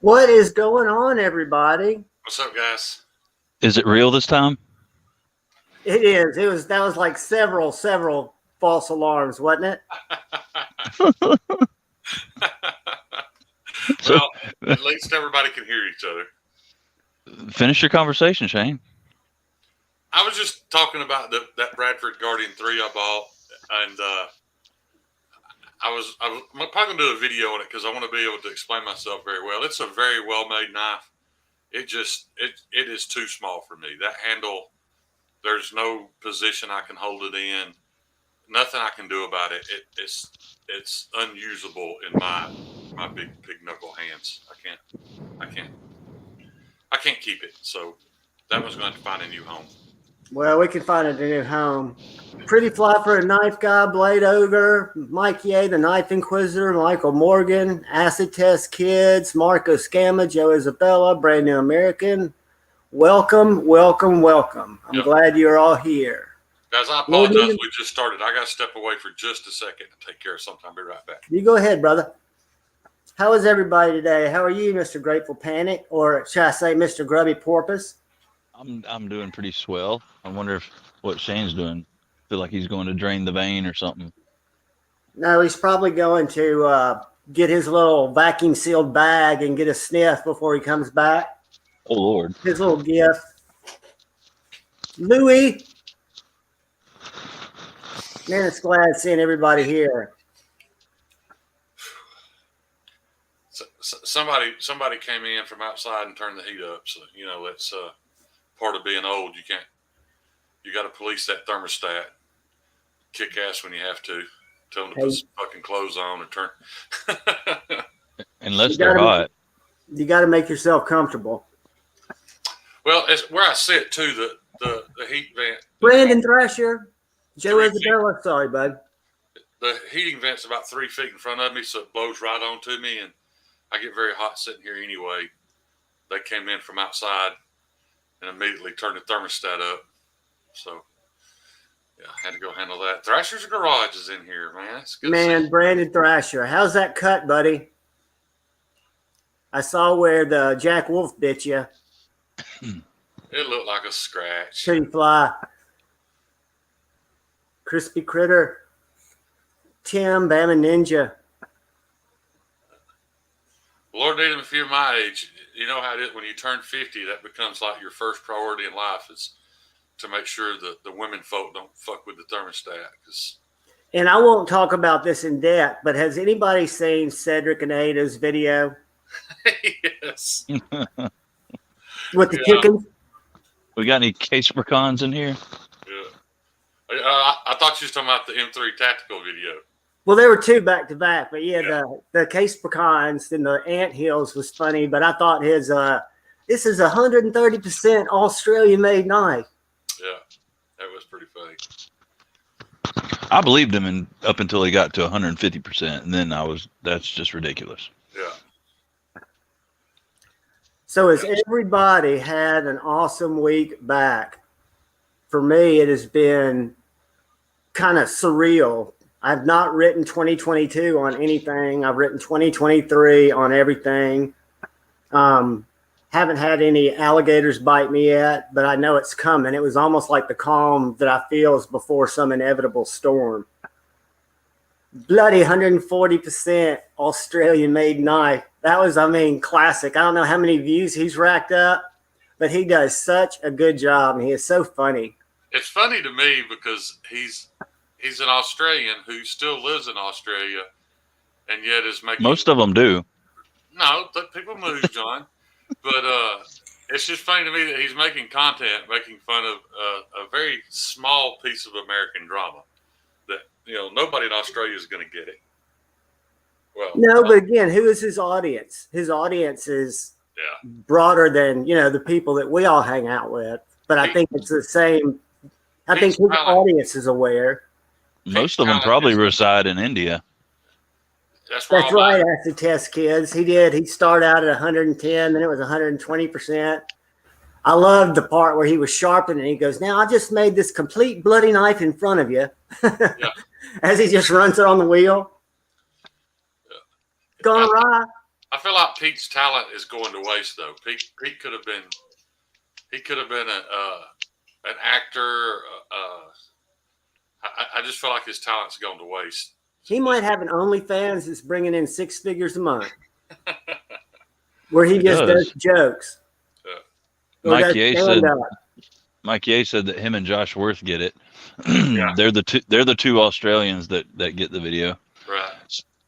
What is going on, everybody? What's up, guys? Is it real this time? It is. That was like several false alarms, wasn't it? Well, at least everybody can hear each other. Finish your conversation, Shane. I was just talking about that Bradford Guardian 3 I bought, and I'm probably going to do a video on it because I want to be able to explain myself very well. It's a very well-made knife. It is too small for me. That handle, there's no position I can hold it in. Nothing I can do about it. It's unusable in my big knuckle hands. I can't keep it. So that one's going to find a new home. Well, we can find it a new home. Pretty fly for a knife guy, Blade Ogre, Mike Ye, the Knife Inquisitor, Michael Morgan, Acid Test Kids, Marco Scamma, Joe Isabella, Brand New American. Welcome. I'm glad you're all here. Guys, I apologize. We just started. I got to step away for just a second and take care of something. I'll be right back. You go ahead, brother. How is everybody today? How are you, Mr. Grateful Panic, or should I say Mr. Grubby Porpoise? I'm doing pretty swell. I wonder what Shane's doing. Feel like he's going to drain the vein or something. No, he's probably going to get his little vacuum sealed bag and get a sniff before he comes back. Oh, Lord. His little gift. Louie. Man, it's glad seeing everybody here. Somebody came in from outside and turned the heat up. So, that's part of being old. You got to police that thermostat. Kick ass when you have to. Tell them to put some fucking clothes on or turn. Unless they're hot. You got to make yourself comfortable. Well, it's where I sit too. The heat vent. Brandon Thrasher, Joe Isabella. Sorry, bud. The heating vent's about 3 feet in front of me, so it blows right onto me, and I get very hot sitting here anyway. They came in from outside and immediately turned the thermostat up. So, yeah, I had to go handle that. Thrasher's Garage is in here, man. It's good. Man, Brandon Thrasher. How's that cut, buddy? I saw where the Jack Wolf bit you. It looked like a scratch. Pretty fly. Crispy Critter. Tim, Bama Ninja. Lord need him if you're my age. You know how it is when you turn 50, that becomes like your first priority in life is to make sure that the women folk don't fuck with the thermostat. And I won't talk about this in depth, but has anybody seen Cedric and Ada's video? Yes. With the chickens? We got any case pecans in here? Yeah. I thought you was talking about the M3 tactical video. Well, there were two back to back, but the case pecans and the anthills was funny. But I thought his this is 130% Australian made knife. Yeah, that was pretty funny. I believed him up until he got to 150%, and then that's just ridiculous. Yeah. So has everybody had an awesome week back? For me, it has been kind of surreal. I've not written 2022 on anything. I've written 2023 on everything. Haven't had any alligators bite me yet, but I know it's coming. It was almost like the calm that I feel is before some inevitable storm. Bloody 140% Australian-made knife. That was, classic. I don't know how many views he's racked up, but he does such a good job, and he is so funny. It's funny to me because he's an Australian who still lives in Australia, and yet is making. Most of them do. No, people move, John. But it's just funny to me that he's making content, making fun of a very small piece of American drama that nobody in Australia is going to get it. Well, no, but again, who is his audience? His audience is broader than the people that we all hang out with. But I think it's the same. I think his audience is aware. Most of them probably reside in India. That's right. Acid Test Kids. He did. He started out at 110, then it was 120%. I loved the part where he was sharpening. He goes, "Now I just made this complete bloody knife in front of you," as he just runs it on the wheel. Yeah. Gone awry. I feel like Pete's talent is going to waste, though. Pete could have been. He could have been an actor. I just feel like his talent's gone to waste. He might have an OnlyFans that's bringing in 6 figures a month, where he just does jokes. Mike Ye said that him and Josh Worth get it. Yeah. They're the two Australians that get the video. Right.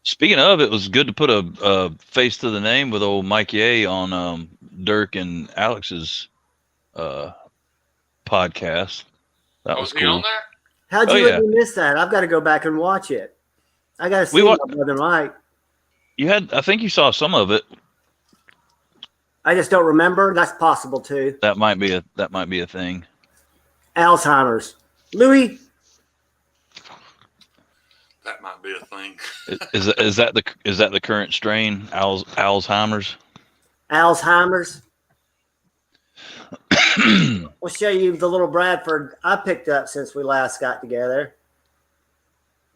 Speaking of, it was good to put a face to the name with old Mike Ye on Dirk and Alex's podcast. That was he cool. on there? How'd you let me miss that? I've got to go back and watch it. I got to see my brother Mike. I think you saw some of it. I just don't remember. That's possible too. That might be a thing. Alzheimer's. Louis. That might be a thing. Is that the current strain? Alzheimer's. Alzheimer's. We'll show you the little Bradford I picked up since we last got together.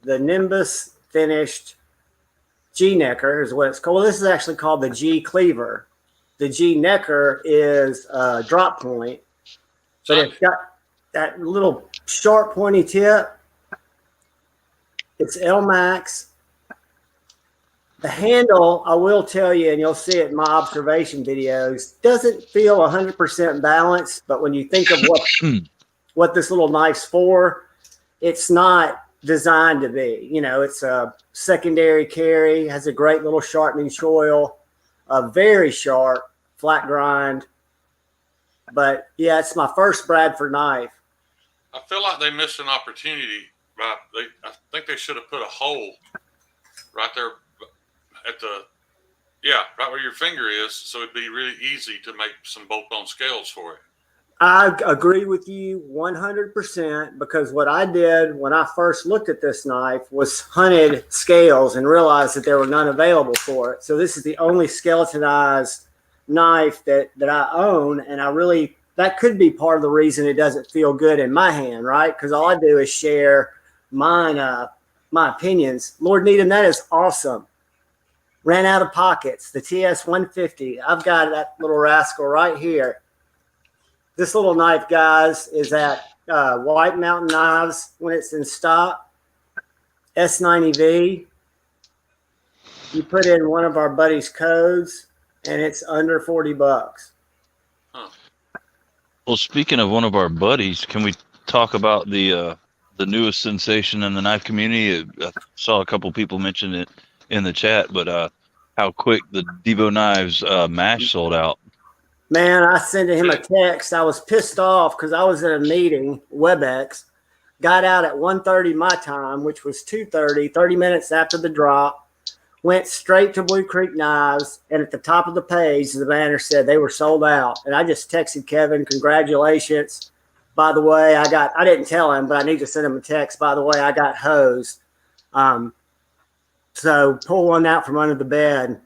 The Nimbus finished G Necker is what it's called. Well, this is actually called the G Cleaver. The G Necker is a drop point, but it's got that little sharp pointy tip. It's L Max. The handle, I will tell you, and you'll see it in my observation videos, doesn't feel 100% balanced. But when you think of what this little knife's for, it's not designed to be. You know, it's a secondary carry, has a great little sharpening choil, a very sharp flat grind. But yeah, it's my first Bradford knife. I feel like they missed an opportunity. Right? I think they should have put a hole right there at right where your finger is, so it'd be really easy to make some bolt-on scales for it. I agree with you 100% because what I did when I first looked at this knife was hunted scales and realized that there were none available for it. So this is the only skeletonized knife that I own, and that could be part of the reason it doesn't feel good in my hand, right? Because all I do is share my opinions. Lord Needham, that is awesome. Ran out of pockets. The TS 150. I've got that little rascal right here. This little knife, guys, is at White Mountain Knives when it's in stock. S90V. You put in one of our buddies' codes, and it's under $40. Huh. Well, speaking of one of our buddies, can we talk about the newest sensation in the knife community? I saw a couple people mention it in the chat, but how quick the Devo Knives mash sold out. Man, I sent him a text. I was pissed off because I was in a meeting, WebEx, got out at 1:30 my time, which was 2:30, 30 minutes after the drop, went straight to Blue Creek Knives, and at the top of the page, the banner said they were sold out. And I just texted Kevin, congratulations. By the way, I didn't tell him, but I need to send him a text. By the way, I got hosed. So pull one out from under the bed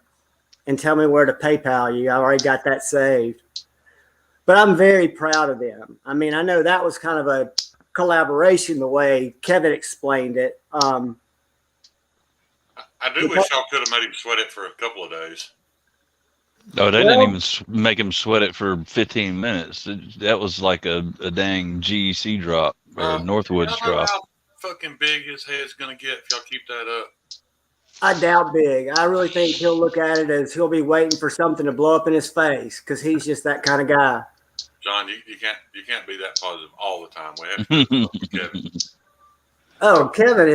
and tell me where to PayPal you. I already got that saved. But I'm very proud of them. I mean, I know that was kind of a collaboration the way Kevin explained it. I do wish y'all could have made him sweat it for a couple of days. No, they didn't even make him sweat it for 15 minutes. That was like a dang GEC drop or Northwoods drop. How fucking big his head's going to get if y'all keep that up. I doubt big. I really think he'll look at it as he'll be waiting for something to blow up in his face because he's just that kind of guy. John, you can't be that positive all the time. We have to do Kevin. Oh, Kevin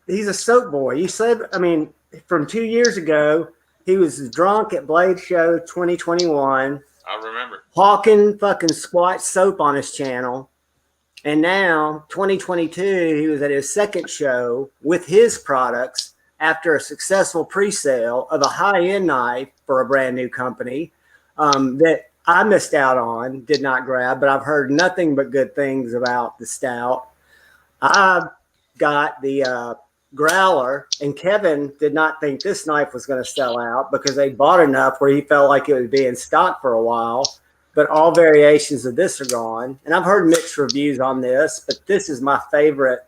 he's a soap boy. You said, I mean, from 2 years ago, he was drunk at Blade Show 2021. I remember. Hawking fucking squat soap on his channel. And now, 2022, he was at his second show with his products after a successful pre-sale of a high-end knife for a brand new company that I missed out on, did not grab, but I've heard nothing but good things about the Stout. I got the Growler, and Kevin did not think this knife was going to sell out because they bought enough where he felt like it would be in stock for a while, but all variations of this are gone. And I've heard mixed reviews on this, but this is my favorite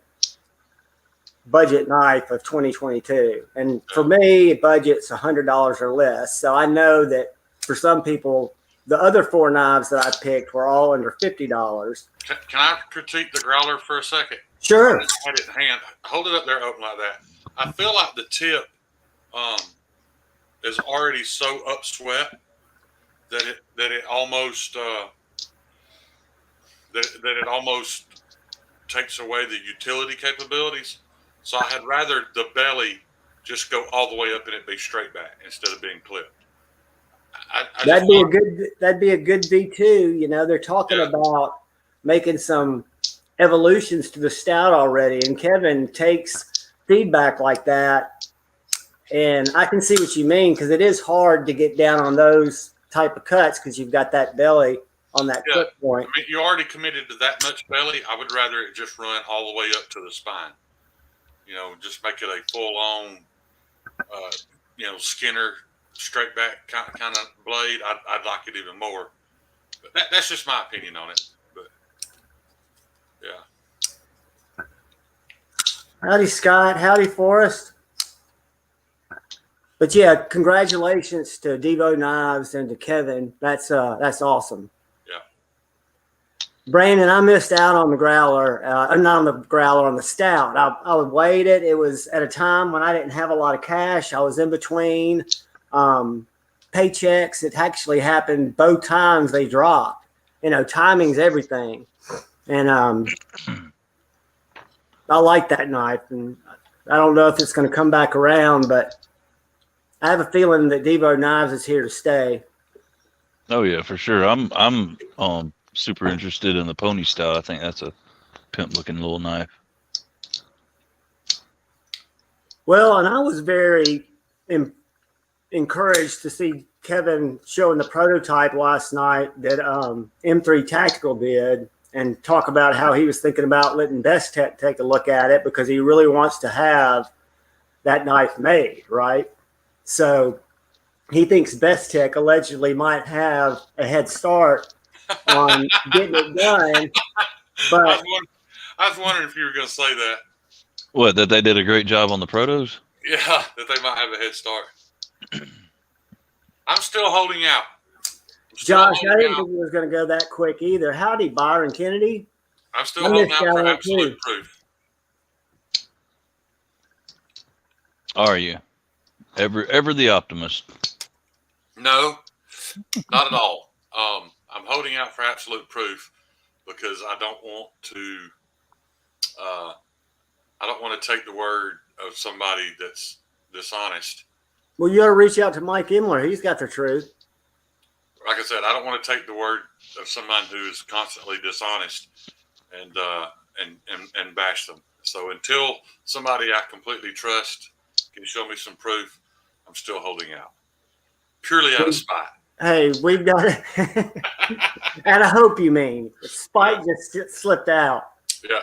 budget knife of 2022. And for me, budget's $100 or less. So I know that for some people, the other 4 knives that I picked were all under $50. Can I critique the growler for a second? Sure. I had it in hand. Hold it up there open like that. I feel like the tip is already so upswept that it almost that it almost takes away the utility capabilities. So I had rather the belly just go all the way up and it be straight back instead of being clipped. That'd be a good V2. You know, they're talking about making some evolutions to the stout already, and Kevin takes feedback like that, and I can see what you mean, because it is hard to get down on those type of cuts because you've got that belly on that clip point. I mean, you already committed to that much belly. I would rather it just run all the way up to the spine. You know, just make it a full-on, Skinner straight back kind of blade. I'd like it even more. But that's just my opinion on it. But yeah. Howdy, Scott. Howdy, Forrest. But yeah, congratulations to Devo Knives and to Kevin. That's awesome. Yeah. Brandon, I missed out on the growler. Not on the growler, on the stout. I would wait it. It was at a time when I didn't have a lot of cash. I was in between paychecks. It actually happened both times they dropped. You know, timing's everything. And I like that knife, and I don't know if it's going to come back around, but I have a feeling that Devo Knives is here to stay. Oh yeah, for sure. I'm super interested in the pony style. I think that's a pimp looking little knife. Well, and I was very encouraged to see Kevin showing the prototype last night that M3 Tactical did, and talk about how he was thinking about letting Best Tech take a look at it because he really wants to have that knife made, right? So he thinks Best Tech allegedly might have a head start on getting it done. But I was wondering if you were going to say that. What, that they did a great job on the protos? Yeah, that they might have a head start. I'm still holding out. Josh, I didn't think it was going to go that quick either. Howdy, Byron Kennedy. I'm still holding out for absolute proof. Are you? Ever the optimist? No, not at all. I'm holding out for absolute proof because I don't want to. I don't want to take the word of somebody that's dishonest. Well, you ought to reach out to Mike Imler. He's got the truth. Like I said, I don't want to take the word of someone who is constantly dishonest and bash them. So until somebody I completely trust can show me some proof, I'm still holding out. Purely out of spite. Hey, we've got it. And I hope you mean. Spite just slipped out. Yeah.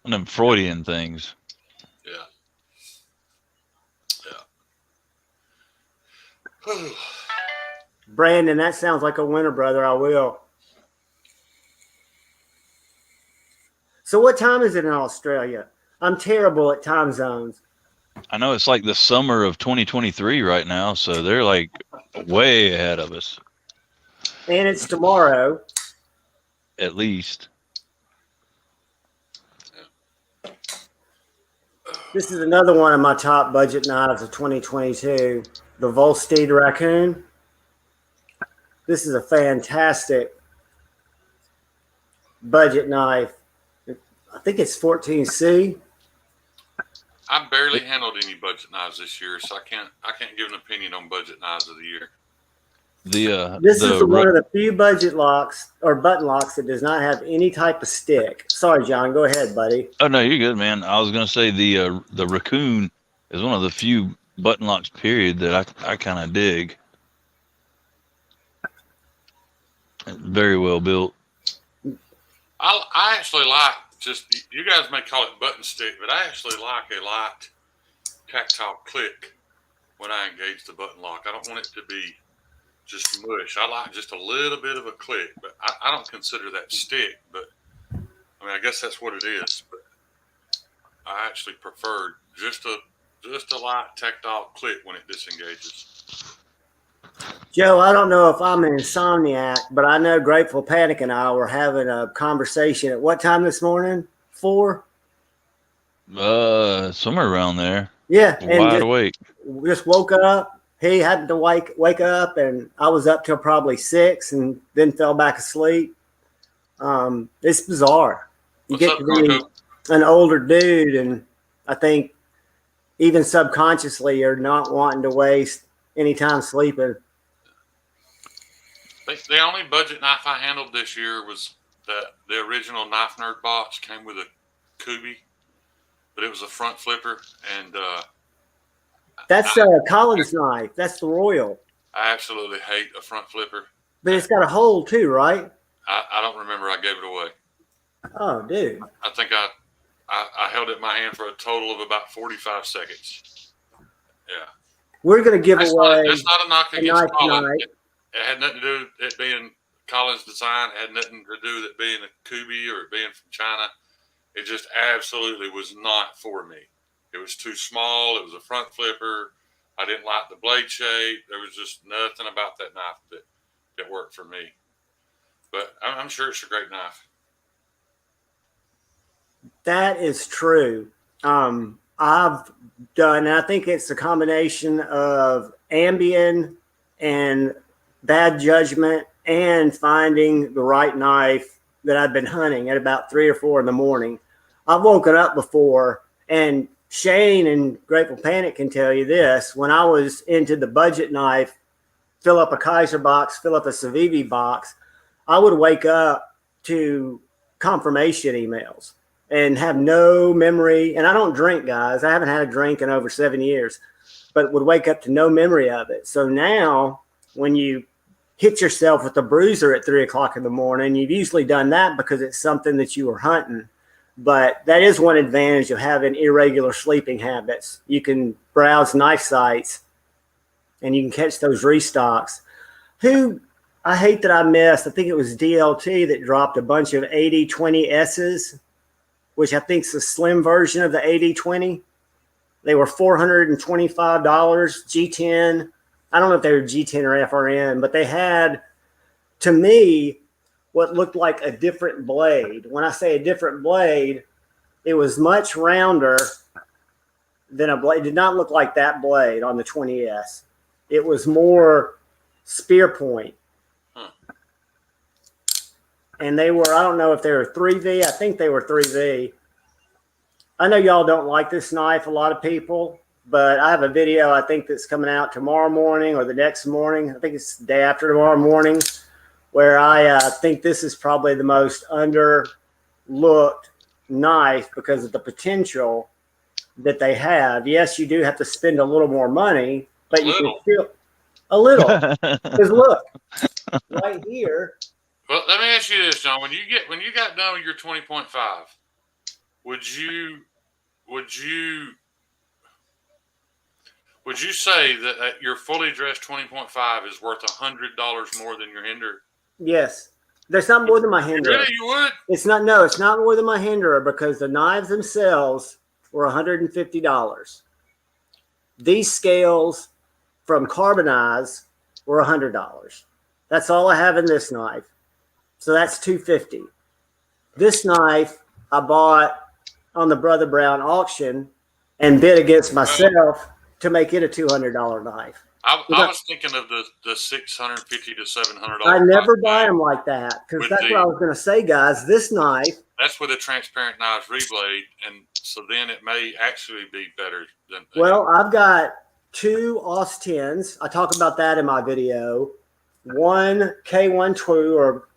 And them Freudian things. Yeah. Yeah. Brandon, that sounds like a winner, brother. I will. So what time is it in Australia? I'm terrible at time zones. I know it's like the summer of 2023 right now, so they're like way ahead of us. And it's tomorrow. At least. This is another one of my top budget knives of 2022, the Volstead Raccoon. This is a fantastic budget knife. I think it's 14C. I barely handled any budget knives this year, so I can't give an opinion on budget knives of the year. This is one of the few budget locks or button locks that does not have any type of stick. Sorry, John. Go ahead, buddy. Oh no, you're good, man. I was gonna say the Raccoon is one of the few button locks, period, that I kind of dig. Very well built. I actually like you guys may call it button stick, but I actually like a light tactile click when I engage the button lock. I don't want it to be just mush. I like just a little bit of a click, but I don't consider that stick. But I mean, I guess that's what it is. But I actually preferred just a light tactile click when it disengages. Joe, I don't know if I'm an insomniac, but I know Grateful Panic and I were having a conversation at what time this morning? 4? Somewhere around there. Yeah, and Wide awake. just woke up. He had to wake up, and I was up till probably 6, and then fell back asleep. It's bizarre. You What's get up, to be Marco? an older dude, and I think even subconsciously you're not wanting to waste any time sleeping. The only budget knife I handled this year was the original Knife Nerd box came with a Kubi, but it was a front flipper, and That's Collins knife. That's the Royal. I absolutely hate a front flipper. But it's got a hole too, right? I don't remember I gave it away. Oh, dude. I think I held it in my hand for a total of about 45 seconds. Yeah. We're going to give away that's not a knock against knife Collins. tonight. It had nothing to do with it being Collins' design. It had nothing to do with it being a Kubi or it being from China. It just absolutely was not for me. It was too small. It was a front flipper. I didn't like the blade shape. There was just nothing about that knife that worked for me. But I'm sure it's a great knife. That is true. I've done, and I think it's a combination of Ambien and bad judgment and finding the right knife that I've been hunting at about 3 or 4 in the morning. I've woken up before, and Shane and Grateful Panic can tell you this. When I was into the budget knife, fill up a Kaiser box, fill up a Civivi box, I would wake up to confirmation emails and have no memory. And I don't drink, guys. I haven't had a drink in over 7 years, but would wake up to no memory of it. So now when you hit yourself with a bruiser at 3 o'clock in the morning, you've usually done that because it's something that you were hunting. But that is one advantage of having irregular sleeping habits. You can browse knife sites and you can catch those restocks. I hate that I missed. I think it was DLT that dropped a bunch of 80-20S's, which I think is a slim version of the 80-20. They were $425 G10. I don't know if they were G10 or FRN, but they had, to me, what looked like a different blade. When I say a different blade, it was much rounder than a blade. It did not look like that blade on the 20S. It was more spear point. And they were, I don't know if they were 3V. I think they were 3V. I know y'all don't like this knife, a lot of people, but I have a video I think that's coming out tomorrow morning or the next morning. I think it's the day after tomorrow morning, where I think this is probably the most underlooked knife because of the potential that they have. Yes, you do have to spend a little more money, but you can feel a little. Because look, right here. Well, let me ask you this, John. When you got done with your 20.5, would you say that your fully dressed 20.5 is worth $100 more than your Hinder? Yes. That's not more than my Hinderer. Really, you would? It's not more than my Hinderer because the knives themselves were $150. These scales from Carbonize were $100. That's all I have in this knife. So that's $250. This knife I bought on the Brother Brown auction and bid against myself to make it a $200 knife. I was thinking of the $650 to $700. I never buy them like that because that's what I was going to say, guys. This knife. That's with a transparent knives reblade, and so then it may actually be better than. Well, I've got 2 Aus 10s. I talk about that in my video. 1 K12 or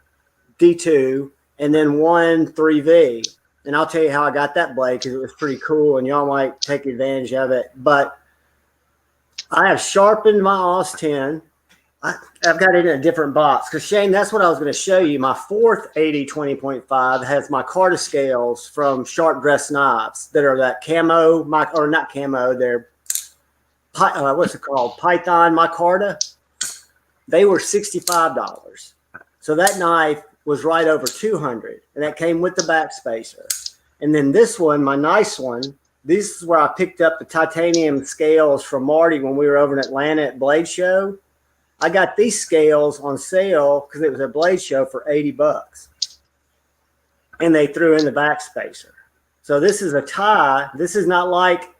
D2, and then 1 3V. And I'll tell you how I got that blade because it was pretty cool, and y'all might take advantage of it. But I have sharpened my Aus 10. I've got it in a different box because, Shane, that's what I was going to show you. My 4th 80 20.5 has my Carta scales from Sharp Dress Knives that are that camo, or not camo, they're, what's it called? Python micarta. They were $65. So that knife was right over $200, and that came with the backspacer. And then this one, my nice one, this is where I picked up the titanium scales from Marty when we were over in Atlanta at Blade Show. I got these scales on sale because it was a Blade Show for $80. And they threw in the backspacer. So this is a tie. This is not like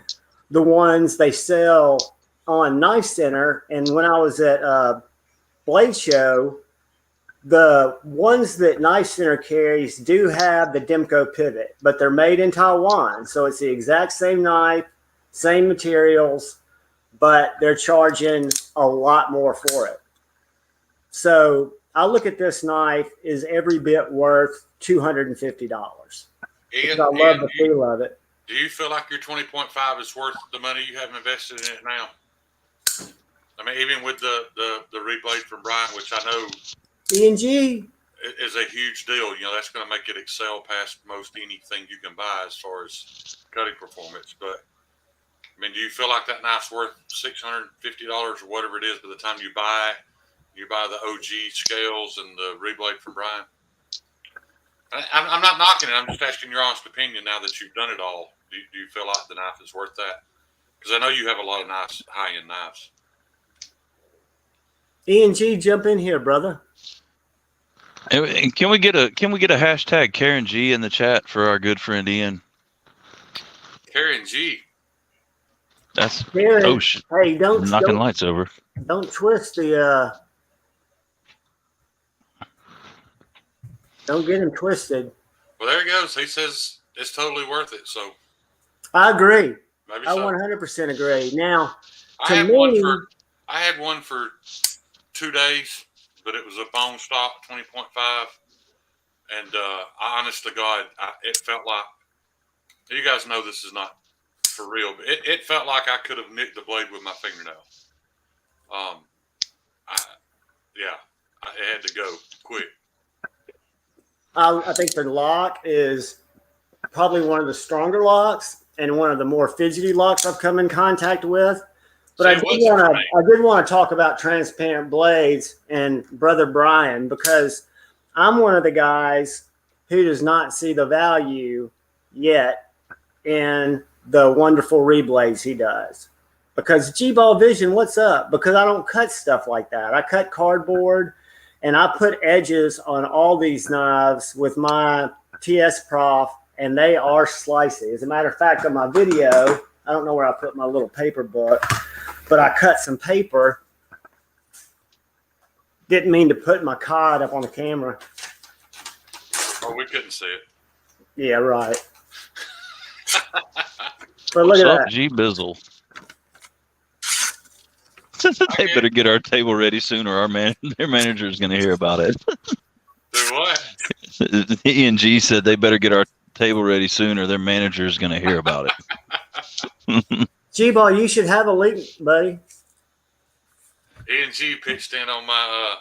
the ones they sell on Knife Center. And when I was at Blade Show, the ones that Knife Center carries do have the Demco pivot, but they're made in Taiwan. So it's the exact same knife, same materials, but they're charging a lot more for it. So I look at this knife is every bit worth $250. Ian, I love the feel of it. Do you feel like your 20.5 is worth the money you have invested in it now? I mean, even with the reblade from Brian, which I know E&G is a huge deal. You know, that's going to make it excel past most anything you can buy as far as cutting performance. But I mean, do you feel like that knife's worth $650 or whatever it is by the time you buy the OG scales and the reblade from Brian? I'm not knocking it. I'm just asking your honest opinion now that you've done it all. Do you feel like the knife is worth that? Because I know you have a lot of nice high-end knives. E&G, jump in here, brother. And can we get a hashtag Karen G in the chat for our good friend Ian? Karen G. That's Karen, hey, knocking lights over. Don't twist the don't get him twisted. Well, there he goes. He says it's totally worth it. So I agree. Maybe I so. 100% agree. Now, I had one for 2 days, but it was a bone stock 20.5, and honest to God, it felt like, you guys know this is not for real, but it felt like I could have nicked the blade with my fingernail. It had to go quick. I think the lock is probably one of the stronger locks and one of the more fidgety locks I've come in contact with. But I did want to talk about transparent blades and Brother Brian, because I'm one of the guys who does not see the value yet in the wonderful reblades he does. Because G-Ball Vision, what's up? Because I don't cut stuff like that. I cut cardboard, and I put edges on all these knives with my TS Prof, and they are slicey. As a matter of fact, on my video, I don't know where I put my little paper book, but I cut some paper. Didn't mean to put my cod up on the camera. Oh, we couldn't see it. Yeah, right. But look at that. G Bizzle. They better get our table ready soon, or their manager is going to hear about it. Do what? E&G said they better get our table ready soon, or their manager is going to hear about it. G-Ball, you should have a link, buddy. E&G pitched in on my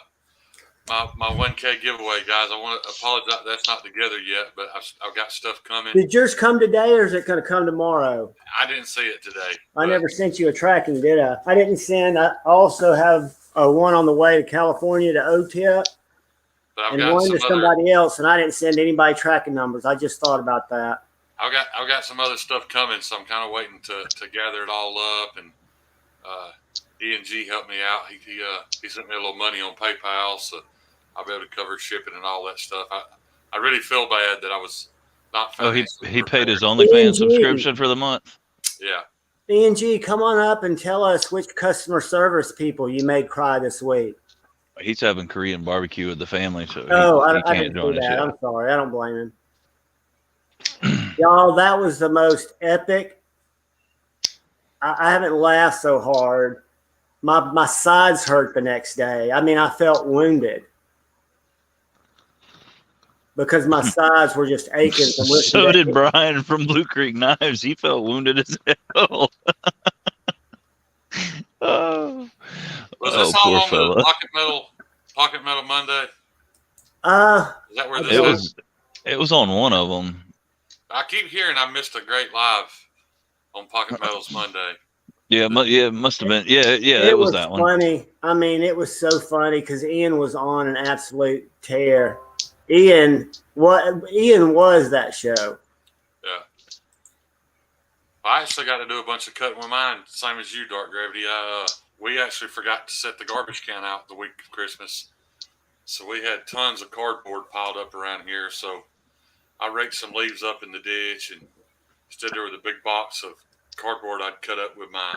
1K giveaway, guys. I want to apologize. That's not together yet, but I've got stuff coming. Did yours come today, or is it going to come tomorrow? I didn't see it today. I never sent you a tracking, did I? I didn't send. I also have one on the way to California to OTIP, and one to somebody else, and I didn't send anybody tracking numbers. I just thought about that. I've got some other stuff coming, so I'm kind of waiting to gather it all up. And E&G helped me out. He sent me a little money on PayPal, so I'll be able to cover shipping and all that stuff. I really feel bad that I was not. Oh, he paid his OnlyFans subscription for the month. Yeah. E&G, come on up and tell us which customer service people you made cry this week. He's having Korean barbecue with the family, so I he can't didn't join do us that. yet. I'm sorry. I don't blame him. Y'all, that was the most epic. I haven't laughed so hard. My sides hurt the next day. I mean, I felt wounded because my sides were just aching. So did Brian from Blue Creek Knives. He felt wounded as hell. Was this all on the Pocket Metal Monday? Is that where this is? It was on one of them. I keep hearing I missed a great live on Pocket Metals Monday. Yeah, it must have been. Yeah, it was that one. Funny. I mean, it was so funny because Ian was on an absolute tear. Ian was that show. Yeah. I actually got to do a bunch of cutting with mine, same as you, Dark Gravity. We actually forgot to set the garbage can out the week of Christmas. So we had tons of cardboard piled up around here. So I raked some leaves up in the ditch and stood there with a big box of cardboard I'd cut up with my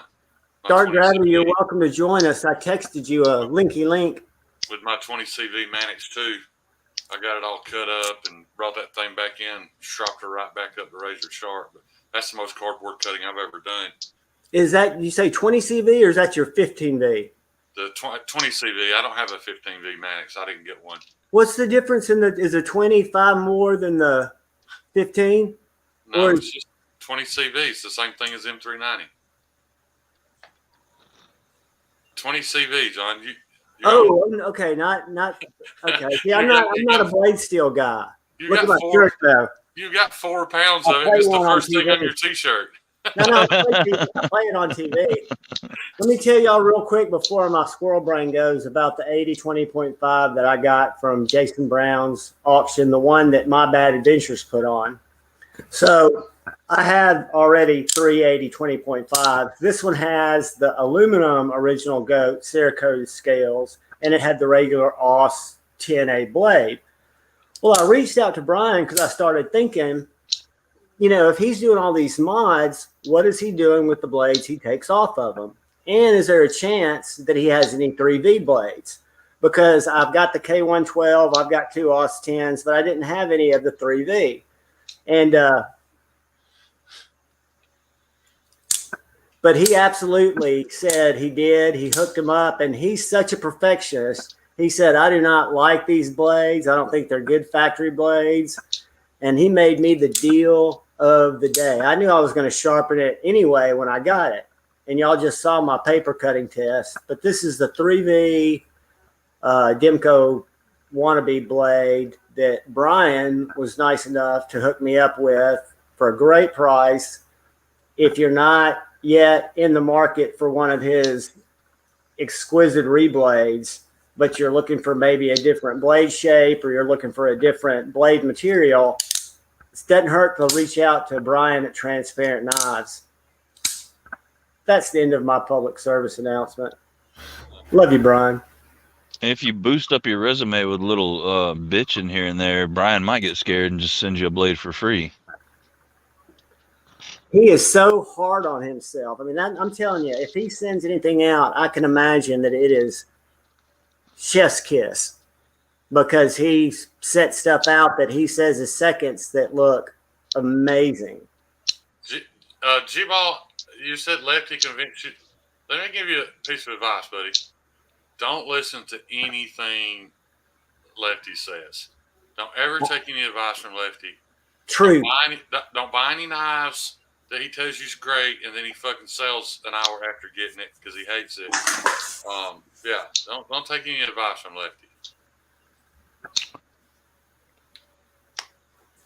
Dark 20 Gravity, you're CV, welcome to join us. I texted you a linky link. with my 20 CV Mannix 2. I got it all cut up and brought that thing back in, sharpened it right back up to razor sharp. But that's the most cardboard cutting I've ever done. Is that, you say 20 CV or is that your 15V? The 20 CV, I don't have a 15V Mannix. I didn't get one. What's the difference in is the 25 more than the 15? No, Or it's just 20 CV. It's the same thing as M390. 20 CV, John. Okay, not okay. Yeah, I'm not a blade steel guy. Look at my shirt though. You got 4 pounds of I'll it. play It's the one on first thing on TV. your T-shirt. No, I play it on TV. Let me tell y'all real quick before my squirrel brain goes about the 80-20.5 that I got from Jason Brown's auction, the one that My Bad Adventures put on. So I have already 3 80-20.5. This one has the aluminum original goat Cerakote scales, and it had the regular AUS 10A blade. Well, I reached out to Brian because I started thinking, you know, if he's doing all these mods, what is he doing with the blades he takes off of them? And is there a chance that he has any 3V blades? Because I've got the K112, I've got 2 AUS 10s, but I didn't have any of the 3V. And but he absolutely said he did. He hooked them up, and he's such a perfectionist. He said, I do not like these blades. I don't think they're good factory blades. And he made me the deal of the day. I knew I was going to sharpen it anyway when I got it. And y'all just saw my paper cutting test. But this is the 3V Demco wannabe blade that Brian was nice enough to hook me up with for a great price. If you're not yet in the market for one of his exquisite reblades, but you're looking for maybe a different blade shape or you're looking for a different blade material, it doesn't hurt to reach out to Brian at Transparent Knives. That's the end of my public service announcement. Love you, Brian. If you boost up your resume with a little bitching here and there, Brian might get scared and just send you a blade for free. He is so hard on himself. I mean, I'm telling you, if he sends anything out, I can imagine that it is chef's kiss because he sets stuff out that he says is seconds that look amazing. G-Ball, you said Lefty convinced you. Let me give you a piece of advice, buddy. Don't listen to anything Lefty says. Don't ever take any advice from Lefty. True. Don't buy any knives that he tells you's great, and then he fucking sells an hour after getting it because he hates it. Yeah, don't take any advice from Lefty.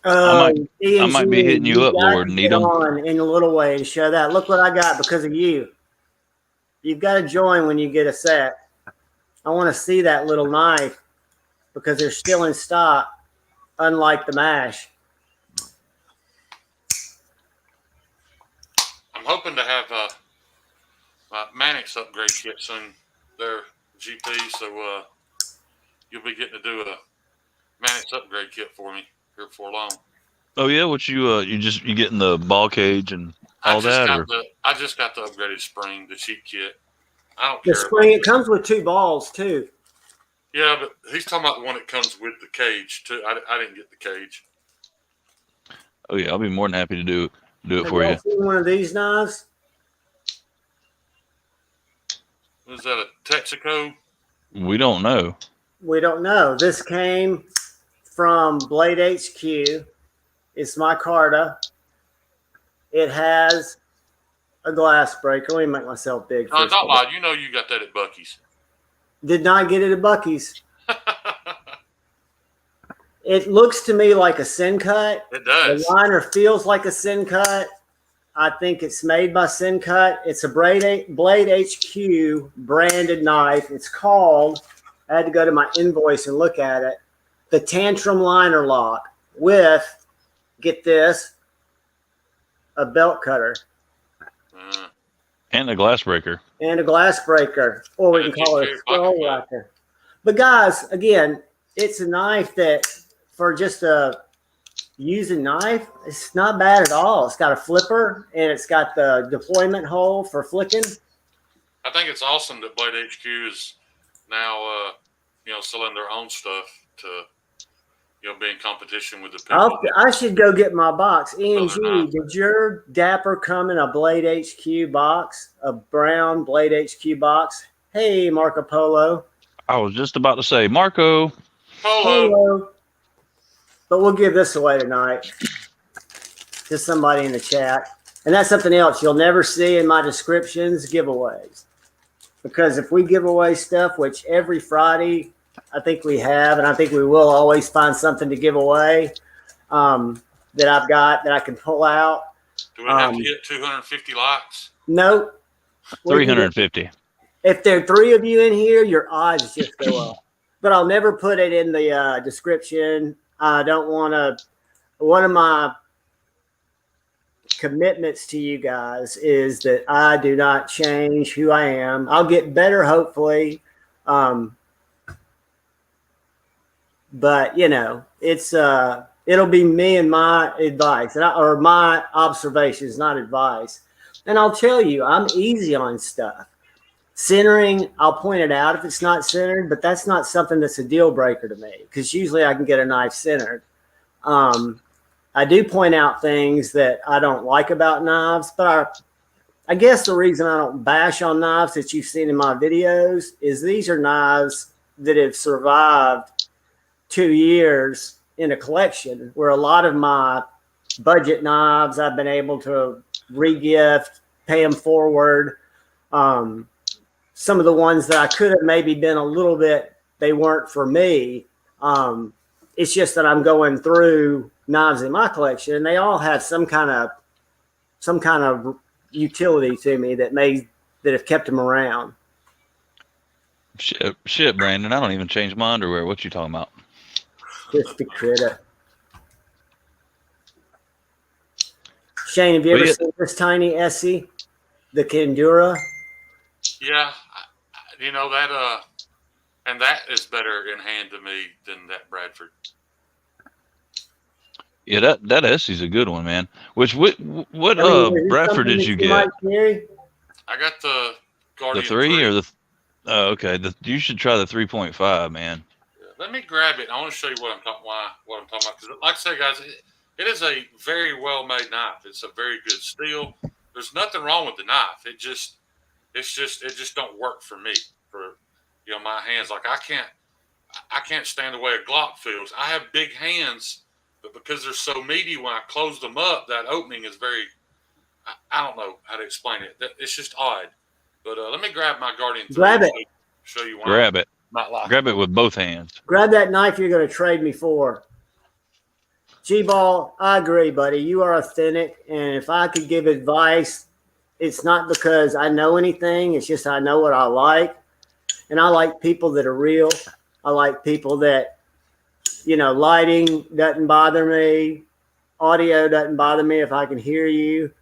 I might be hitting you up, Lord. Need them on in a little way and show that. Look what I got because of you. You've got to join when you get a set. I want to see that little knife because they're still in stock, unlike the MASH. I'm hoping to have my Mannix upgrade kit soon. They're GP, so you'll be getting to do a Mannix upgrade kit for me here before long. Oh yeah, what you getting the ball cage and all that? I just got the upgraded spring, the cheap kit. I don't care. The spring, it comes with 2 balls too. Yeah, but he's talking about the one that comes with the cage too. I didn't get the cage. Oh yeah, I'll be more than happy to do it for you. Seen one of these knives? Was that a Texaco? We don't know. We don't know. This came from Blade HQ. It's my Carta. It has a glass breaker. Let me make myself big. No, don't lie. You know you got that at Buc-ee's. Did not get it at Buc-ee's. It looks to me like a Sin-Cut. It does. The liner feels like a Sin-Cut. I think it's made by Sin-Cut. It's a Blade HQ branded knife. It's called, I had to go to my invoice and look at it, the Tantrum Liner Lock with, get this, a belt cutter. And a glass breaker. And a glass breaker, or we can call it a skull whacker. But guys, again, it's a knife that for just a using knife, it's not bad at all. It's got a flipper and it's got the deployment hole for flicking. I think it's awesome that Blade HQ is now, selling their own stuff to, be in competition with the people. I should go get my box. E&G, did your Dapper come in a Blade HQ box, a brown Blade HQ box? Hey, Marco Polo. I was just about to say, Marco Polo. But we'll give this away tonight to somebody in the chat. And that's something else you'll never see in my descriptions, giveaways. Because if we give away stuff, which every Friday I think we have, and I think we will always find something to give away that I've got that I can pull out. Do we have to get 250 likes? Nope. 350. If there are 3 of you in here, your odds just go up. But I'll never put it in the description. I don't want to. One of my commitments to you guys is that I do not change who I am. I'll get better, hopefully. But it's it'll be me and my advice or my observations, not advice. And I'll tell you, I'm easy on stuff. Centering, I'll point it out if it's not centered, but that's not something that's a deal breaker to me because usually I can get a knife centered. I do point out things that I don't like about knives, but I guess the reason I don't bash on knives that you've seen in my videos is these are knives that have survived 2 years in a collection where a lot of my budget knives I've been able to re-gift, pay them forward. Some of the ones that I could have maybe been a little bit, they weren't for me. It's just that I'm going through knives in my collection and they all have some kind of utility to me that have kept them around. Shit, Brandon, I don't even change my underwear. What you talking about? Just the critter. Shane, have you ever seen this tiny Essie, the Kendura? Yeah, that and that is better in hand to me than that Bradford. Yeah, that Essie's a good one, man. What Bradford did you get? I got the Guardian the 3 or the okay. You should try the 3.5, man. Let me grab it. I want to show you what I'm talking about. Because, like I say, guys, it is a very well-made knife. It's a very good steel. There's nothing wrong with the knife. It just don't work for me. For my hands, like I can't stand the way a Glock feels. I have big hands, but because they're so meaty, when I close them up, that opening is very. I don't know how to explain it. It's just odd. But let me grab my Guardian 3. Grab it. Show you why. Grab it. Not like Grab it with both hands. Grab that knife you're going to trade me for. G-Ball, I agree, buddy. You are authentic. And if I could give advice, it's not because I know anything. It's just I know what I like. And I like people that are real. I like people that, lighting doesn't bother me. Audio doesn't bother me if I can hear you.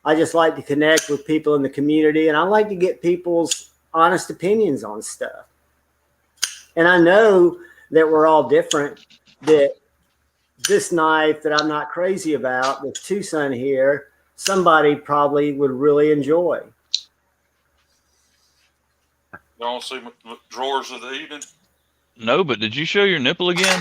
I just like to connect with people in the community. And I like to get people's honest opinions on stuff. And I know that we're all different, that this knife that I'm not crazy about, this Tucson here, somebody probably would really enjoy. Don't see my drawers of the evening. No, but did you show your nipple again?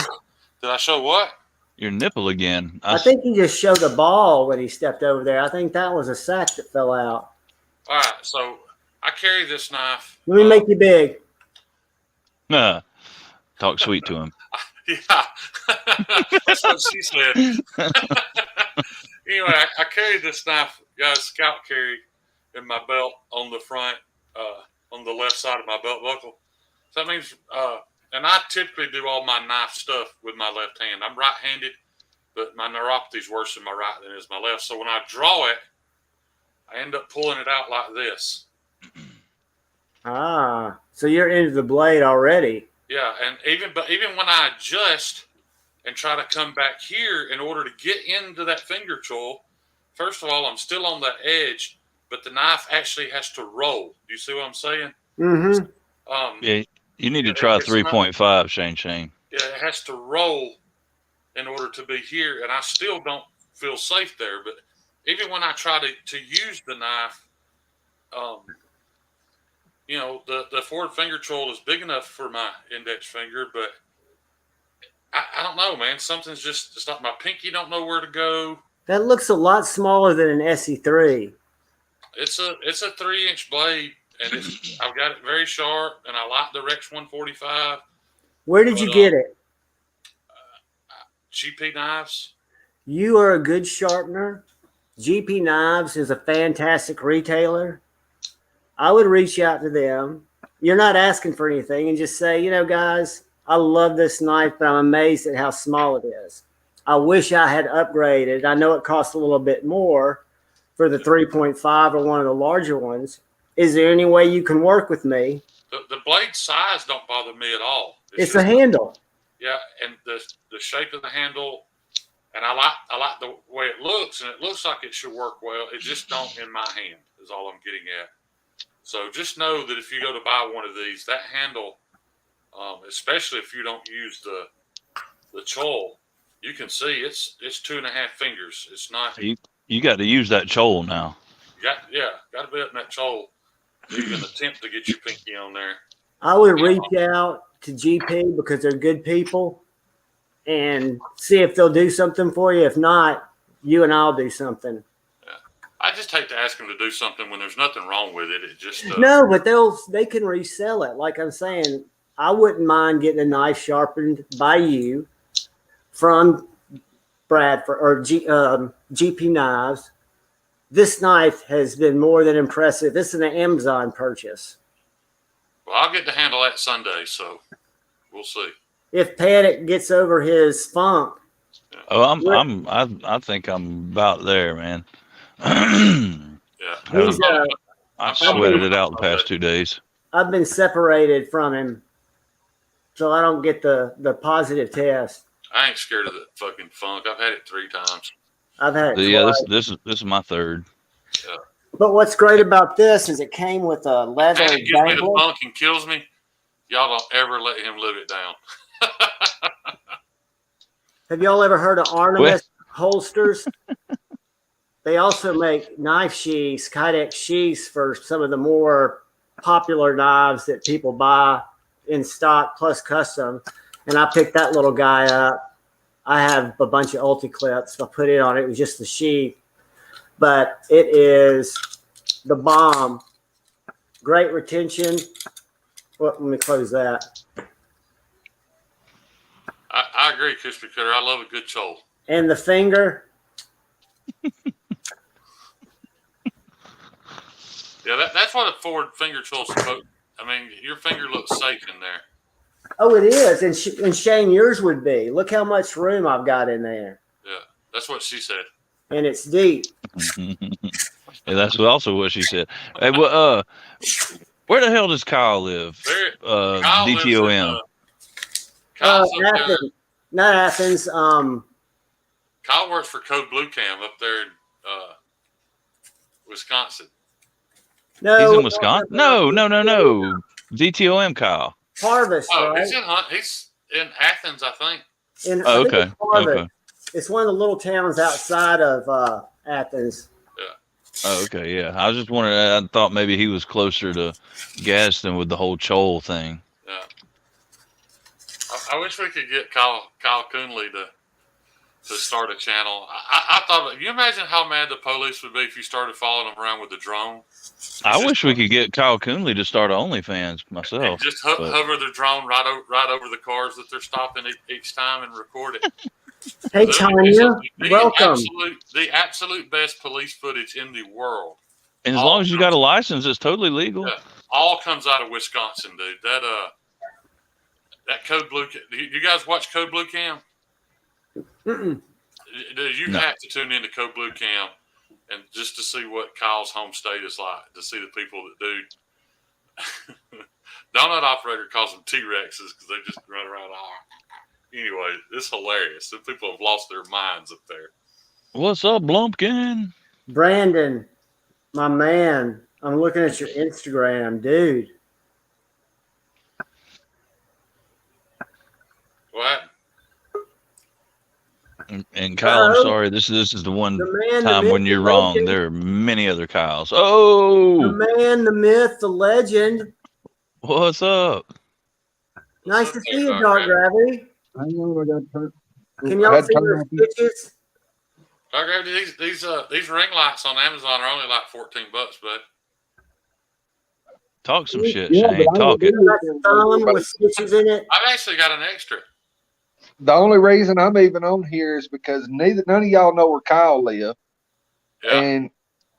Did I show what? Your nipple again. I think he just showed a ball when he stepped over there. I think that was a sack that fell out. All right, so I carry this knife. Let me make you big. Talk sweet to him. Yeah, that's what she said. Anyway, I carry this knife, guys, scout carry in my belt on the front, on the left side of my belt buckle. So that means, and I typically do all my knife stuff with my left hand. I'm right-handed, but my neuropathy is worse in my right than it is my left. So when I draw it, I end up pulling it out like this. Ah, so you're into the blade already. Yeah, and even when I adjust and try to come back here in order to get into that finger choil, first of all, I'm still on that edge, but the knife actually has to roll. Do you see what I'm saying? Mm-hmm. Yeah, you need to try 3.5, Shane. Yeah, it has to roll in order to be here, and I still don't feel safe there. But even when I try to use the knife, the forward finger choil is big enough for my index finger, but I don't know, man. Something's it's like my pinky don't know where to go. That looks a lot smaller than an SE3. It's a 3-inch blade, and I've got it very sharp, and I like the Rex 145. Where did you get it? GP Knives. You are a good sharpener. GP Knives is a fantastic retailer. I would reach out to them. You're not asking for anything, and just say, guys, I love this knife, but I'm amazed at how small it is. I wish I had upgraded. I know it costs a little bit more for the 3.5 or one of the larger ones. Is there any way you can work with me? The blade size don't bother me at all. It's the handle. Yeah, and the shape of the handle, and I like the way it looks, and it looks like it should work well. It just don't in my hand is all I'm getting at. So just know that if you go to buy one of these, that handle, especially if you don't use the choil, you can see it's 2.5 fingers. It's not. You got to use that choil now. Got to be up in that choil. You can attempt to get your pinky on there. I would reach out to GP because they're good people and see if they'll do something for you. If not, you and I'll do something. I just hate to ask them to do something when there's nothing wrong with it. It just no, but they can resell it. Like I'm saying, I wouldn't mind getting a knife sharpened by you from Bradford or GP Knives. This knife has been more than impressive. This is an Amazon purchase. Well, I'll get to handle that Sunday, so we'll see. If Paddock gets over his funk. Yeah. Oh, I think I'm about there, man. Yeah. I sweated it out the past 2 days. I've been separated from him, so I don't get the positive test. I ain't scared of the fucking funk. I've had it 3 times. I've had it twice. This is my 3rd. Yeah. But what's great about this is it came with a leather If it gives me the funk and kills me, y'all don't ever let him live it down. Have y'all ever heard of Artemis holsters? They also make knife sheaths, Kydex sheaths for some of the more popular knives that people buy in stock plus custom. And I picked that little guy up. I have a bunch of ulti clips. I put it on it. It was just the sheath. But it is the bomb. Great retention. Well, let me close that. I agree, Crispy Cutter. I love a good choil. And the finger. Yeah, that's what a forward finger choil is supposed. I mean, your finger looks safe in there. Oh, it is. And Shane, yours would be. Look how much room I've got in there. Yeah, that's what she said. And it's deep. Yeah, that's also what she said. Hey, well, where the hell does Kyle live? Kyle DTOM. Athens. Not Athens. Kyle works for Code Blue Cam up there in Wisconsin. No, he's in Wisconsin. No. DTOM Kyle. Harvest. Oh, right? he's in Athens, I think. Okay. It's one of the little towns outside of Athens. Yeah. Oh, okay. Yeah, I was just wondering. I thought maybe he was closer to Gadsden with the whole choil thing. Yeah. I wish we could get Kyle Coonley to start a channel. I thought, you imagine how mad the police would be if you started following them around with the drone? I wish we could get Kyle Coonley to start OnlyFans myself. And just hover the drone right over the cars that they're stopping each time and record it. Hey, Tanya, welcome. The absolute best police footage in the world. And as long as you got a license, it's totally legal. Yeah, all comes out of Wisconsin, dude. That Code Blue. You guys watch Code Blue Cam? Mm-mm. You have to tune into Code Blue Cam and just to see what Kyle's home state is like, to see the people that do. Donut operator calls them T-Rexes because they just run around. Anyway, it's hilarious. The people have lost their minds up there. What's up, Blumpkin? Brandon. My man, I'm looking at your Instagram, dude. What? And Kyle, I'm Uh-oh. sorry. This is the one The man, the time myth, when the you're wrong. legend. There are many other Kyles. The Oh, man, the myth, the legend. what's up? Nice What's to up see there, you, Dark Gravity. I know I got turned. Can I y'all had see turned your off. stitches? Dark Gravity, these ring lights on Amazon are only like $14, but Talk some shit, Yeah, but Shane. I Talk ain't it. That's a thumb with stitches in it. I've actually got an extra. The only reason I'm even on here is because none of y'all know where Kyle live, Yeah. and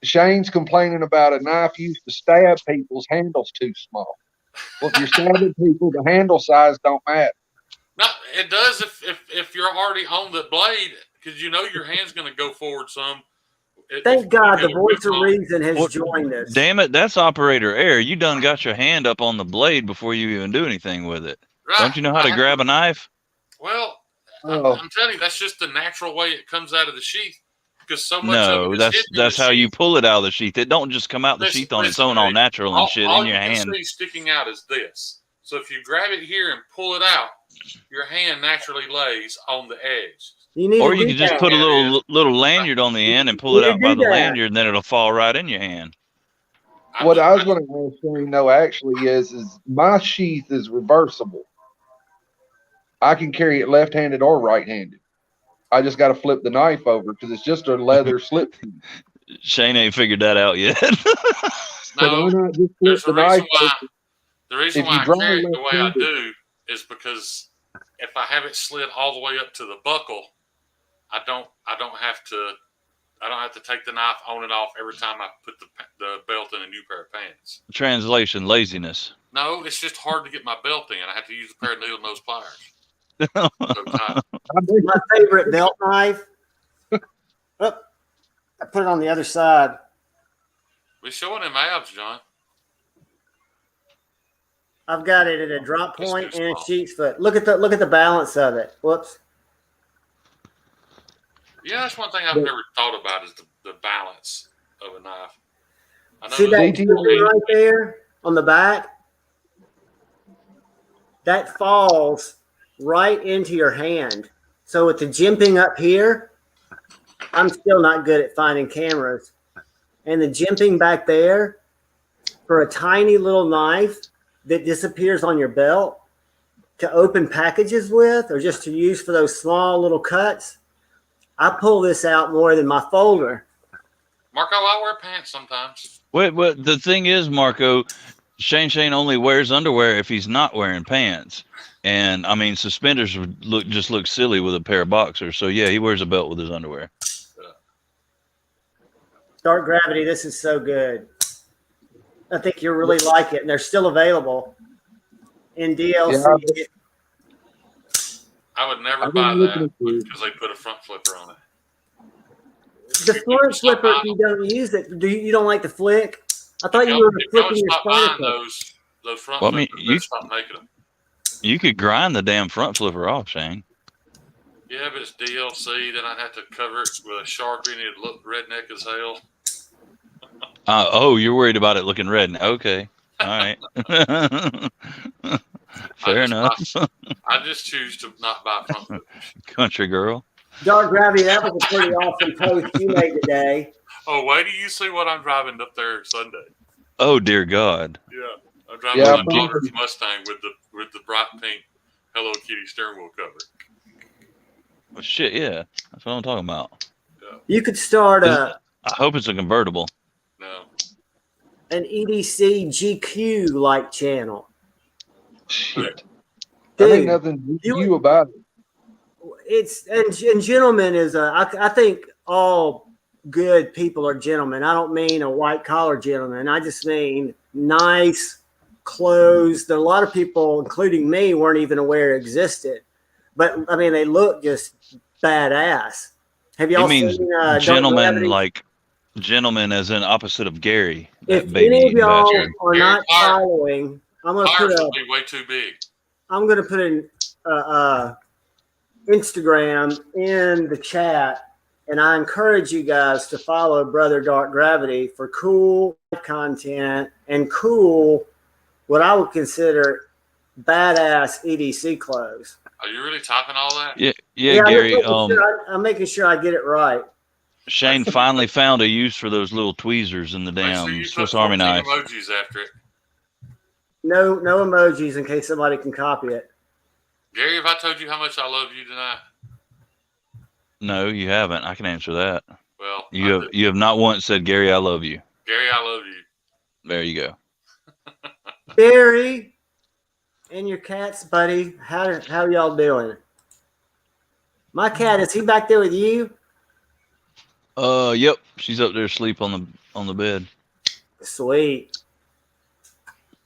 Shane's complaining about a knife used to stab people's handle's too small. Well, if you're stabbing people, the handle size don't matter. No, it does if you're already on the blade, because you know your hand's going to go forward some. Thank God the you voice of on. reason has What- joined us. Damn it, that's operator error. You done got your hand up on the blade before you even do anything with it. Right. Don't you know how to grab a knife? Well, Oh. I'm telling you, that's just the natural way it comes out of the sheath. Because so much of No, it is hidden in that's the how you sheath. pull it out of the sheath. It don't just come out the sheath on its own, all natural and shit all in your you can hand. see sticking out is this. So if you grab it here and pull it out, your hand naturally lays on the edge. You need Or to you do could just that. put a little lanyard on the end and pull it You out by do the that. lanyard, and then it'll fall right in your hand. What I was going to ask Shane, though, actually, is my sheath is reversible. I can carry it left-handed or right-handed. I just got to flip the knife over because it's just a leather slip. Shane ain't figured that out yet. No, why not just flip there's the a reason knife why. over? The reason If why you I draw carry it the way I left-handed- do is because if I have it slid all the way up to the buckle, I don't have to take the knife on and off every time I put the belt in a new pair of pants. Translation: laziness. No, it's just hard to get my belt in. I have to use a pair of needle nose pliers. So tight. My favorite belt knife. Oh, I put it on the other side. We're showing them abs, John. I've got it at a drop That's point too and a small. sheep's foot. Look at the balance of it. Whoops. Yeah, that's one thing I've never thought about is the balance of a knife. I know See that DT jimping right there on the back? That falls right into your hand. So with the jimping up here, I'm still not good at finding cameras. And the jimping back there for a tiny little knife that disappears on your belt to open packages with or just to use for those small little cuts, I pull this out more than my folder. Marco, I wear pants sometimes. Wait, the thing is, Marco, Shane only wears underwear if he's not wearing pants. And I mean, suspenders would look silly with a pair of boxers. So yeah, he wears a belt with his underwear. Dark Gravity, this is so good. I think you'll really like it, and they're still available in DLC. Yeah. I would never I've been buy looking that at these. because they put a front flipper on it. The front flipper, you don't use it. You don't like the flick? I thought you were If y'all flicking your stop buying spinal. those front Well, I mean, flippers, they stop making them. You could grind the damn front flipper off, Shane. Yeah, but it's DLC. Then I'd have to cover it with a Sharpie, and it'd look redneck as hell. Oh, you're worried about it looking red. Okay. All right. Fair enough. I just choose to not buy front flippers. Country girl. Dark Gravity, that was a pretty awesome post you made today. Oh, wait till you see what I'm driving up there Sunday. Oh dear God. Yeah, I'm driving Yeah, my daughter's Mustang with the bright pink Hello Kitty steering wheel cover. Well, shit, yeah. That's what I'm talking about. You could start I hope it's a convertible. No, an EDC GQ like channel. Shit. Dude, I think nothing you about it. it's and gentlemen is I think all good people are gentlemen. I don't mean a white collar gentleman. I just mean nice clothes that a lot of people, including me, weren't even aware existed. But I mean, they look just badass. Have y'all He means seen Dark gentlemen, Gravity? like gentlemen as in opposite of Gary. That If baby any of eating y'all bastard. are not following, I'm gonna tires put would be way too big. an Instagram in the chat, And I encourage you guys to follow Brother Dark Gravity for cool content and cool, what I would consider badass EDC clothes. Are you really typing all that? Yeah, Gary. I'm making sure I get it right. Shane finally found a use for those little tweezers in the Make damn sure you Swiss put Army 14 knife. emojis after it. No emojis in case somebody can copy it. Gary, have I told you how much I love you tonight? No, you haven't. I can answer that. Well, You have not once said, Gary, I love you. Gary, I love you. There you go. Barry and your cats, buddy. How y'all doing? My cat, is he back there with you? Yep. She's up there asleep on the bed. Sweet.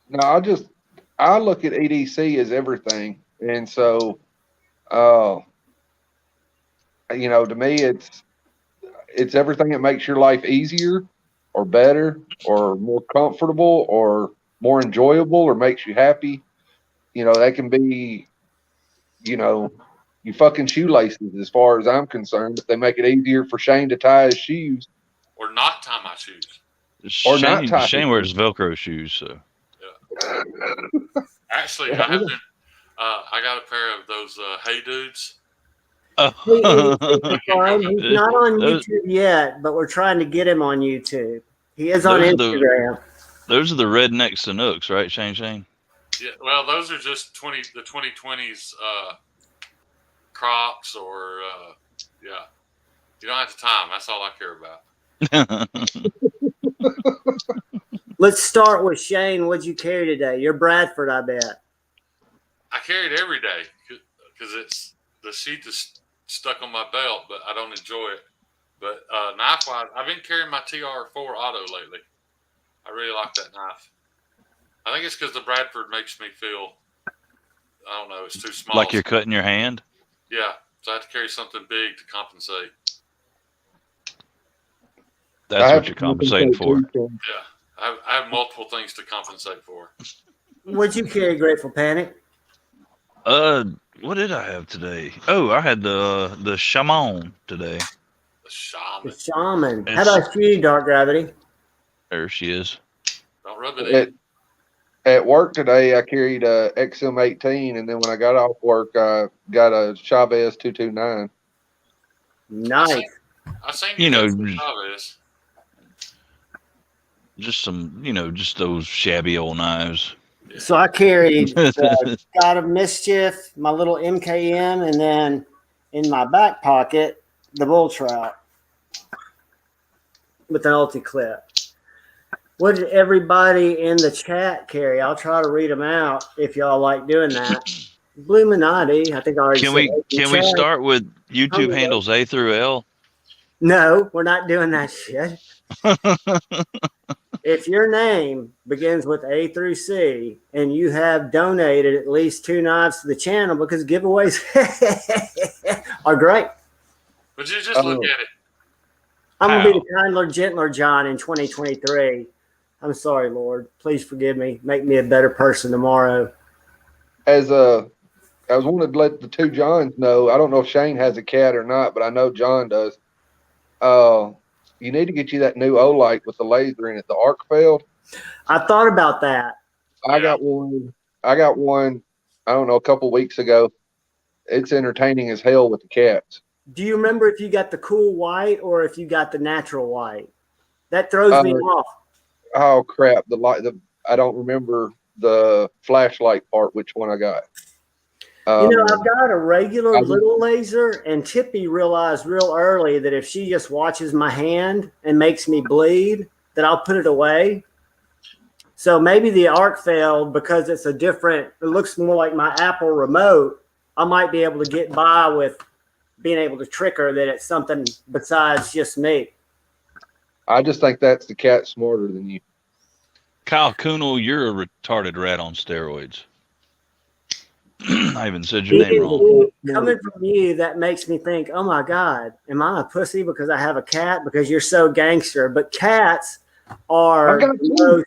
No, I look at EDC as everything, and so, to me, it's everything that makes your life easier, or better, or more comfortable, or more enjoyable, or makes you happy. That can be, you fucking shoelaces, as far as I'm concerned. If they make it easier for Shane to tie his shoes, Or not tie my shoes. Or not tie Shane his wears Velcro shoes, so. Actually, I have been. I got a pair of those Hey Dudes. He's not on YouTube yet, but we're trying to get him on YouTube. He is on Instagram. Those are the redneck Sanooks, right, Shane? Yeah, well, those are just the 2020s Crocs, or yeah. You don't have to tie them. That's all I care about. Let's start with Shane. What'd you carry today? You're Bradford, I bet. I carry it every day because the sheath is stuck on my belt, but I don't enjoy it. But knife-wise, I've been carrying my TR4 Auto lately. I really like that knife. I think it's because the Bradford makes me feel, I don't know, it's too small. Like you're cutting your hand? Yeah, so I have to carry something big to compensate. That's what you're compensating for. Yeah, I have multiple things to compensate for. What'd you carry, Grateful Panic? What did I have today? Oh, I had the shaman today. The shaman. The shaman. How about you, Dark Gravity? There she is. Don't rub it in. At work today, I carried a XM18, and then when I got off work, I got a Chavez 229. Nice. I seen you Chavez. Just some, just those shabby old knives. So I carried God of Mischief, my little MKM, and then in my back pocket, the bull trout with an ulti-clip. What did everybody in the chat carry? I'll try to read them out if y'all like doing that. Bluminati, I think I already said. Can we start with YouTube handles A through L? No, we're not doing that shit. If your name begins with A through C and you have donated at least 2 knives to the channel, because giveaways are great. But you just look at it. I'm going to be the kindler, gentler John in 2023. I'm sorry, Lord. Please forgive me. Make me a better person tomorrow. I was wanting to let the 2 Johns know. I don't know if Shane has a cat or not, but I know John does. You need to get you that new Olight with the laser in it, the arc field. I thought about that. I got one. I don't know, a couple weeks ago. It's entertaining as hell with the cats. Do you remember if you got the cool white or if you got the natural white? That throws me off. Oh crap! I don't remember the flashlight part. Which one I got? I've got a regular little laser, and Tippy realized real early that if she just watches my hand and makes me bleed, that I'll put it away. So maybe the arc failed because it looks more like my Apple remote. I might be able to get by with being able to trick her that it's something besides just me. I just think that's the cat smarter than you. Kyle Kunal, you're a retarded rat on steroids. I even said your name wrong. Coming from you, that makes me think, oh my God, am I a pussy because I have a cat? Because you're so gangster. But cats are the most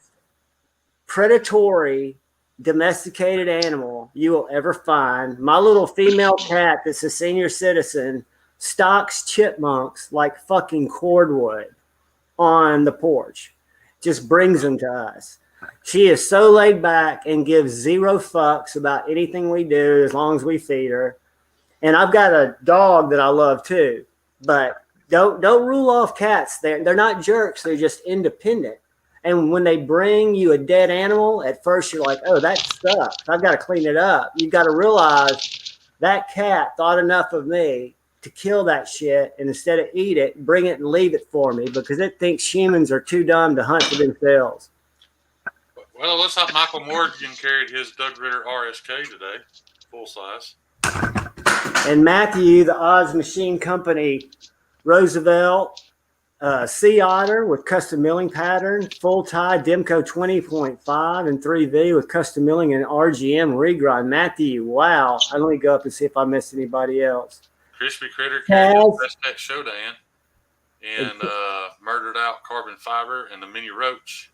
predatory, domesticated animal you will ever find. My little female cat that's a senior citizen stocks chipmunks like fucking cordwood on the porch. Just brings them to us. She is so laid back and gives zero fucks about anything we do as long as we feed her. And I've got a dog that I love too, but don't rule off cats. They're not jerks. They're just independent. And when they bring you a dead animal, at first you're like, oh, that sucks. I've got to clean it up. You've got to realize that cat thought enough of me to kill that shit, and instead of eat it, bring it and leave it for me because it thinks humans are too dumb to hunt for themselves. Well, it looks like Michael Morgan carried his Doug Ritter RSK today, full size. And Matthew, the Oz Machine Company Roosevelt Sea Otter with custom milling pattern, full tie Demco 20.5 and 3V with custom milling and RGM regrind. Matthew, wow. Let me go up and see if I missed anybody else. Crispy Critter carried his Best Tech Showdown and Murdered Out Carbon Fiber and the Mini Roach.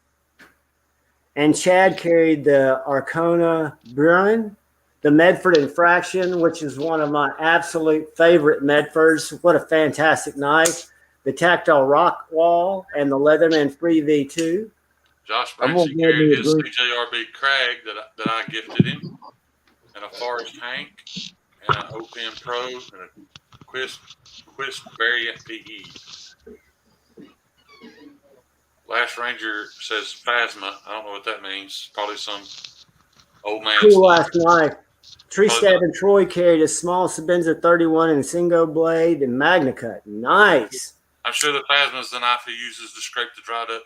And Chad carried the Arcona Brun, the Medford Infraction, which is one of my absolute favorite Medfords. What a fantastic knife. The Tactile Rock Wall and the Leatherman 3V2. Josh Brancy carried his CJRB Crag that I gifted him, and a Forest Hank, and an OPM Pro, and a Quist Variant PE. Last Ranger says Phasma. I don't know what that means. Probably some old man. Cool last knife. Tree Stab and Troy carried a small Sabenza 31 and single blade and Magna Cut. Nice. I'm sure the Phasma is the knife he uses to scrape the dried up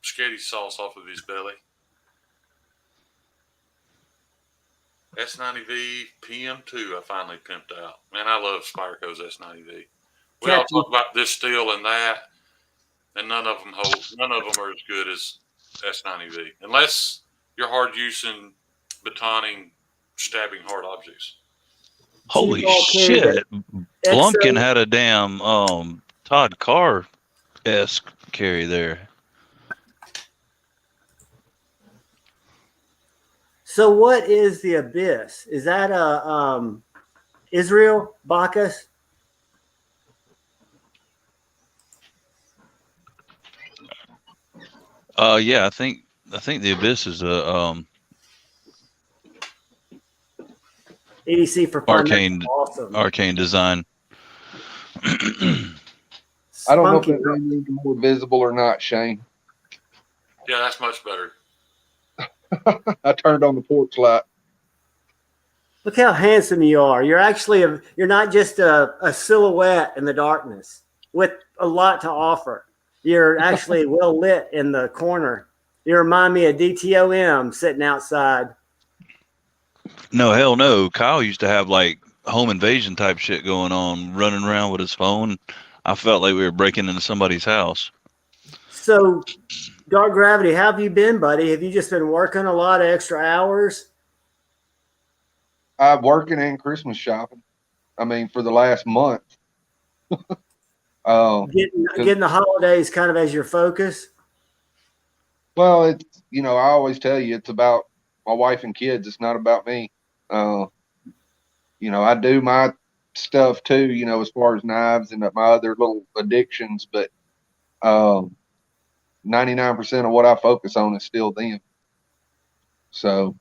spaghetti sauce off of his belly. S90V PM2 I finally pimped out. Man, I love Spyderco's S90V. We all talk about this steel and that, and none of them are as good as S90V. Unless you're hard using, batoning, stabbing hard objects. Holy shit. Blumpkin had a damn Todd Carr-esque carry there. So what is the Abyss? Is that a Israel Bacchus? Yeah, I think the Abyss is a EDC for fun. Awesome. Arcane design. I don't know if that made me more visible or not, Shane. Yeah, that's much better. I turned on the porch light. Look how handsome you are. You're actually you're not just a silhouette in the darkness with a lot to offer. You're actually well lit in the corner. You remind me of DTOM sitting outside. No, hell no. Kyle used to have like home invasion type shit going on, running around with his phone. I felt like we were breaking into somebody's house. So, Dark Gravity, how have you been, buddy? Have you just been working a lot of extra hours? I'm working and Christmas shopping. I mean, for the last month. Getting the holidays kind of as your focus? Well, it's, I always tell you it's about my wife and kids. It's not about me. I do my stuff too, as far as knives and my other little addictions, but 99% of what I focus on is still them. So,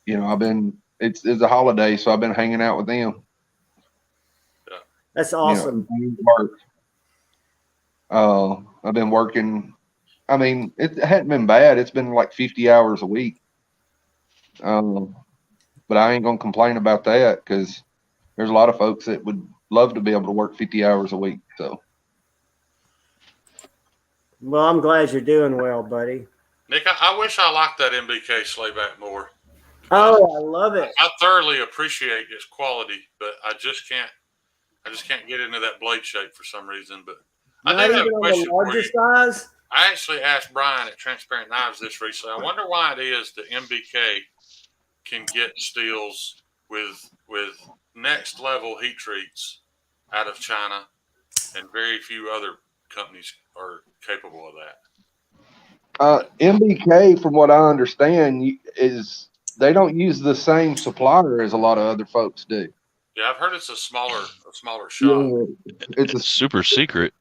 it's a holiday, so I've been hanging out with them. That's awesome. I've been working. I mean, it hadn't been bad. It's been like 50 hours a week. But I ain't going to complain about that because there's a lot of folks that would love to be able to work 50 hours a week. So. Well, I'm glad you're doing well, buddy. Nick, I wish I liked that MBK slayback more. Oh, I love it. I thoroughly appreciate its quality, but I just can't get into that blade shape for some reason. But I do have a question for you. Size? I actually asked Brian at Transparent Knives this recently. I wonder why it is that MBK can get steels with next level heat treats out of China, and very few other companies are capable of that. MBK, from what I understand, is they don't use the same supplier as a lot of other folks do. Yeah, I've heard it's a smaller shop. Yeah, it's a Super secret.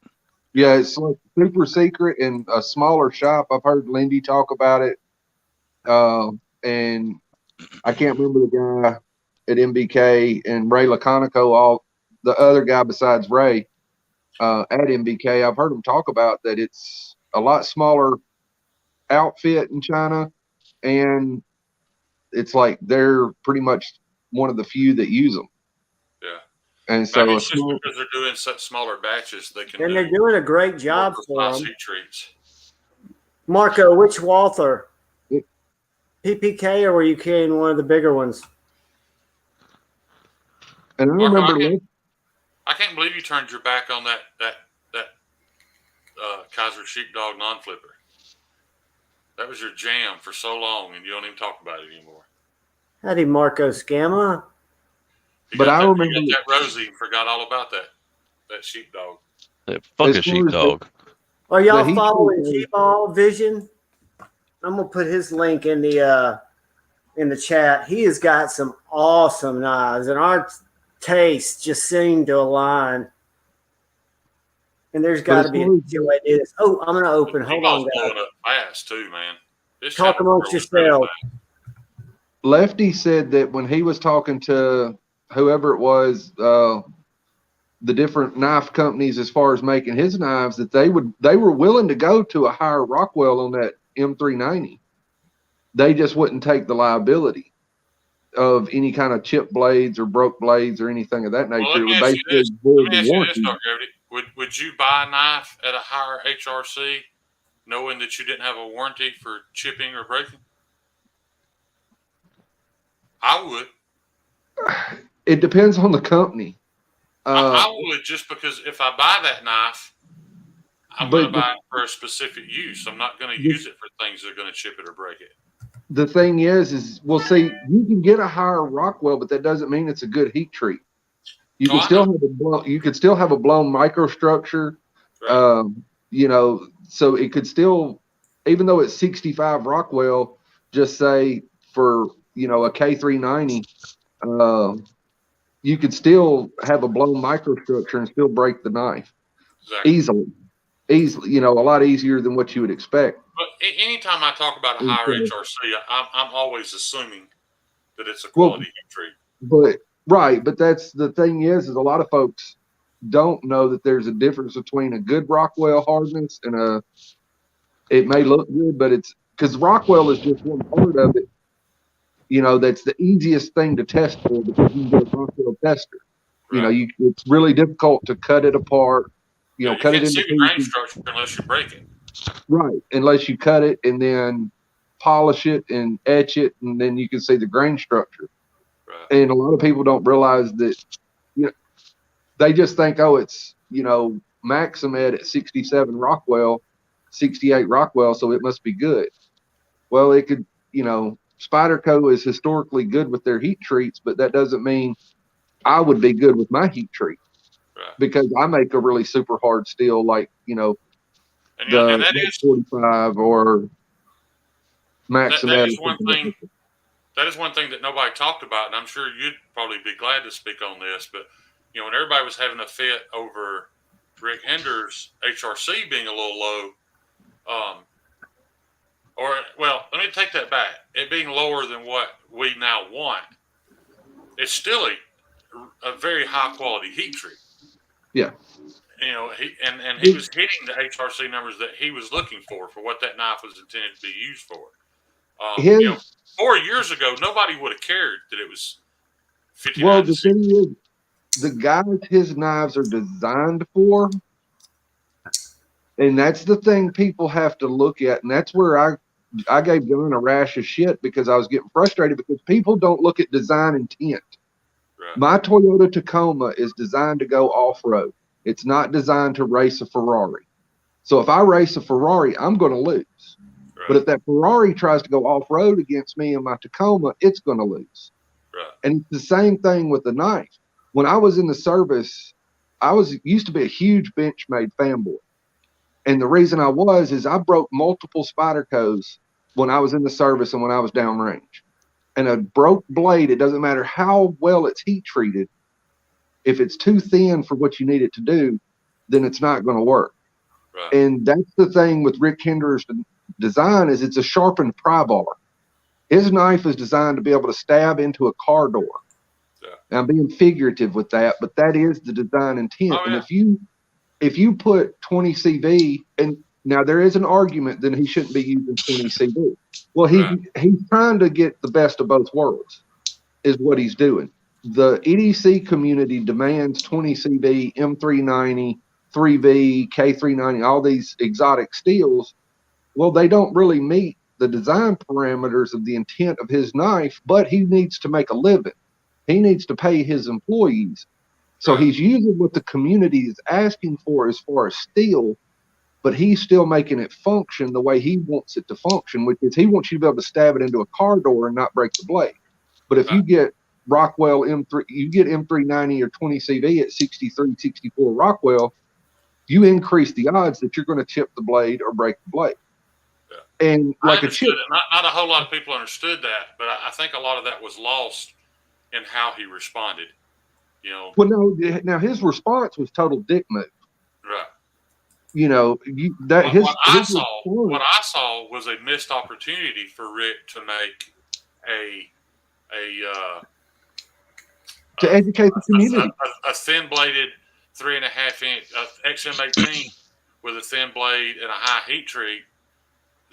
yeah, it's like super secret and a smaller shop. I've heard Lindy talk about it, and I can't remember the guy at MBK and Ray Laconico, all the other guy besides Ray at MBK. I've heard them talk about that it's a lot smaller outfit in China, and it's like they're pretty much one of the few that use them. Yeah. And so Maybe it's just because they're doing such smaller batches, they can. And they're doing a great job for them. Heat treats. Marco, which Walther? PPK, or were you carrying one of the bigger ones? And I Marco, remember, I can't believe you turned your back on that Kaiser Sheepdog non-flipper. That was your jam for so long, and you don't even talk about it anymore. Howdy, Marco Scamma. But I remember you got that Rosie and forgot all about that sheepdog. That fucking sheepdog. Are y'all following G-Ball Vision? I'm gonna put his link in the chat. He has got some awesome knives, and our tastes just seem to align. And there's got to be a way to do this. Oh, I'm gonna open. Hold on, guys. Blowing up fast too, man. Talk amongst yourselves. Lefty said that when he was talking to whoever it was, the different knife companies as far as making his knives, that they were willing to go to a higher Rockwell on that M390. They just wouldn't take the liability of any kind of chipped blades or broke blades or anything of that nature. Well, let me ask you this, Dr. Gravity. Would you buy a knife at a higher HRC knowing that you didn't have a warranty for chipping or breaking? I would. It depends on the company. I would, just because if I buy that knife, I'm going to buy it for a specific use. I'm not going to use it for things that are going to chip it or break it. The thing is, well, see, you can get a higher Rockwell, but that doesn't mean it's a good heat treat. You can still have a blown microstructure. Right. So it could still, even though it's 65 Rockwell, just say for, a K390, you could still have a blown microstructure and still break the knife easily, a lot easier than what you would expect. But anytime I talk about a higher HRC, I'm always assuming that it's a quality heat treat. But that's the thing is a lot of folks don't know that there's a difference between a good Rockwell hardness and it may look good, but it's because Rockwell is just one part of it. That's the easiest thing to test for because you can get a Rockwell tester. Right. It's really difficult to cut it apart. Cut it into the grain structure unless you break it. Right, unless you cut it and then polish it and etch it, and then you can see the grain structure. Right. And a lot of people don't realize that. They just think, it's Maximed at 67 Rockwell, 68 Rockwell, so it must be good. Well, it could, Spyderco is historically good with their heat treats, but that doesn't mean I would be good with my heat treat. Right. Because I make a really super hard steel, like and that is 45 or Maximed. That is one thing. That is one thing that nobody talked about, and I'm sure you'd probably be glad to speak on this. But when everybody was having a fit over Rick Hender's HRC being a little low, let me take that back. It being lower than what we now want, it's still a very high quality heat treat. Yeah. He was hitting the HRC numbers that he was looking for what that knife was intended to be used for. 4 years ago, nobody would have cared that it was 59. Well, the thing is, the guys his knives are designed for, and that's the thing people have to look at, and that's where I gave John a rash of shit because I was getting frustrated because people don't look at design intent. Right. My Toyota Tacoma is designed to go off-road. It's not designed to race a Ferrari. So if I race a Ferrari, I'm going to lose. Right. But if that Ferrari tries to go off-road against me in my Tacoma, it's going to lose. Right. And it's the same thing with the knife. When I was in the service, I used to be a huge Benchmade fanboy. And the reason I is I broke multiple Spydercos when I was in the service and when I was downrange. And a broke blade, it doesn't matter how well it's heat treated, If it's too thin for what you need it to do, then it's not going to work. Right. And that's the thing with Rick Hender's design is it's a sharpened pry bar. His knife is designed to be able to stab into a car door. Yeah. Now, I'm being figurative with that, but that is the design intent. Oh, yeah. And if you put 20 CV, and now there is an argument that he shouldn't be using 20 CV. Well, he's trying to get the best of both worlds, is what he's doing. The EDC community demands 20 CV, M390, 3V, K390, all these exotic steels. Well, they don't really meet the design parameters of the intent of his knife, but he needs to make a living. He needs to pay his employees. So he's using what the community is asking for as far as steel, but he's still making it function the way he wants it to function, which is he wants you to be able to stab it into a car door and not break the blade. But if you get Rockwell M3, you get M390 or 20 CV at 63, 64 Rockwell, you increase the odds that you're going to chip the blade or break the blade. Yeah. And like a chip, not a whole lot of people understood that, but I think a lot of that was lost in how he responded. You know. Well, no. Now his response was total dick move. Right. You know what I saw was a missed opportunity for Rick to make to educate the community. A thin bladed 3.5 inch XM18 with a thin blade and a high heat treat.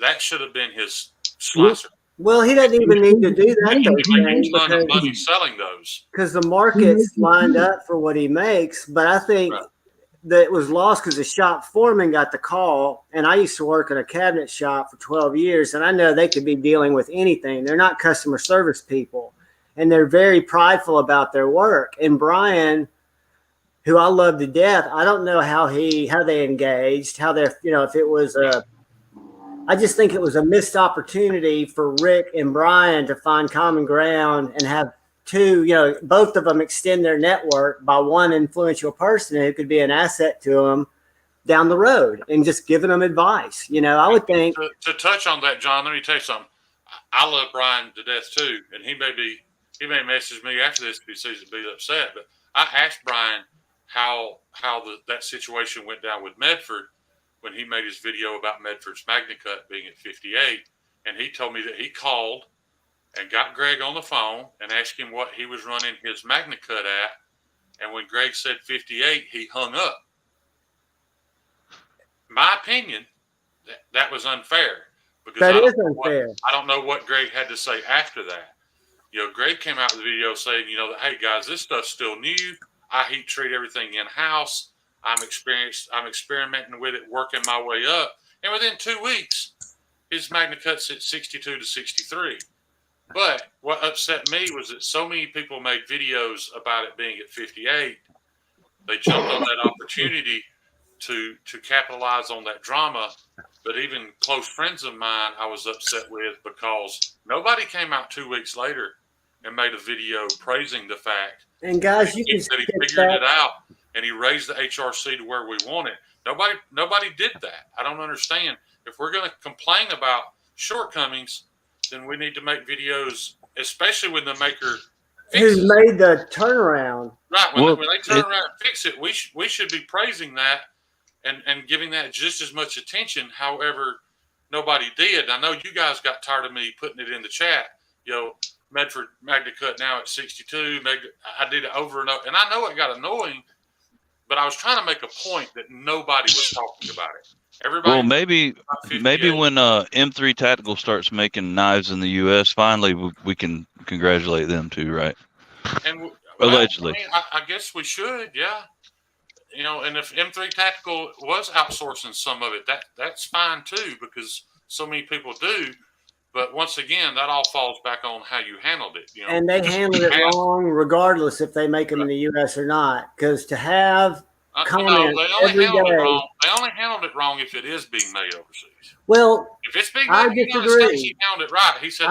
That should have been his slicer. Well, he doesn't even need to do that. He makes money selling those because the market's lined up for what he makes. But I think that it was lost because the shop foreman got the call, and I used to work in a cabinet shop for 12 years, and I know they could be dealing with anything. They're not customer service people, and they're very prideful about their work. And Brian, who I love to death, I don't know how they engaged, how they're, if it was I just think it was a missed opportunity for Rick and Brian to find common ground and have two, both of them extend their network by one influential person who could be an asset to them down the road and just giving them advice. I would think to touch on that, John, let me tell you something. I love Brian to death too. And he may message me after this if he sees it be upset, but I asked Brian how that situation went down with Medford when he made his video about Medford's MagnaCut being at 58. And he told me that he called and got Greg on the phone and asked him what he was running his MagnaCut at. And when Greg said 58, he hung up. My opinion, that was unfair. Because that is unfair. I don't know what Greg had to say after that. Greg came out with the video saying, that, hey, guys, this stuff's still new. I heat treat everything in-house. I'm experimenting with it, working my way up. And within 2 weeks, his MagnaCut's at 62 to 63. But what upset me was that so many people made videos about it being at 58. They jumped on that opportunity to capitalize on that drama. But even close friends of mine I was upset with because nobody came out 2 weeks later and made a video praising the fact and guys, that he figured it out and he raised the HRC to where we want it. Nobody did that. I don't understand. If we're going to complain about shortcomings, then we need to make videos, especially when the maker who's made the turnaround. Right. When they turn around and fix it, we should be praising that and giving that just as much attention. However, nobody did. I know you guys got tired of me putting it in the chat. Medford MagnaCut now at 62. I did it over and over. And I know it got annoying, but I was trying to make a point that nobody was talking about it. Everybody. Well, maybe when M3 Tactical starts making knives in the U.S., finally we can congratulate them too, right? And allegedly, I guess we should, yeah. And if M3 Tactical was outsourcing some of it, that's fine too, because so many people do. But once again, that all falls back on how you handled it. And they handled it wrong, regardless if they make them in the U.S. or not. Because to have comments every day, they only handled it wrong if it is being made overseas. Well, if it's being made in the United States, he handled it right. He said,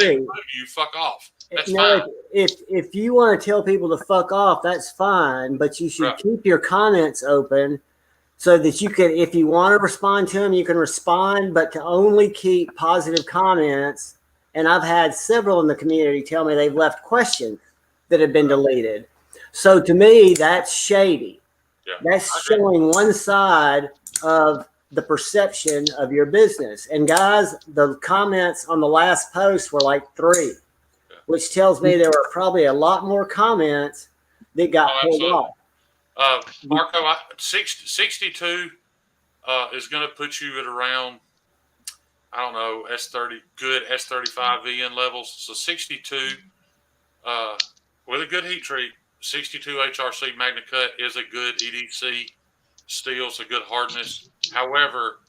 "Hey, you fuck off." That's fine. If you want to tell people to fuck off, that's fine. But you should keep your comments open. So that you can, if you want to respond to them, you can respond, but to only keep positive comments. And I've had several in the community tell me they've left questions that have been deleted. So to me, that's shady. Yeah, That's showing one side of the perception of your business. And guys, the comments on the last post were like 3, which tells me there were probably a lot more comments that got pulled off. Marco, 62 is going to put you at around, I don't know, good S35 VN levels. So 62 with a good heat treat, 62 HRC Magna Cut is a good EDC steel. It's a good hardness. However,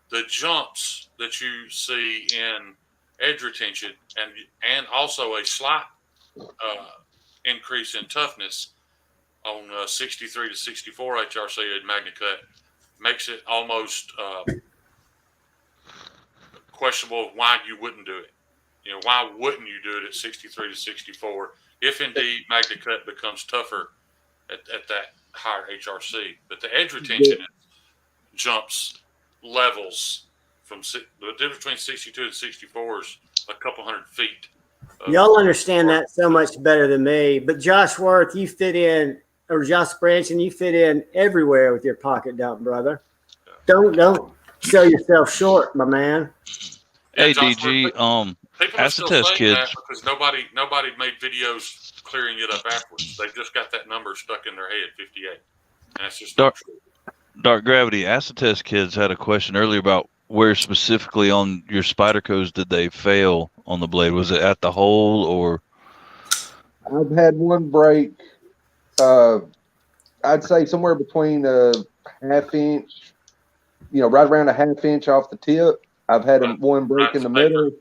the jumps that you see in edge retention and also a slight increase in toughness on 63 to 64 HRC at Magna Cut makes it almost questionable why you wouldn't do it. You know, why wouldn't you do it at 63 to 64 if indeed Magna Cut becomes tougher at that higher HRC? But the edge retention jumps levels from the difference between 62 and 64 is a couple hundred feet. Y'all understand that so much better than me. But Josh Worth, you fit in, or Josh Branson, you fit in everywhere with your pocket dump, brother. Don't sell yourself short, my man. Hey, Josh DG, people are still Acetest saying kids. that because nobody made videos clearing it up afterwards. They just got that number stuck in their head, 58, and that's just not true. Dark Gravity, Acetest kids had a question earlier about where specifically on your Spydercos did they fail on the blade? Was it at the hole or? I've had one break. I'd say somewhere between a half inch, right around a half inch off the tip. I've had one break in the middle.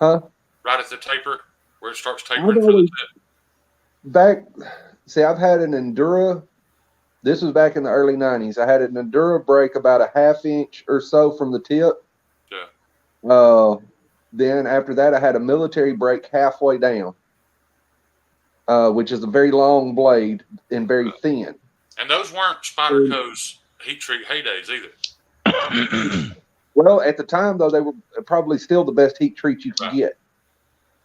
Huh? Right at the taper, where it starts tapering for the tip. I've had an Endura. This was back in the early 90s. I had an Endura break about a half inch or so from the tip. Yeah. Then after that, I had a military break halfway down, which is a very long blade and very thin. And those weren't Spyderco's heat treat heydays either. Well, at the time, though, they were probably still the best heat treat you could get.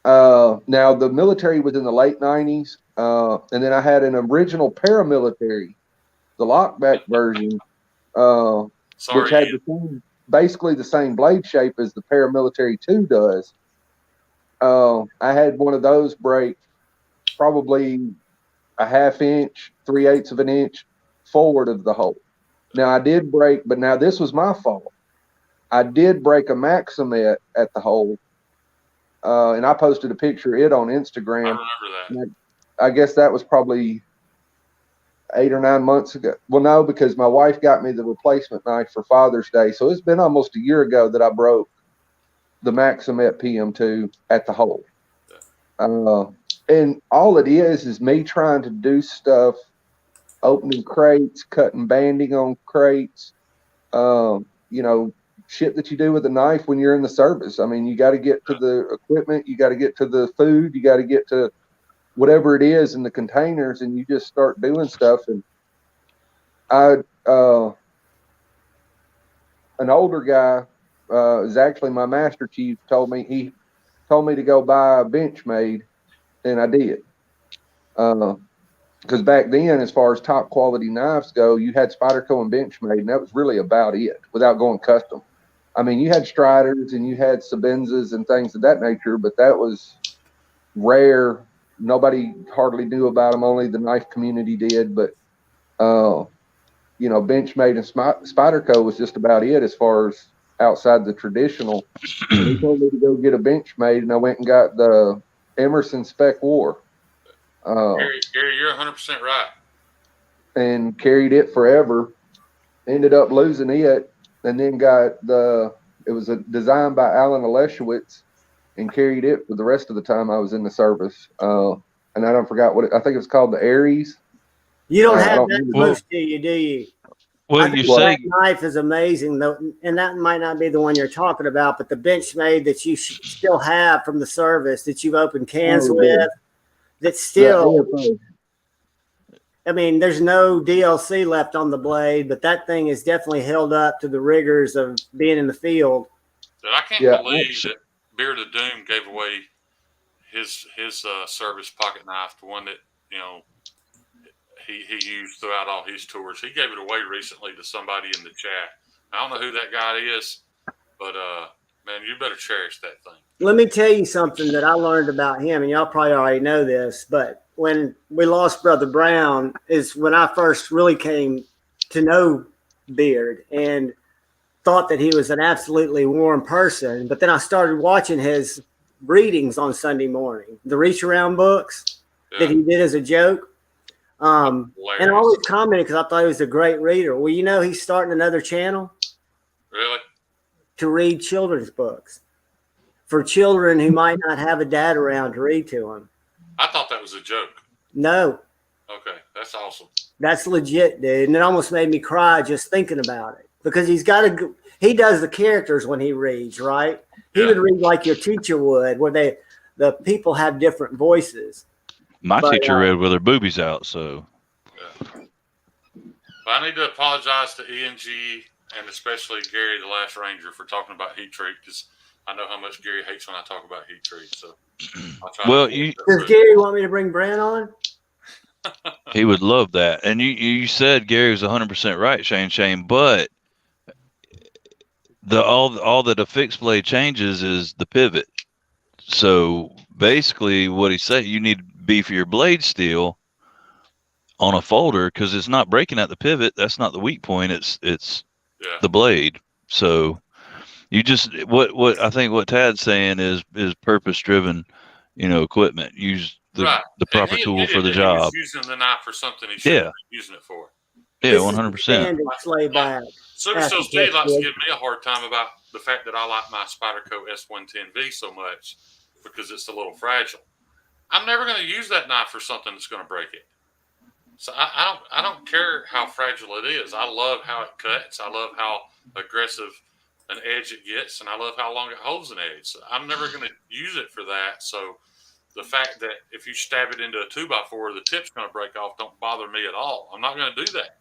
Now, the military was in the late 90s, and then I had an original paramilitary, the lockback version, which had basically the same blade shape as the paramilitary 2 does. I had one of those break probably a half inch, 3/8 of an inch forward of the hole. Now, I did break, but now this was my fault. I did break a Maximet at the hole, and I posted a picture of it on Instagram. I remember that. I guess that was probably 8 or 9 months ago. Well, no, because my wife got me the replacement knife for Father's Day. So it's been almost a year ago that I broke the Maximet PM2 at the hole. And all it is me trying to do stuff, opening crates, cutting banding on crates, shit that you do with a knife when you're in the service. I mean, you got to get to the equipment, you got to get to the food, you got to get to whatever it is in the containers, and you just start doing stuff. And an older guy, is actually my master chief, told me to go buy a Benchmade, and I did. Because back then, as far as top quality knives go, you had Spyderco and Benchmade, and that was really about it without going custom. I mean, you had Striders and you had Sabenzas and things of that nature, but that was rare. Nobody hardly knew about them. Only the knife community did. But, Benchmade and Spyderco was just about it as far as outside the traditional. And he told me to go get a Benchmade, and I went and got the Emerson Spec War. Gary, you're 100% right. And carried it forever. Ended up losing it, and then it was designed by Alan Aleshowitz, and carried it for the rest of the time I was in the service. And I don't forget I think it was called the Aries. You don't have that close to you, do you? Well, you say that knife is amazing, though, and that might not be the one you're talking about, but the Benchmade that you still have from the service that you've opened cans with, that's still. I mean, there's no DLC left on the blade, but that thing is definitely held up to the rigors of being in the field. But I can't believe that Beard of Doom gave away his service pocket knife, the one that he used throughout all his tours. He gave it away recently to somebody in the chat. I don't know who that guy is, but man, you better cherish that thing. Let me tell you something that I learned about him, and y'all probably already know this, but when we lost Brother Brown is when I first really came to know Beard and thought that he was an absolutely warm person. But then I started watching his readings on Sunday morning, the reach around books that he did as a joke. And I always commented because I thought he was a great reader. Well, you know, he's starting another channel. Really? To read children's books for children who might not have a dad around to read to them. I thought that was a joke. No. Okay, that's awesome. That's legit, dude. And it almost made me cry just thinking about it because he does the characters when he reads, right? He would read like your teacher would, where the people have different voices. My teacher read with her boobies out, so. Yeah. But I need to apologize to ENG and especially Gary, the Last Ranger, for talking about heat treat, because I know how much Gary hates when I talk about heat treat. So I'll try. Well, does Gary want me to bring Brent on? He would love that. And you said Gary was 100% right, Shane, but all that a fixed blade changes is the pivot. So basically what he said, you need to beef your blade steel on a folder because it's not breaking at the pivot. That's not the weak point. It's the blade. So you just what I think what Tad's saying is purpose driven, equipment. Use the proper tool for the job. He was using the knife for something he shouldn't be using it for. Yeah, 100%. Super Still Steve likes to give me a hard time about the fact that I like my Spyderco S110V so much because it's a little fragile. I'm never going to use that knife for something that's going to break it. So I don't care how fragile it is. I love how it cuts. I love how aggressive an edge it gets, and I love how long it holds an edge. So I'm never going to use it for that. So the fact that if you stab it into a 2x4, the tip's going to break off don't bother me at all. I'm not going to do that.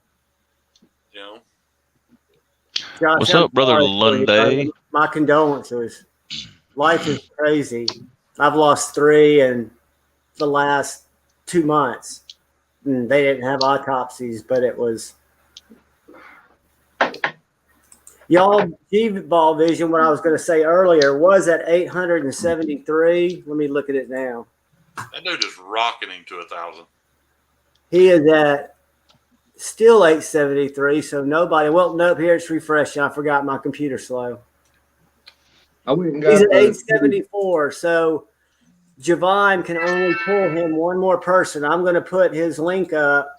Josh, what's up, Brother Lunday? My condolences. Life is crazy. I've lost 3 in the last 2 months. And they didn't have autopsies, but it was. Y'all, JuhVon's vision, what I was going to say earlier, was at 873. Let me look at it now. That dude is rocketing to 1,000. He is at still 873, so nobody. Well, nope, here it's refreshing. I forgot my computer slow. He's at 874, so JuhVon can only pull him one more person. I'm going to put his link up,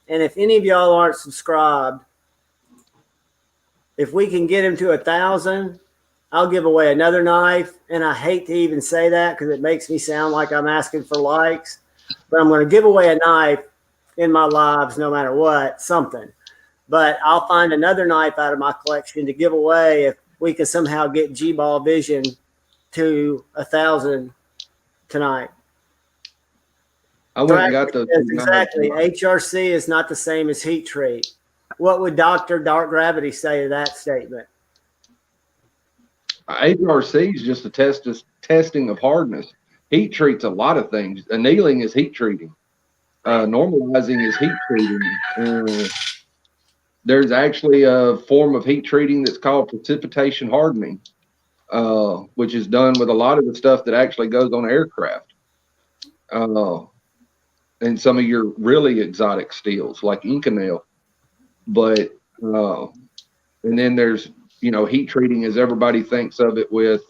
and if any of y'all aren't subscribed, if we can get him to 1,000, I'll give away another knife. And I hate to even say that because it makes me sound like I'm asking for likes, but I'm going to give away a knife in my lives no matter what, something. But I'll find another knife out of my collection to give away if we can somehow get JuhVon's vision to 1,000 tonight. I went and got those. Exactly. HRC is not the same as heat treat. What would Dr. Dark Gravity say to that statement? HRC is just a testing of hardness. Heat treats a lot of things. Annealing is heat treating. Normalizing is heat treating. There's actually a form of heat treating that's called precipitation hardening, which is done with a lot of the stuff that actually goes on aircraft. And some of your really exotic steels like Inconel. But and then there's heat treating as everybody thinks of it with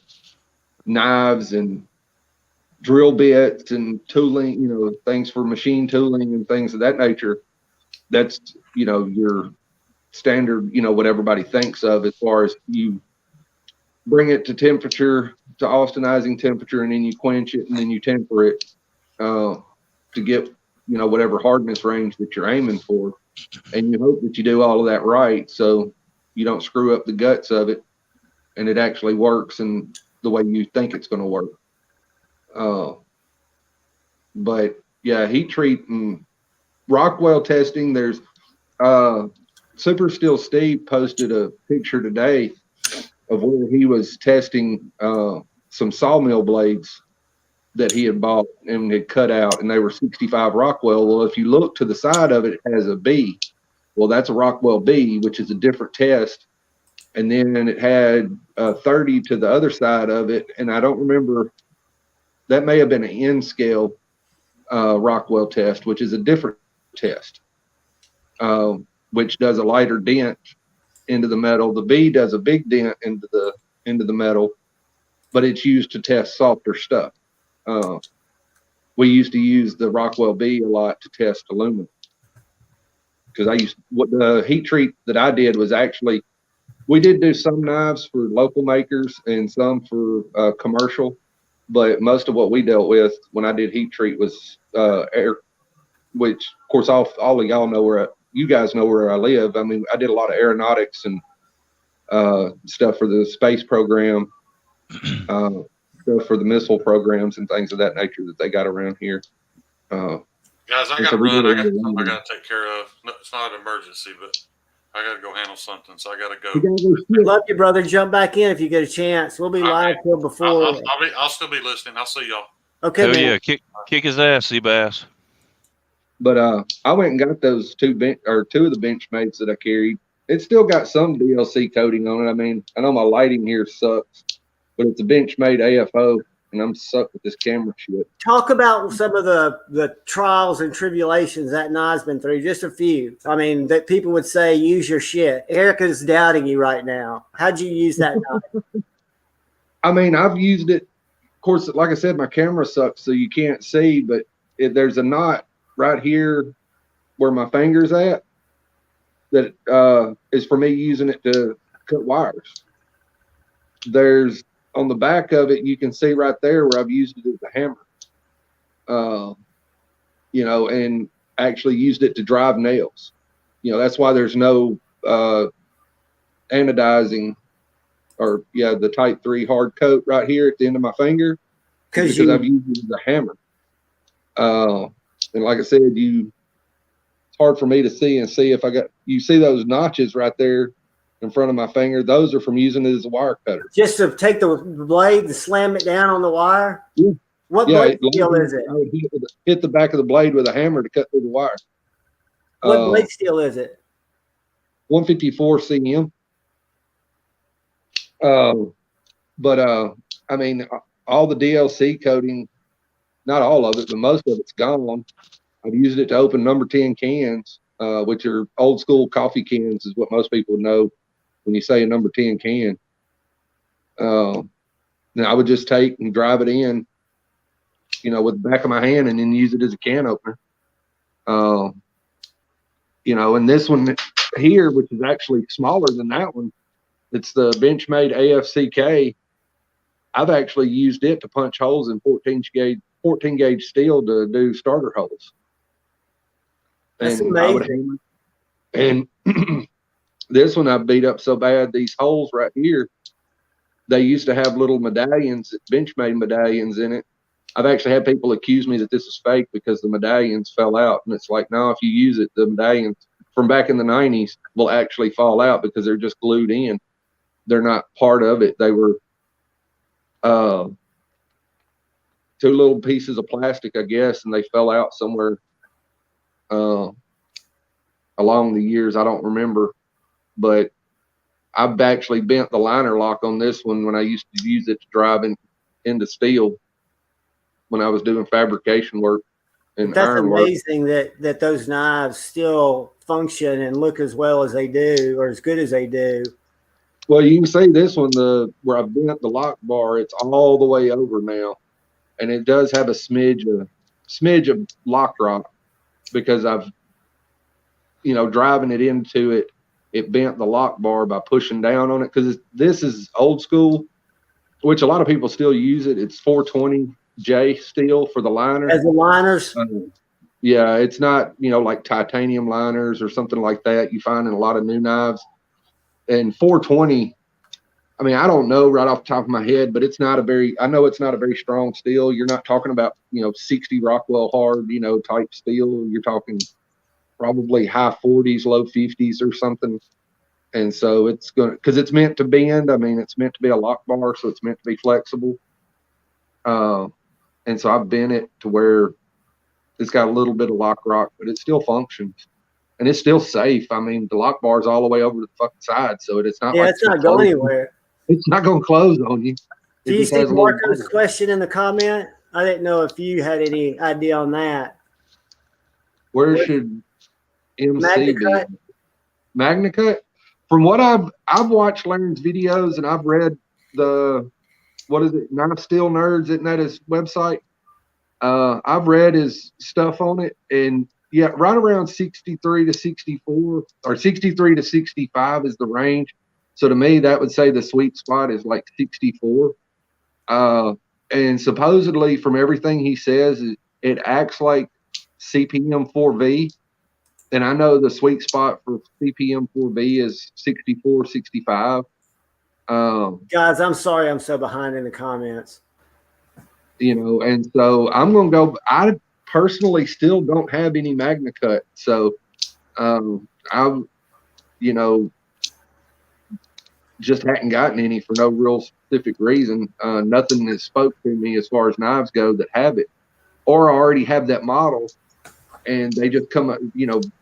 knives and drill bits and tooling, things for machine tooling and things of that nature. That's your standard, what everybody thinks of as far as you bring it to temperature, to austenizing temperature, and then you quench it and then you temper it to get whatever hardness range that you're aiming for. And you hope that you do all of that right so you don't screw up the guts of it and it actually works in the way you think it's going to work. But yeah, heat treat and Rockwell testing. There's Super Steel Steve posted a picture today of where he was testing some sawmill blades that he had bought and had cut out, and they were 65 Rockwell. Well, if you look to the side of it, it has a B. Well, that's a Rockwell B, which is a different test. And then it had 30 to the other side of it, and I don't remember. That may have been an N scale Rockwell test, which is a different test, which does a lighter dent into the metal. The B does a big dent into the metal, but it's used to test softer stuff. We used to use the Rockwell B a lot to test aluminum, because what the heat treat that I did was actually, we did do some knives for local makers and some for commercial, but most of what we dealt with when I did heat treat was air, which of course all of y'all know you guys know where I live. I mean, I did a lot of aeronautics and stuff for the space program, stuff for the missile programs and things of that nature that they got around here. Guys, I got to run. I got something I got to take care of. No, it's not an emergency, but I got to go handle something, so I got to go. Love you, brother. Jump back in if you get a chance. We'll be live till before. I'll still be listening. I'll see y'all. Okay, Hell man. yeah, kick his ass, Seabass. But I went and got those two of the Benchmates that I carried. It's still got some DLC coating on it. I mean, I know my lighting here sucks, but it's a Benchmade AFO, and I'm stuck with this camera shit. Talk about some of the trials and tribulations that knife's been through. Just a few. I mean, that people would say, use your shit. Erica's doubting you right now. How'd you use that knife? I mean, I've used it. Of course, like I said, my camera sucks, so you can't see, but there's a knot right here where my finger's at that is for me using it to cut wires. There's on the back of it, you can see right there where I've used it as a hammer, and actually used it to drive nails. That's why there's no anodizing the type 3 hard coat right here at the end of my finger, because I've used it as a hammer. And like I said, it's hard for me to see if you see those notches right there in front of my finger. Those are from using it as a wire cutter. Just to take the blade and slam it down on the wire? Yeah. What blade steel is it? I would hit the back of the blade with a hammer to cut through the wire. What blade steel is it? 154 CM. I mean, all the DLC coating, not all of it, but most of it's gone. I've used it to open number 10 cans, which are old school coffee cans, is what most people know when you say a number 10 can. Then I would just take and drive it in, with the back of my hand, and then use it as a can opener. And this one here, which is actually smaller than that one, it's the Benchmade AFCK. I've actually used it to punch holes in 14 gauge steel to do starter holes. That's amazing. And this one I beat up so bad, these holes right here, they used to have little medallions, Benchmade medallions in it. I've actually had people accuse me that this is fake because the medallions fell out. And it's like, no, if you use it, the medallions from back in the 90s will actually fall out because they're just glued in. They're not part of it. They were two little pieces of plastic, I guess, and they fell out somewhere along the years. I don't remember, but I've actually bent the liner lock on this one when I used to use it to drive into steel when I was doing fabrication work and iron work. That's amazing that those knives still function and look as well as they do, or as good as they do. Well, you can see this one, where I bent the lock bar, it's all the way over now. And it does have a smidge of lock rock, because I've, driving it into it, it bent the lock bar by pushing down on it. Because this is old school, which a lot of people still use it. It's 420J steel for the liner. As the liners? Yeah, it's not, like titanium liners or something like that you find in a lot of new knives. And 420, I mean, I don't know right off the top of my head, but I know it's not a very strong steel. You're not talking about, 60 Rockwell hard, type steel. You're talking probably high 40s, low 50s or something. And so because it's meant to bend. I mean, it's meant to be a lock bar, so it's meant to be flexible. And so I've bent it to where it's got a little bit of lock rock, but it still functions. And it's still safe. I mean, the lock bar is all the way over the fucking side, so it's not like it's not going anywhere. It's not going to close on you. Do you see Marco's question in the comment? I didn't know if you had any idea on that. Where should MC be? Magna Cut? From what I've watched Larry's videos and I've read what is it, Knife Steel Nerds, isn't that his website? I've read his stuff on it, and yeah, right around 63 to 64 or 63 to 65 is the range. So to me, that would say the sweet spot is like 64. And supposedly from everything he says, it acts like CPM 4V. And I know the sweet spot for CPM 4V is 64, 65. Guys, I'm sorry I'm so behind in the comments. And so I'm going to go. I personally still don't have any Magna Cut. So I've, just hadn't gotten any for no real specific reason. Nothing has spoke to me as far as knives go that have it, or already have that model, and they just come up,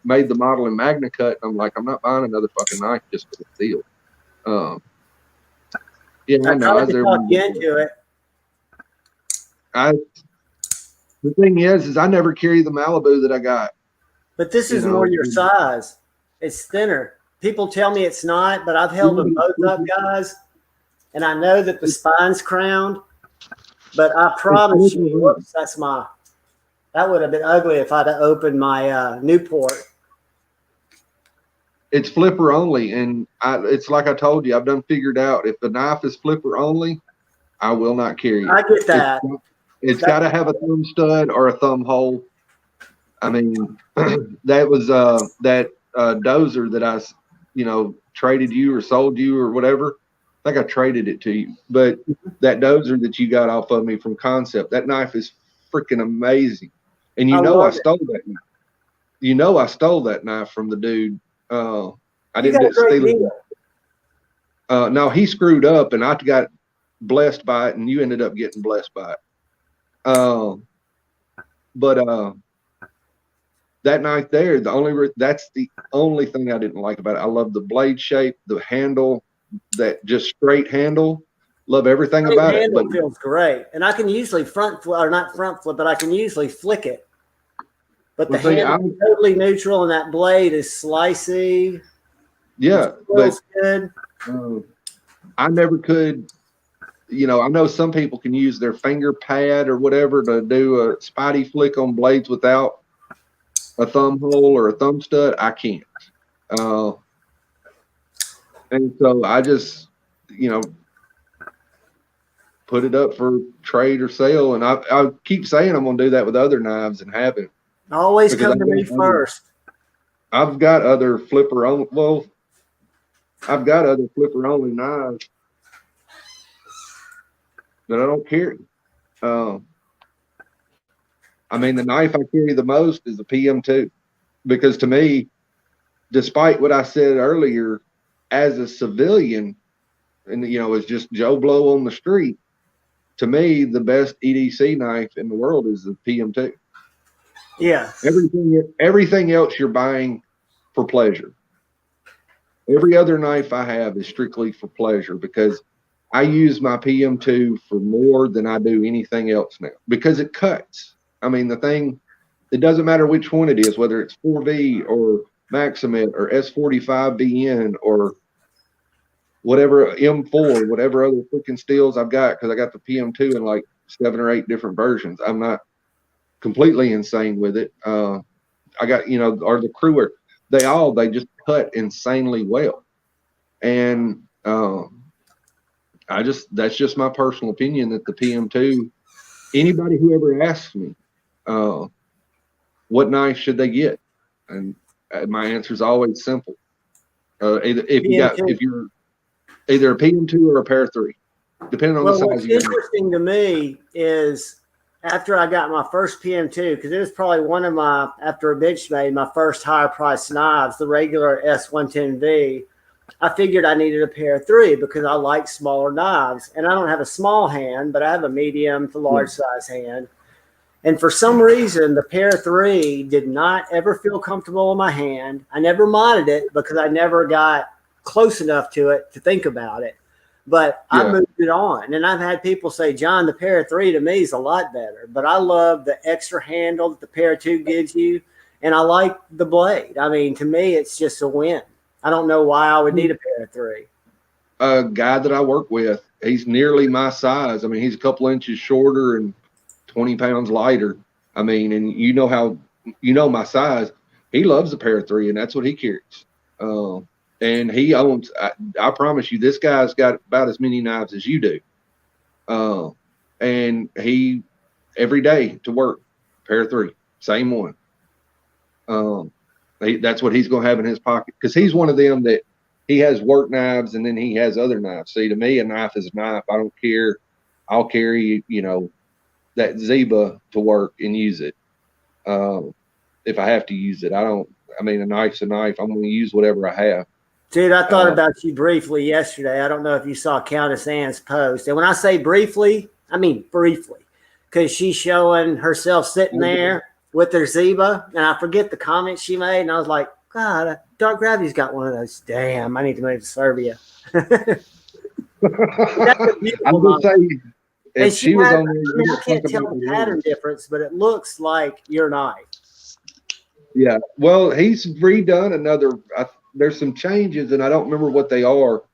made the model in Magna Cut. And I'm like, I'm not buying another fucking knife just for the steel. I know. Talk you into it. The thing is I never carry the Malibu that I got. But this is more your size. It's thinner. People tell me it's not, but I've held them both up, guys, and I know that the spine's crowned. But I promise you, whoops, that would have been ugly if I'd have opened my Newport. It's flipper only, and it's like I told you, I've done figured out if the knife is flipper only, I will not carry it. I get that. It's got to have a thumb stud or a thumb hole. I mean, that was that dozer that I, traded you or sold you or whatever. I think I traded it to you. But that dozer that you got off of me from Concept, that knife is freaking amazing. And I stole that knife. I stole that knife from the dude. I didn't steal it. No, he screwed up, and I got blessed by it, and you ended up getting blessed by it. But that knife there, that's the only thing I didn't like about it. I love the blade shape, the handle, that just straight handle. Love everything about it. But feels great, and I can usually not front flip, but I can usually flick it. But the handle is totally neutral, and that blade is slicey. Yeah, but good. I never could. I know some people can use their finger pad or whatever to do a spidey flick on blades without a thumb hole or a thumb stud. I can't. And so I just, put it up for trade or sale. And I keep saying I'm going to do that with other knives and haven't. Always come to me first. I've got other flipper only. Well, I've got other flipper only knives that I don't carry. I mean, the knife I carry the most is the PM2, because to me, despite what I said earlier, as a civilian, and it's just Joe Blow on the street, to me, the best EDC knife in the world is the PM2. Yeah. Everything else you're buying for pleasure. Every other knife I have is strictly for pleasure, because I use my PM2 for more than I do anything else now, because it cuts. I mean, it doesn't matter which one it is, whether it's 4V or Maximit or S45BN or whatever, M4, whatever other freaking steels I've got, because I got the PM2 in like 7 or 8 different versions. I'm not completely insane with it. I got, or the Crewer, they just cut insanely well. And that's just my personal opinion, that the PM2, anybody who ever asks me, what knife should they get? And my answer is always simple. If you're either a PM2 or a Pair 3, depending on the size. What's interesting to me is after I got my first PM2, because it was probably one of after a Benchmade, my first higher priced knives, the regular S110V. I figured I needed a pair of 3 because I like smaller knives. And I don't have a small hand, but I have a medium to large size hand. And for some reason, the pair of 3 did not ever feel comfortable in my hand. I never modded it because I never got close enough to it to think about it. But I moved it on. And I've had people say, John, the pair of 3 to me is a lot better. But I love the extra handle that the pair of 2 gives you. And I like the blade. I mean, to me, it's just a win. I don't know why I would need a pair of 3. A guy that I work with, he's nearly my size. I mean, he's a couple inches shorter and 20 pounds lighter. I mean, and you know my size. He loves a pair of 3, and that's what he carries. And he owns, I promise you, this guy's got about as many knives as you do. And he, every day to work, pair of 3, same one. That's what he's going to have in his pocket, because he's one of them that he has work knives and then he has other knives. See, to me, a knife is a knife. I don't care. I'll carry, that Zeba to work and use it. If I have to use it, a knife's a knife. I'm going to use whatever I have. Dude, I thought about you briefly yesterday. I don't know if you saw Countess Ann's post. And when I say briefly, I mean briefly, because she's showing herself sitting there with her Zeba. And I forget the comment she made. And I was like, God, Dark Gravity's got one of those. Damn, I need to move to Serbia. I'm just saying, if she was on there, I can't tell the pattern difference, but it looks like your knife. Yeah. Well, he's redone another. There's some changes, and I don't remember what they are,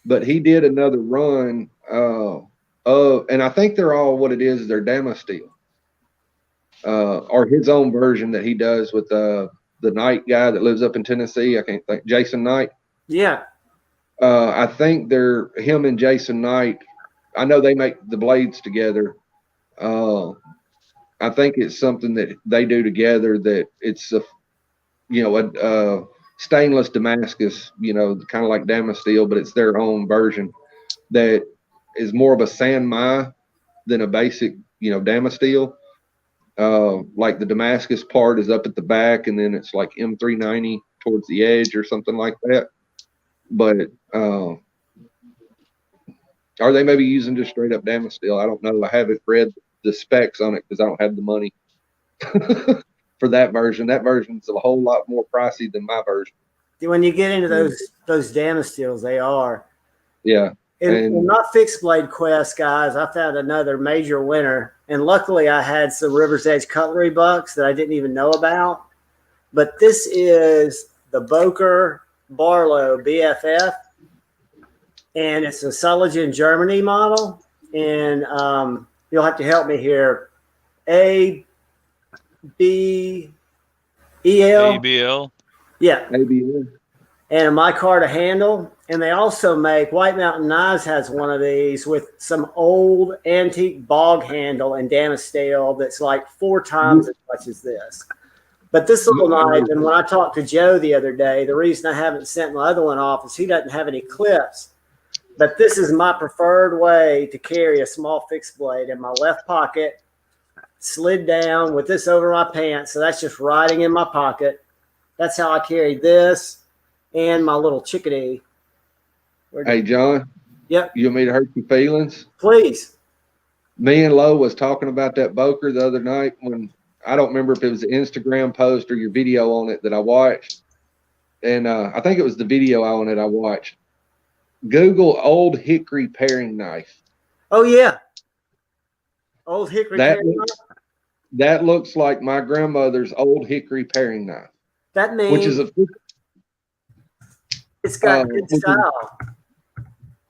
but he did another run and I think they're all what it is. They're Damasteel, or his own version that he does with the Knight guy that lives up in Tennessee. I can't think. Jason Knight. Yeah. I think they're him and Jason Knight. I know they make the blades together. I think it's something that they do together, that it's a stainless Damascus, kind of like Damasteel, but it's their own version that is more of a San Mai than a basic, Damasteel. Like the Damascus part is up at the back, and then it's like M390 towards the edge or something like that. But are they maybe using just straight up Damasteel? I don't know. I haven't read the specs on it because I don't have the money for that version. That version's a whole lot more pricey than my version. When you get into those Damasteels, they are. Yeah. In my fixed blade quest, guys, I found another major winner. And luckily I had some River's Edge cutlery bucks that I didn't even know about. But this is the Boker Barlow BFF. And it's a Sullivan Germany model. And you'll have to help me here. ABEL. ABL. Yeah. ABL. And a micarta handle. And they also make, White Mountain Knives has one of these with some old antique bog handle and Damasteel that's like 4 times as much as this. But this little knife, and when I talked to Joe the other day, the reason I haven't sent my other one off is he doesn't have any clips. But this is my preferred way to carry a small fixed blade in my left pocket, slid down with this over my pants. So that's just riding in my pocket. That's how I carry this and my little chickadee. Hey, John. Yep. You want me to hurt your feelings? Please. Me and Lo was talking about that Boker the other night when I don't remember if it was an Instagram post or your video on it that I watched. And I think it was the video on it I watched. Google old hickory paring knife. Oh, yeah. Old hickory paring knife? That looks like my grandmother's old hickory paring knife. That means which is it's got good style.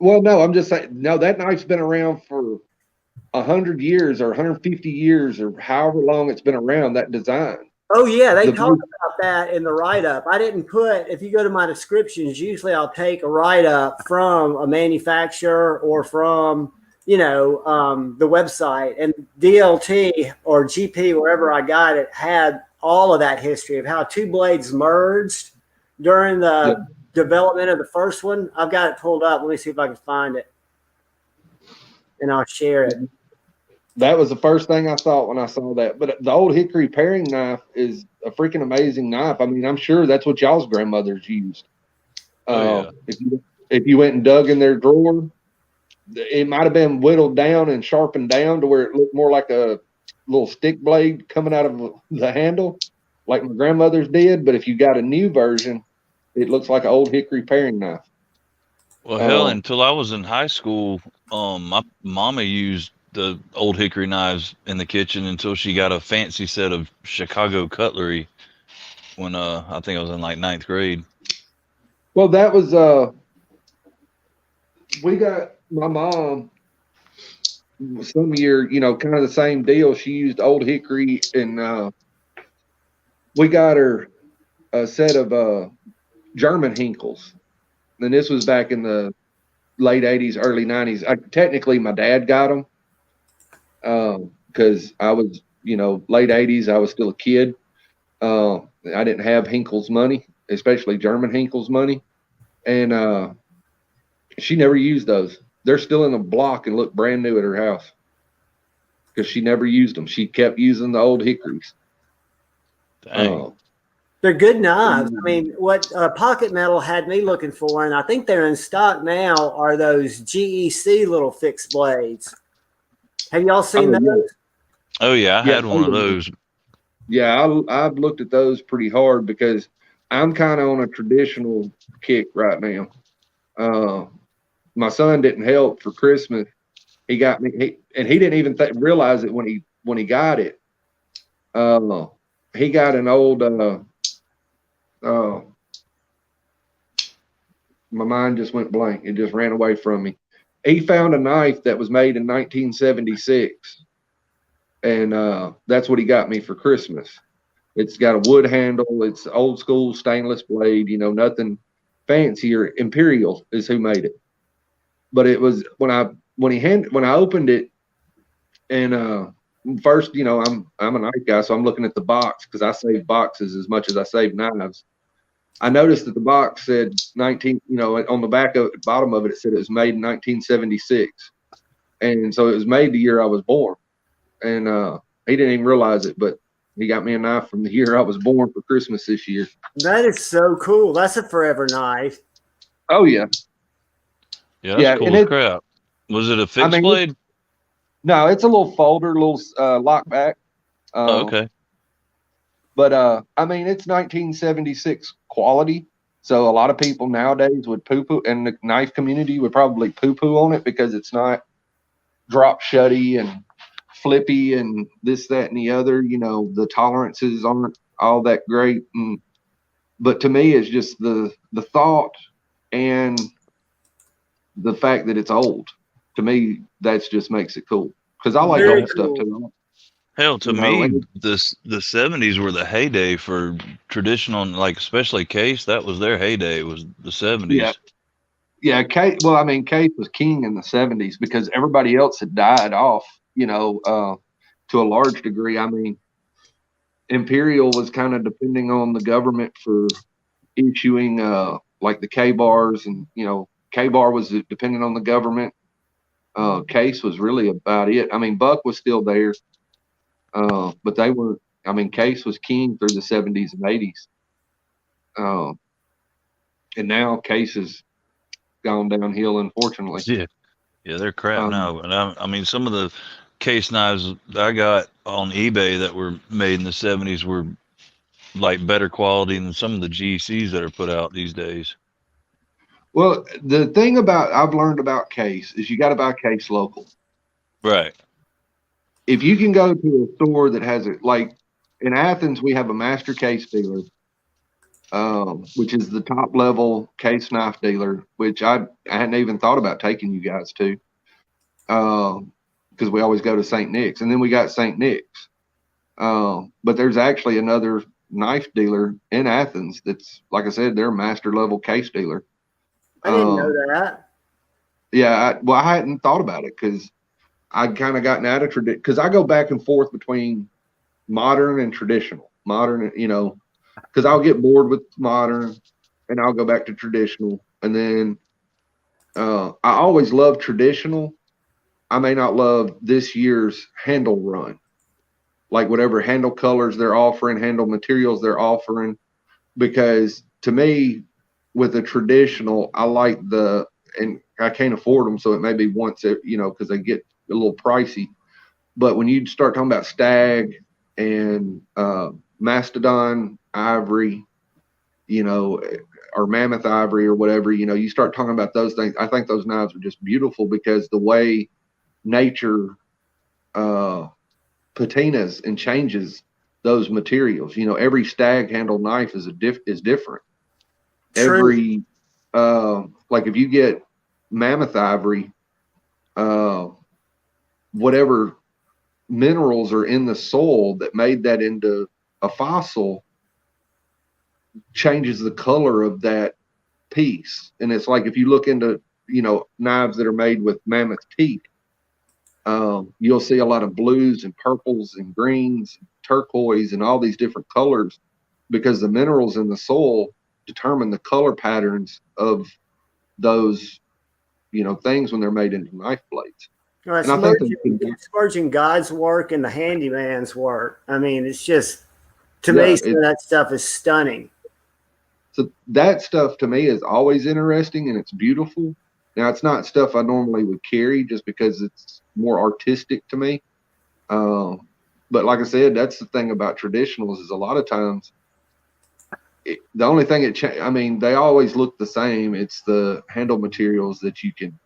Well, no, I'm just saying, no, that knife's been around for 100 years or 150 years or however long it's been around, that design. Oh, yeah. They talk about that in the write-up. I didn't put, if you go to my descriptions, usually I'll take a write-up from a manufacturer or from, the website. And DLT or GP, wherever I got it, had all of that history of how 2 blades merged during the development of the first one. I've got it pulled up. Let me see if I can find it, and I'll share it. That was the first thing I thought when I saw that. But the old hickory paring knife is a freaking amazing knife. I mean, I'm sure that's what y'all's grandmothers used. Oh, yeah. If you went and dug in their drawer, it might have been whittled down and sharpened down to where it looked more like a little stick blade coming out of the handle, like my grandmother's did. But if you got a new version, it looks like an old hickory paring knife. Well, hell, until I was in high school, my mama used the old hickory knives in the kitchen until she got a fancy set of Chicago cutlery when I think I was in like 9th grade. Well, that was we got my mom some year, kind of the same deal. She used old hickory, and we got her a set of German Hinkles. And this was back in the late 80s, early 90s. Technically, my dad got them because I was, late 80s. I was still a kid. I didn't have Hinkles money, especially German Hinkles money. And she never used those. They're still in a block and look brand new at her house because she never used them. She kept using the old hickories. Dang. They're good knives. I mean, what Pocket Metal had me looking for, and I think they're in stock now, are those GEC little fixed blades. Have y'all seen those? Oh, yeah. I had one of those. Yeah, I've looked at those pretty hard because I'm kind of on a traditional kick right now. My son didn't help for Christmas. He got me, and he didn't even realize it when he got it. He got an old. My mind just went blank. It just ran away from me. He found a knife that was made in 1976, and that's what he got me for Christmas. It's got a wood handle. It's old school stainless blade. Nothing fancier. Imperial is who made it. But it was when I opened it, and first, I'm a knife guy, so I'm looking at the box because I save boxes as much as I save knives. I noticed that the box said 19, on the bottom of it, it said it was made in 1976, and so it was made the year I was born. And he didn't even realize it, but he got me a knife from the year I was born for Christmas this year. That is so cool. That's a forever knife. Oh yeah. Yeah, that's cool as crap. Was it a fixed blade? No, it's a little folder, little lock back. Okay. But it's 1976 quality. So a lot of people nowadays would poo-poo, and the knife community would probably poo-poo on it because it's not drop shutty and flippy and this, that, and the other. The tolerances aren't all that great. But to me, it's just the thought and the fact that it's old. To me, that just makes it cool because I like Very old cool. stuff too. Hell, to me, the 70s were the heyday for traditional, like especially Case. That was their heyday. It was the 70s. Yeah. Case. Well, Case was king in the 70s because everybody else had died off. To a large degree. Imperial was kind of depending on the government for issuing like the K-bars, and K-bar was dependent on the government. Case was really about it. Buck was still there, but they were. Case was king through the 70s and 80s, and now Case has gone downhill, unfortunately. Yeah, they're crap now. But some of the Case knives I got on eBay that were made in the 70s were like better quality than some of the GCs that are put out these days. Well, the thing I've learned about Case is you got to buy Case local. Right. If you can go to a store that has it, like in Athens, we have a master case dealer, which is the top level case knife dealer, which I hadn't even thought about taking you guys to, because we always go to St. Nick's, and then we got St. Nick's. But there's actually another knife dealer in Athens that's, like I said, they're a master level case dealer. I didn't know that. Yeah, I hadn't thought about it because I'd kind of gotten out of tradition, because I go back and forth between modern and traditional. Modern, because I'll get bored with modern and I'll go back to traditional. And then I always love traditional. I may not love this year's handle run, like whatever handle colors they're offering, handle materials they're offering, because to me, with a traditional, I like and I can't afford them, so it may be once, because they get a little pricey. But when you start talking about stag and mastodon ivory, or mammoth ivory or whatever, you start talking about those things. I think those knives are just beautiful because the way nature patinas and changes those materials. Every stag handle knife is different. True. Every like if you get mammoth ivory, whatever minerals are in the soil that made that into a fossil changes the color of that piece. And it's like if you look into knives that are made with mammoth teeth, you'll see a lot of blues and purples and greens, turquoise, and all these different colors because the minerals in the soil determine the color patterns of those things when they're made into knife blades. Well, it's merging God's work and the handyman's work. I mean, it's just, to me, some of that stuff is stunning. So that stuff to me is always interesting and it's beautiful. Now, it's not stuff I normally would carry just because it's more artistic to me. But like I said, that's the thing about traditionals is a lot of times the only thing they always look the same. It's the handle materials that you can,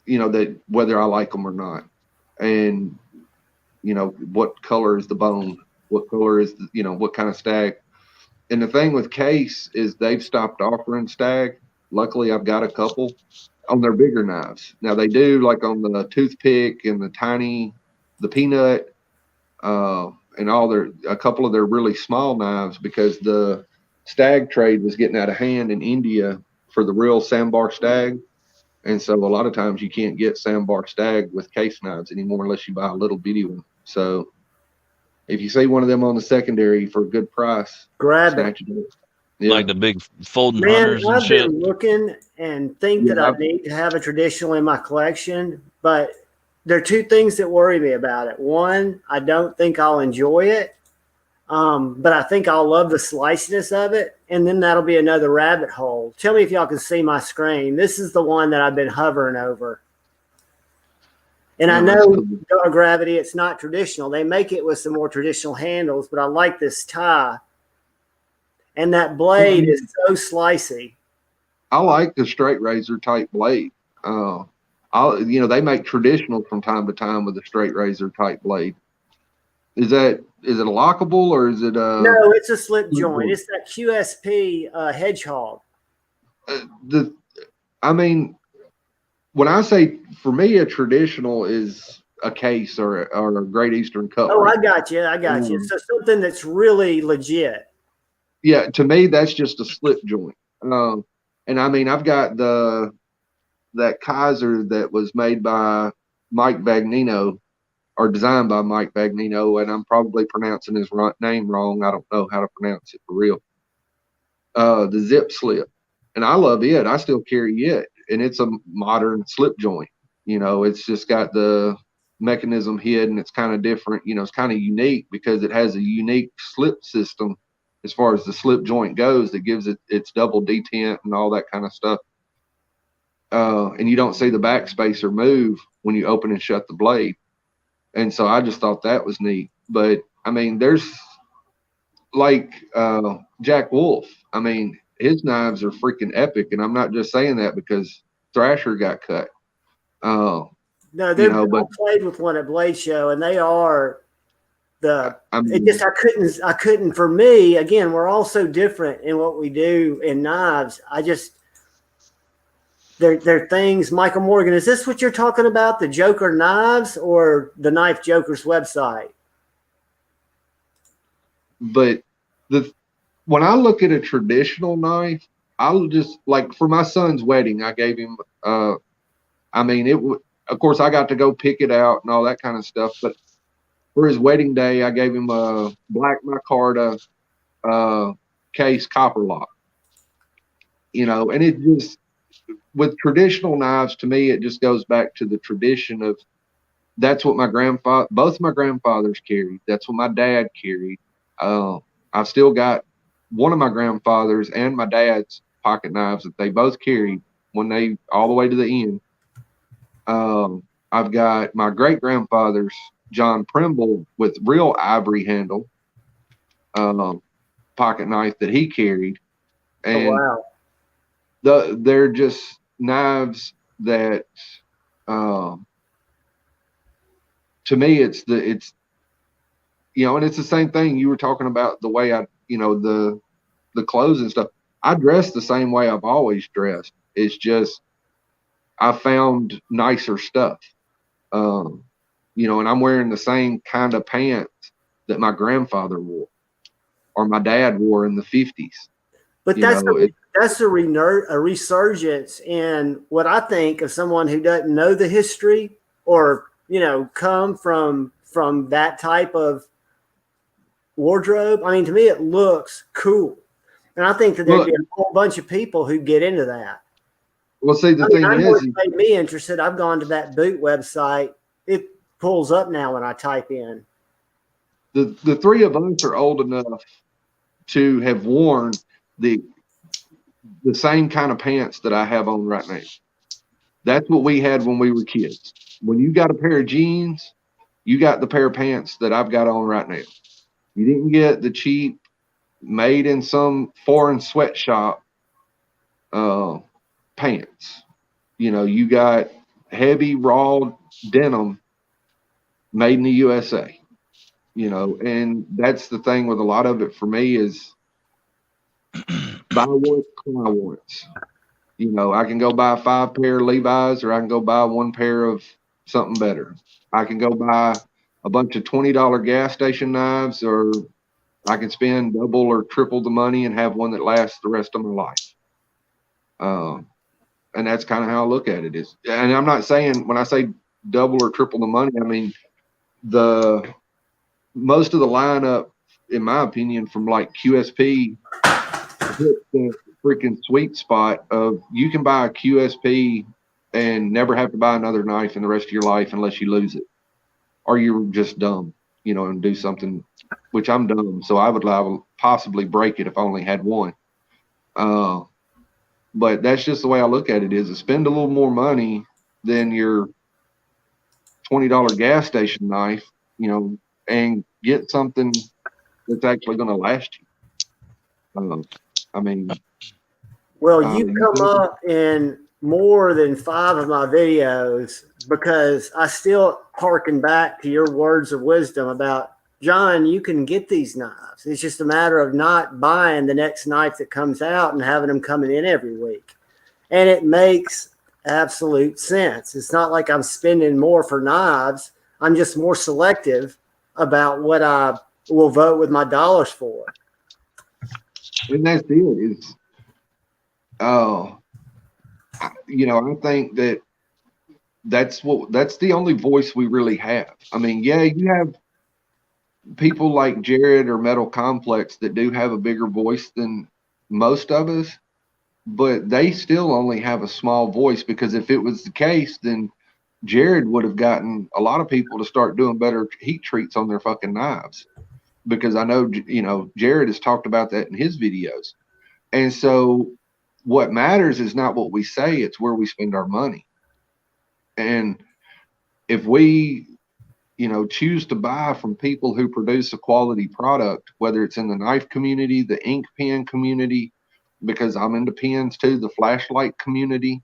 that whether I like them or not. And, what color is the bone? What color is what kind of stag? And the thing with Case is they've stopped offering stag. Luckily, I've got a couple on their bigger knives. Now they do like on the toothpick and the peanut, and a couple of their really small knives because the stag trade was getting out of hand in India for the real sandbar stag. And so a lot of times you can't get sandbar stag with Case knives anymore unless you buy a little bitty one. So if you see one of them on the secondary for a good price, grab it. Yeah. Like the big folding hunters and shit. I've been looking and think that I need to have a traditional in my collection, but there are two things that worry me about it. One, I don't think I'll enjoy it, but I think I'll love the sliciness of it, and then that'll be another rabbit hole. Tell me if y'all can see my screen. This is the one that I've been hovering over. And I know gravity, it's not traditional. They make it with some more traditional handles, but I like this tie. And that blade is so slicey. I like the straight razor type blade. They make traditional from time to time with a straight razor type blade. Is it a lockable or is it a? No, it's a slip joint. It's that QSP hedgehog. When I say for me a traditional is a Case or a Great Eastern Cutlery. Oh, I got you. So something that's really legit. Yeah, to me that's just a slip joint. And I've got that Kaiser that was made by Mike Bagnino or designed by Mike Bagnino, and I'm probably pronouncing his name wrong. I don't know how to pronounce it for real. The zip slip, and I love it. I still carry it, and it's a modern slip joint. It's just got the mechanism hidden. It's kind of different. It's kind of unique because it has a unique slip system as far as the slip joint goes that gives it its double detent and all that kind of stuff. And you don't see the backspacer move when you open and shut the blade. And so I just thought that was neat. But there's like Jack Wolf. His knives are freaking epic. And I'm not just saying that because Thrasher got cut. No, I played with one at Blade Show, and they are I couldn't, for me, again, we're all so different in what we do in knives. They're things, Michael Morgan, is this what you're talking about? The Joker knives or the Knife Joker's website? But when I look at a traditional knife, I'll just, like for my son's wedding, I gave him, of course I got to go pick it out and all that kind of stuff, but for his wedding day, I gave him a black micarta Case copper lock. And it just, with traditional knives, to me, it just goes back to the tradition of that's what both my grandfathers carried. That's what my dad carried. I've still got one of my grandfathers and my dad's pocket knives that they both carried when they all the way to the end. I've got my great grandfather's John Primble with real ivory handle pocket knife that he carried, and they're just knives that to me it's you know, and it's the same thing you were talking about, the way I, you know, the clothes and stuff. I dress the same way I've always dressed. It's just I found nicer stuff. You know, and I'm wearing the same kind of pants that my grandfather wore or my dad wore in the 50s. But that's a resurgence in what I think of someone who doesn't know the history or, you know, come from that type of wardrobe. I mean, to me, it looks cool. And I think that there'd be a whole bunch of people who get into that. Well, see, the thing is, it made me interested. I've gone to that boot website. It pulls up now when I type in. The three of us are old enough to have worn the same kind of pants that I have on right now. That's what we had when we were kids. When you got a pair of jeans, you got the pair of pants that I've got on right now. You didn't get the cheap, made in some foreign sweatshop pants. You know, you got heavy, raw denim made in the USA. You know, and that's the thing with a lot of it for me is buy once, cry once. You know, I can go buy 5 pair of Levi's, or I can go buy 1 pair of something better. I can go buy a bunch of $20 gas station knives, or I can spend double or triple the money and have one that lasts the rest of my life. And that's kind of how I look at it. Is, and I'm not saying when I say double or triple the money, I mean most of the lineup, in my opinion, from like QSP, hit the freaking sweet spot of you can buy a QSP and never have to buy another knife in the rest of your life unless you lose it, or you're just dumb, you know, and do something, which I'm dumb, so I would possibly break it if I only had one. But that's just the way I look at it, is to spend a little more money than your $20 gas station knife, you know, and get something that's actually going to last you. I mean, well, you come up in more than 5 of my videos because I still harken back to your words of wisdom about, John, you can get these knives. It's just a matter of not buying the next knife that comes out and having them coming in every week. And it makes absolute sense. It's not like I'm spending more for knives. I'm just more selective about what I will vote with my dollars for. And that's it. Is you know, I think that's the only voice we really have. I mean, yeah, you have people like Jared or Metal Complex that do have a bigger voice than most of us, but they still only have a small voice, because if it was the case, then Jared would have gotten a lot of people to start doing better heat treats on their fucking knives, because I know, you know, Jared has talked about that in his videos. And so what matters is not what we say, it's where we spend our money. And if we, you know, choose to buy from people who produce a quality product, whether it's in the knife community, the ink pen community, because I'm into pens too, the flashlight community,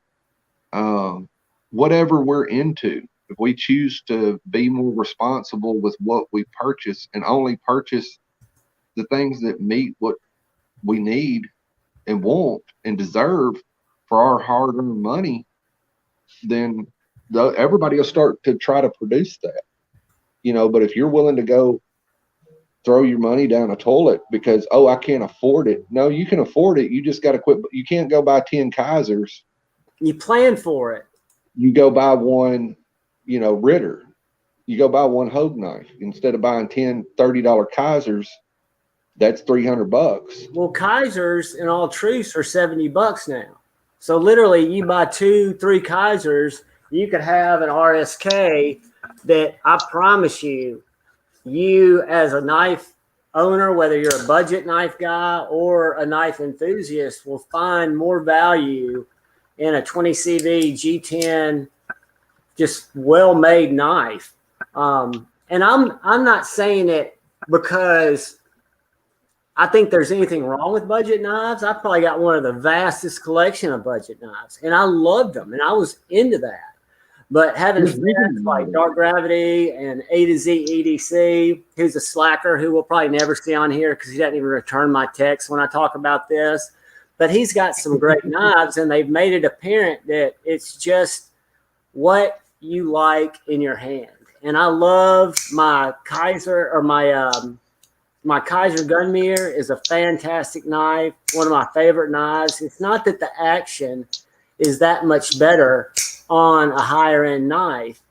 whatever we're into, if we choose to be more responsible with what we purchase and only purchase the things that meet what we need and want and deserve for our hard-earned money, then everybody will start to try to produce that, you know. But if you're willing to go throw your money down a toilet because, oh, I can't afford it. No, you can afford it. You just got to quit. You can't go buy 10 Kaisers. You plan for it. You go buy one, you know, Ritter. You go buy one Hogue knife instead of buying 10 $30 Kaisers. That's $300. Well, Kaisers, in all truths, are $70 now. So literally, you buy 2-3 Kaisers, you could have an RSK that I promise you, you as a knife owner, whether you're a budget knife guy or a knife enthusiast, will find more value in a 20 CV G10, just well-made knife. And I'm not saying it because I think there's anything wrong with budget knives. I probably got one of the vastest collection of budget knives, and I loved them, and I was into that. But having friends like Dark Gravity and A to Z EDC, who's a slacker who we'll probably never see on here because he doesn't even return my texts when I talk about this. But he's got some great knives, and they've made it apparent that it's just what you like in your hand. And I love my Kaiser, or my Kaiser Gunmere is a fantastic knife, one of my favorite knives. It's not that the action is that much better on a higher end knife,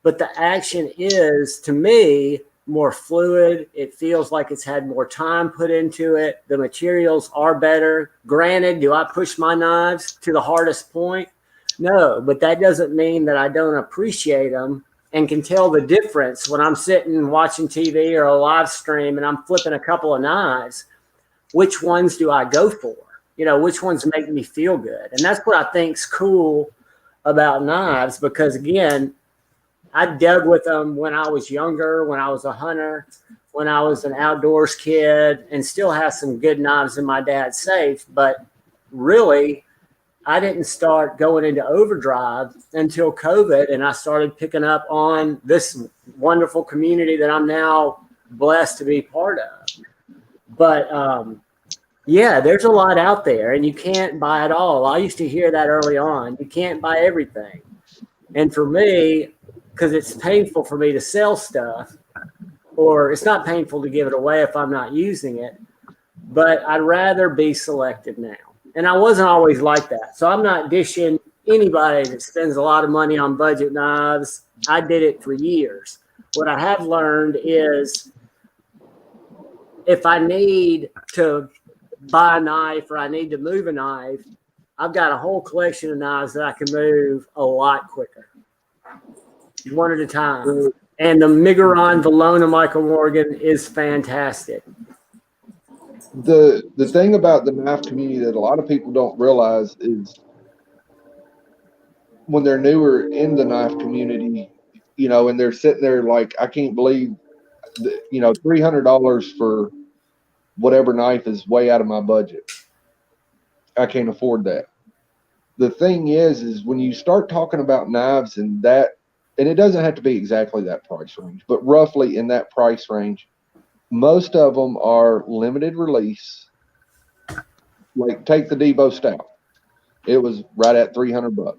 but the action is, to me, more fluid. It feels like it's had more time put into it. The materials are better. Granted, do I push my knives to the hardest point? No, but that doesn't mean that I don't appreciate them and can tell the difference when I'm sitting watching TV or a live stream and I'm flipping a couple of knives. Which ones do I go for? You know, which ones make me feel good? And that's what I think's cool about knives, because again, I dug with them when I was younger, when I was a hunter, when I was an outdoors kid, and still have some good knives in my dad's safe. But really, I didn't start going into overdrive until COVID, and I started picking up on this wonderful community that I'm now blessed to be part of. But yeah, there's a lot out there, and you can't buy it all. I used to hear that early on. You can't buy everything. And for me, because it's painful for me to sell stuff, or it's not painful to give it away if I'm not using it, but I'd rather be selective now. And I wasn't always like that. So I'm not dishing anybody that spends a lot of money on budget knives. I did it for years. What I have learned is if I need to buy a knife or I need to move a knife, I've got a whole collection of knives that I can move a lot quicker, one at a time. And the Migueron Valona Michael Morgan is fantastic. The thing about the knife community that a lot of people don't realize is when they're newer in the knife community, you know, and they're sitting there like, I can't believe that, you know, $300 for whatever knife is way out of my budget. I can't afford that. The thing is when you start talking about knives and that, and it doesn't have to be exactly that price range, but roughly in that price range, most of them are limited release. Like take the Devo Stout. It was right at $300.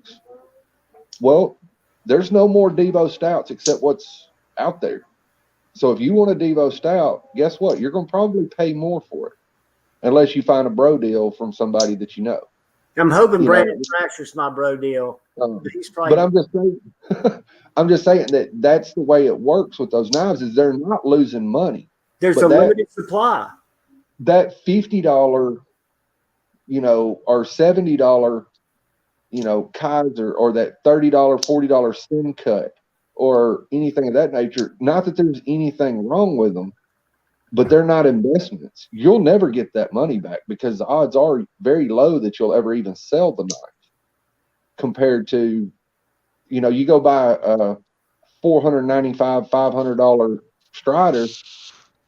Well, there's no more Devo Stouts except what's out there. So if you want a Devo Stout, guess what? You're going to probably pay more for it, unless you find a bro deal from somebody that you know. I'm hoping Brandon Thrasher's my bro deal. He's probably. But I'm just saying, I'm just saying that that's the way it works with those knives. Is they're not losing money. There's a limited supply. That $50, you know, or $70, you know, Kaiser, or that $30, $40 Sin Cut, or anything of that nature. Not that there's anything wrong with them, but they're not investments. You'll never get that money back because the odds are very low that you'll ever even sell the knife compared to, you know, you go buy a $495, $500 Strider.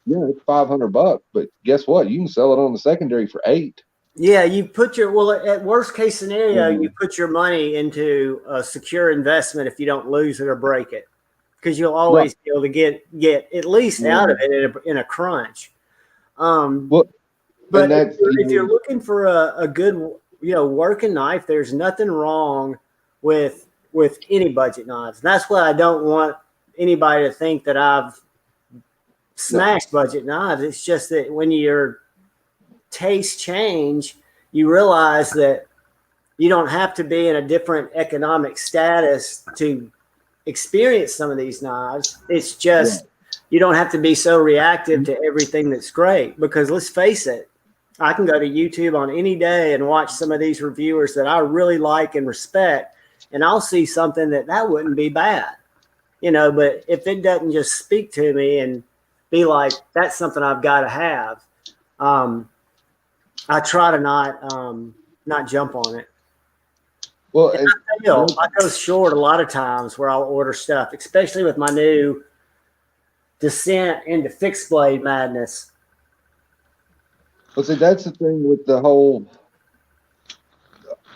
Yeah, it's $500, but guess what? You can sell it on the secondary for $8. Yeah, you put at worst case scenario, you put your money into a secure investment if you don't lose it or break it, because you'll always be able to get at least out of it in a crunch. But if you're looking for a good, you know, working knife, there's nothing wrong with any budget knives. That's what I don't want anybody to think that I've smashed budget knives. It's just that when your tastes change, you realize that you don't have to be in a different economic status to experience some of these knives. It's just you don't have to be so reactive to everything that's great, because let's face it, I can go to YouTube on any day and watch some of these reviewers that I really like and respect, and I'll see something that wouldn't be bad, you know, but if it doesn't just speak to me and be like, that's something I've got to have. I try to not jump on it. Well, I go short a lot of times where I'll order stuff, especially with my new descent into fixed blade madness. well, see, that's the thing with the whole.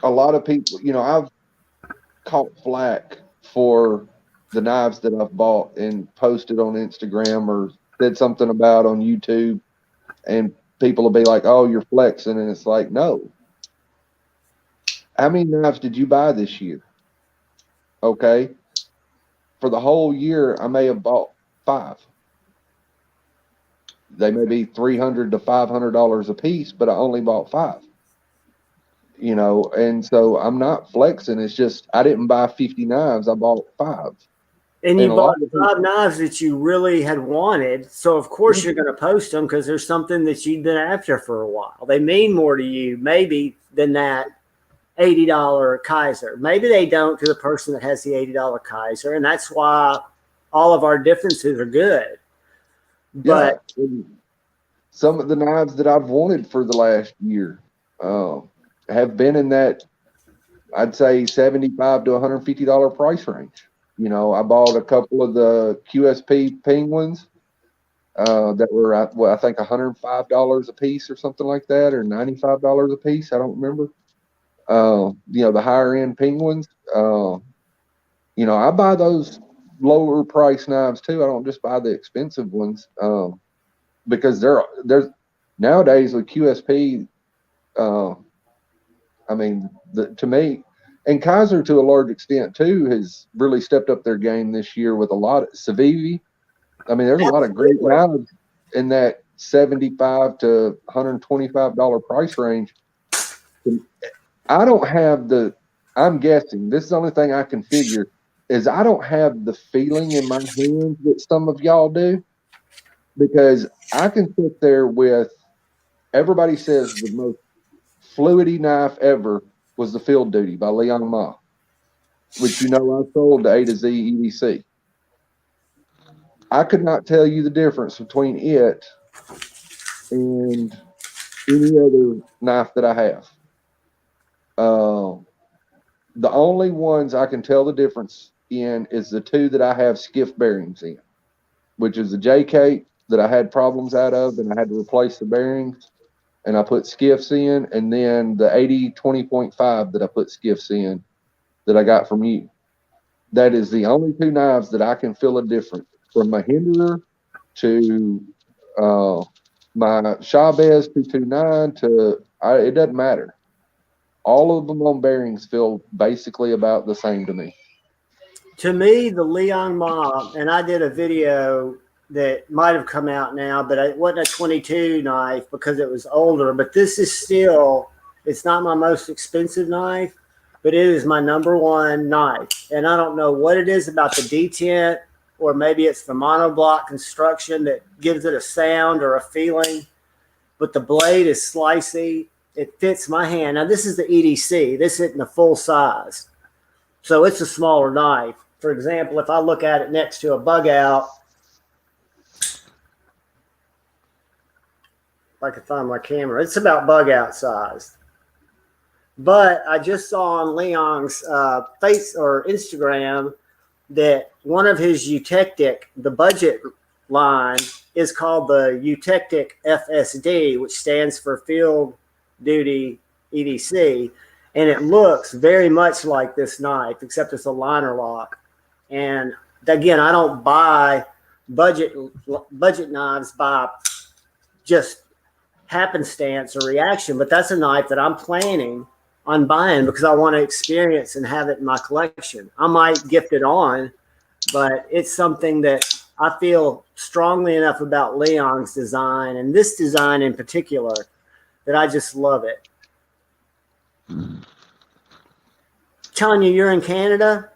A lot of people, I've caught flack for the knives that I've bought and posted on Instagram or said something about on YouTube, and people will be like, "Oh, you're flexing," and it's like, no. How many knives did you buy this year? Okay, for the whole year, I may have bought 5. They may be $300 to $500 a piece, but I only bought 5. And so I'm not flexing. It's just I didn't buy 50 knives. I bought 5. And you a bought lot of 5 knives that you really had wanted. So, of course, you're going to post them because there's something that you've been after for a while. They mean more to you, maybe, than that $80 Kaiser. Maybe they don't to the person that has the $80 Kaiser. And that's why all of our differences are good. But yeah, some of the knives that I've wanted for the last year have been in that, I'd say, $75 to $150 price range. I bought a couple of the QSP Penguins that were, I think, $105 a piece or something like that, or $95 a piece. I don't remember. The higher end Penguins. I buy those lower price knives too. I don't just buy the expensive ones because there's nowadays with QSP. To me, and Kaiser to a large extent too has really stepped up their game this year with a lot of Civivi. There's a lot of great knives in that $75 to $125 price range. I don't have I'm guessing, this is the only thing I can figure, is I don't have the feeling in my hands that some of y'all do, because I can sit there with, everybody says the most fluidy knife ever was the Field Duty by Leon Ma, which I sold to A to Z EDC. I could not tell you the difference between it and any other knife that I have. The only ones I can tell the difference in is the 2 that I have skiff bearings in, which is the JK that I had problems out of and I had to replace the bearings and I put skiffs in, and then the 80-20.5 that I put skiffs in that I got from you. That is the only 2 knives that I can feel a difference from my Hinderer to my Chavez 229 it doesn't matter. All of them on bearings feel basically about the same to me. to me, the Leon Ma, and I did a video that might have come out now, but it wasn't a 22 knife because it was older. But this is still, it's not my most expensive knife, but it is my #1 knife. And I don't know what it is about the detent, or maybe it's the monoblock construction that gives it a sound or a feeling, but the blade is slicey. It fits my hand. Now, this is the EDC. This isn't the full size. So it's a smaller knife. For example, if I look at it next to a bug out, if I could find my camera, it's about bug out size. But I just saw on Leon's face or Instagram that one of his Eutectic, the budget line, is called the Eutectic FSD, which stands for Field Duty EDC. And it looks very much like this knife, except it's a liner lock. And again, I don't buy budget knives by just happenstance or reaction, but that's a knife that I'm planning on buying because I want to experience and have it in my collection. I might gift it on, but it's something that I feel strongly enough about Leon's design, and this design in particular, that I just love it. Tanya, you're in Canada?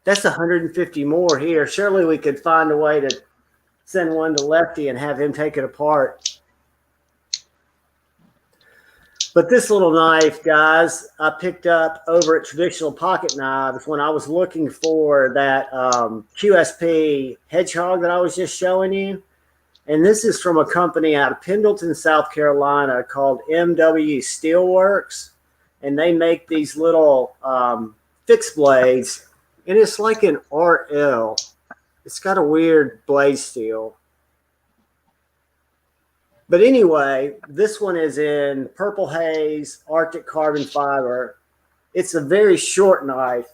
That's 150 more here. Surely we could find a way to send one to Lefty and have him take it apart. But this little knife, guys, I picked up over at Traditional Pocket Knives when I was looking for that QSP hedgehog that I was just showing you. And this is from a company out of Pendleton, South Carolina called MW Steelworks. And they make these little fixed blades. And it's like an RL. It's got a weird blade steel. But anyway, this one is in Purple Haze, Arctic carbon fiber. It's a very short knife.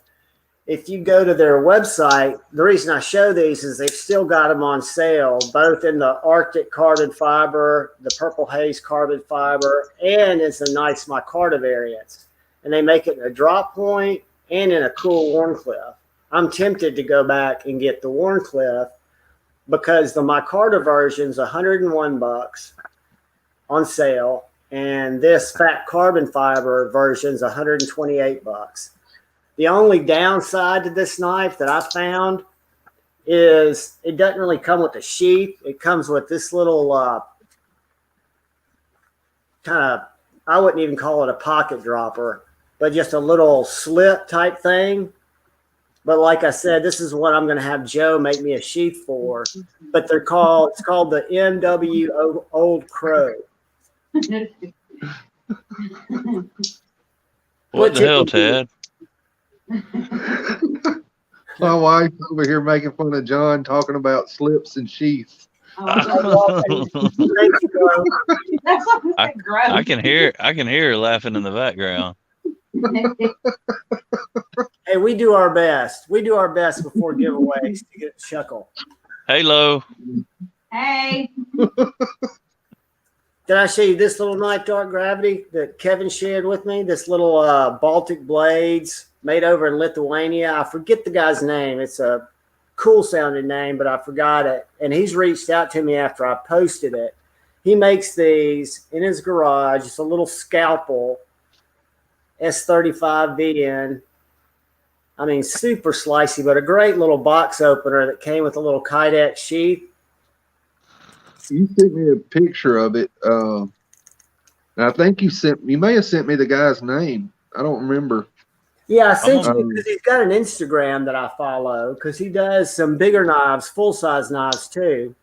If you go to their website, the reason I show these is they've still got them on sale, both in the Arctic carbon fiber, the Purple Haze carbon fiber, and it's a nice micarta variants. And they make it in a drop point and in a cool Warncliffe. I'm tempted to go back and get the Warncliffe because the micarta version's $101 on sale, and this fat carbon fiber version's $128. The only downside to this knife that I found is it doesn't really come with a sheath. It comes with this little kind of, I wouldn't even call it a pocket dropper, but just a little slip type thing. But like I said, this is what I'm going to have Joe make me a sheath for. But it's called the MW Old Crow. What the hell, Ted? My wife over here making fun of John talking about slips and sheaths. Thank you, Joe. I can hear her laughing in the background. Hey, we do our best. We do our best before giveaways to get a chuckle. Hey, Lo. Hey. Did I show you this little knife, Dark Gravity, that Kevin shared with me? This little Baltic blades made over in Lithuania. I forget the guy's name. It's a cool sounding name, but I forgot it. And he's reached out to me after I posted it. He makes these in his garage. It's a little scalpel, S35VN. I mean, super slicey, but a great little box opener that came with a little Kydex sheath. You sent me a picture of it. And I think you may have sent me the guy's name. I don't remember. Yeah, I sent you because he's got an Instagram that I follow because he does some bigger knives, full-size knives too.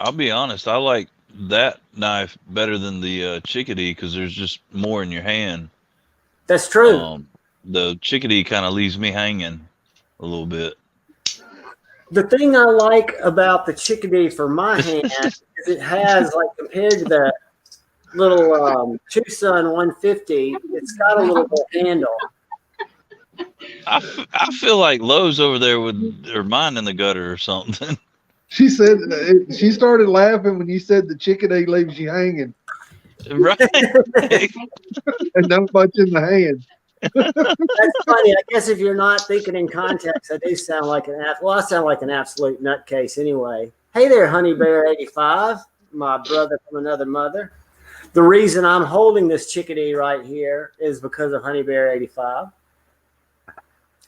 I'll be honest, I like that knife better than the Chickadee because there's just more in your hand. That's true. The Chickadee kind of leaves me hanging a little bit. The thing I like about the Chickadee for my hand is it has, like, compared to the little Tucson 150, it's got a little more handle. I feel like Lowe's over there with her mind in the gutter or something. She said she started laughing when you said the Chickadee leaves you hanging. Right. And not much in the hand. That's funny. I guess if you're not thinking in context, I do sound like I sound like an absolute nutcase anyway. Hey there, Honey Bear 85, my brother from another mother. The reason I'm holding this Chickadee right here is because of Honey Bear 85.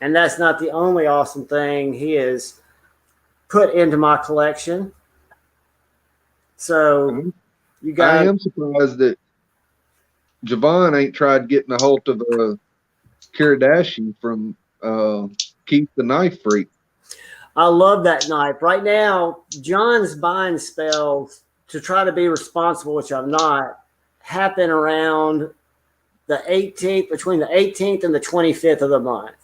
And that's not the only awesome thing he has put into my collection. So you guys, I am surprised that JuhVon ain't tried getting a hold of a Kiradashi from Keith the Knife Freak. I love that knife. Right now, John's buying spells to try to be responsible, which I'm not, happen around the 18th, between the 18th and the 25th of the month.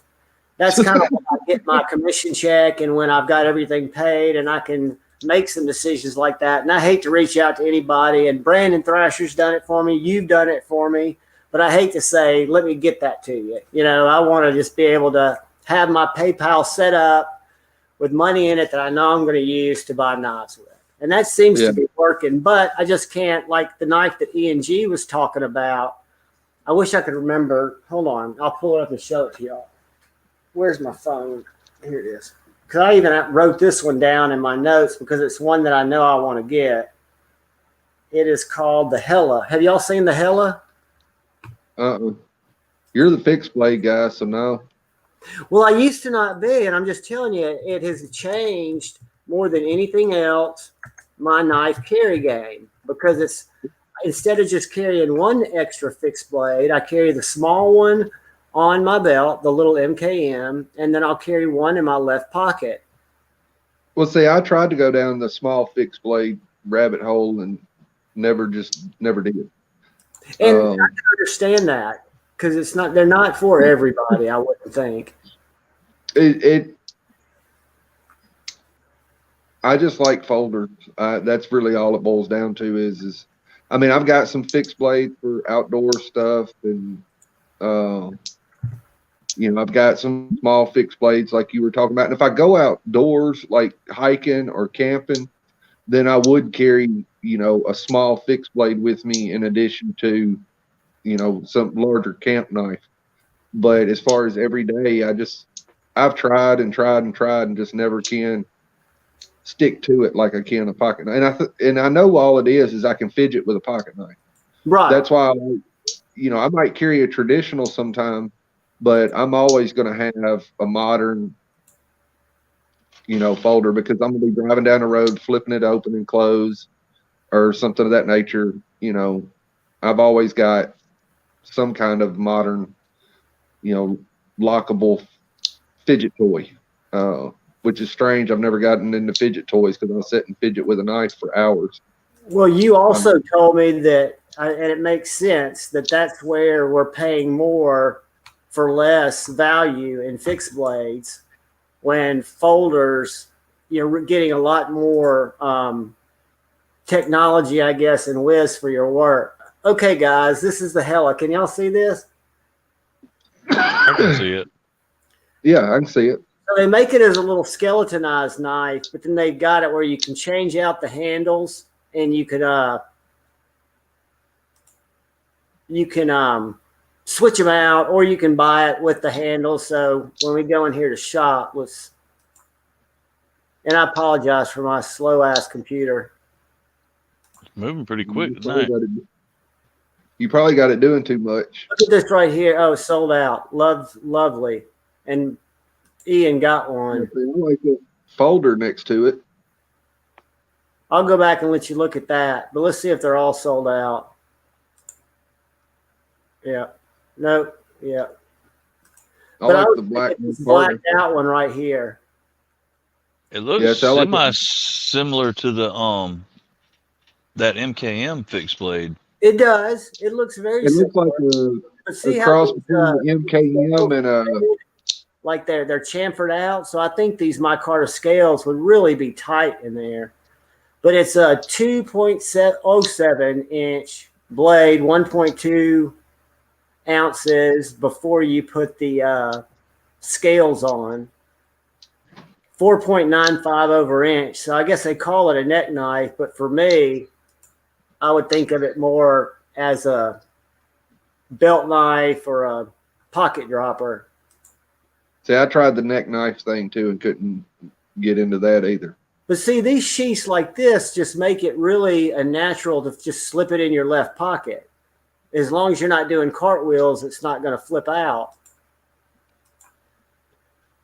That's kind of when I get my commission check and when I've got everything paid and I can make some decisions like that. And I hate to reach out to anybody, and Brandon Thrasher's done it for me. You've done it for me. But I hate to say, let me get that to you. You know, I want to just be able to have my PayPal set up with money in it that I know I'm going to use to buy knives with. And that seems to be working. But I just can't, like the knife that E&G was talking about. I wish I could remember. Hold on. I'll pull it up and show it to y'all. Where's my phone? Here it is. Because I even wrote this one down in my notes because it's one that I know I want to get. It is called the Hella. Have y'all seen the Hella? You're the fixed blade guy, so no. Well, I used to not be, and I'm just telling you, it has changed more than anything else my knife carry game because instead of just carrying one extra fixed blade, I carry the small one on my belt, the little MKM, and then I'll carry one in my left pocket. Well, see, I tried to go down the small fixed blade rabbit hole and never did. And I can understand that because they're not for everybody, I wouldn't think. I just like folders. That's really all it boils down to is I mean, I've got some fixed blade for outdoor stuff and, I've got some small fixed blades like you were talking about. And if I go outdoors, like hiking or camping, then I would carry, a small fixed blade with me in addition to, some larger camp knife. But as far as every day, I've tried and just never can stick to it like I can a pocket knife. And I know all it is I can fidget with a pocket knife. Right. That's why I might carry a traditional sometime, but I'm always going to have a modern, folder because I'm going to be driving down the road, flipping it open and close or something of that nature. I've always got some kind of modern, lockable fidget toy, which is strange. I've never gotten into fidget toys because I'll sit and fidget with a knife for hours. Well, you also told me that, and it makes sense, that's where we're paying more for less value in fixed blades when folders, we're getting a lot more technology, I guess, and whiz for your work. Okay, guys, this is the Hella. Can y'all see this? I can see it. Yeah, I can see it. So they make it as a little skeletonized knife, but then they've got it where you can change out the handles and you can switch them out, or you can buy it with the handle. So when we go in here to shop, and I apologize for my slow ass computer. It's moving pretty quick tonight. You probably got it doing too much. Look at this right here. Oh, sold out. Lovely. And Ian got one. I like the folder next to it. I'll go back and let you look at that, but let's see if they're all sold out. Yeah. Nope. Yeah. I like the blacked out one right here. It looks similar to the that MKM fixed blade. It does. It looks very similar. It looks like a cross between the MKM and like they're chamfered out. So I think these micarta scales would really be tight in there. But it's a 2.07 inch blade, 1.2 ounces before you put the scales on. 4.95 over inch. So I guess they call it a neck knife, but for me, I would think of it more as a belt knife or a pocket dropper. See, I tried the neck knife thing too and couldn't get into that either. But see, these sheaths like this just make it really a natural to just slip it in your left pocket. As long as you're not doing cartwheels, it's not going to flip out.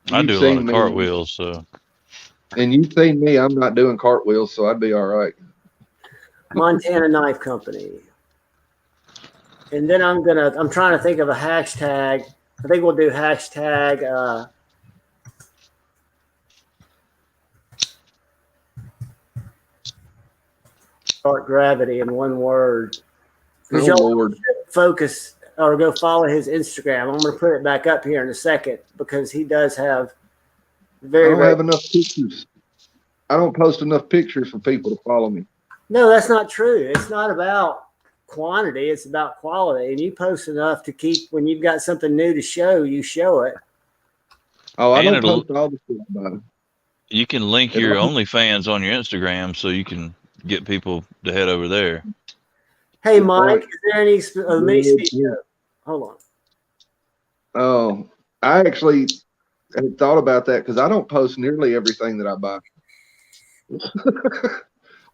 I do a lot of cartwheels, so. And you've seen me, I'm not doing cartwheels, so I'd be all right. Montana Knife Company. And then I'm trying to think of a hashtag. I think we'll do hashtag start gravity in one word. Oh, Lord. Focus or go follow his Instagram. I'm going to put it back up here in a second because he does have I don't have enough pictures. I don't post enough pictures for people to follow me. No, that's not true. It's not about quantity. It's about quality. And you post enough to keep, when you've got something new to show, you show it. Oh, I don't post all the stuff about it. You can link your OnlyFans on your Instagram so you can get people to head over there. Hey, Mike, is there any hold on. Oh, I actually had thought about that because I don't post nearly everything that I buy.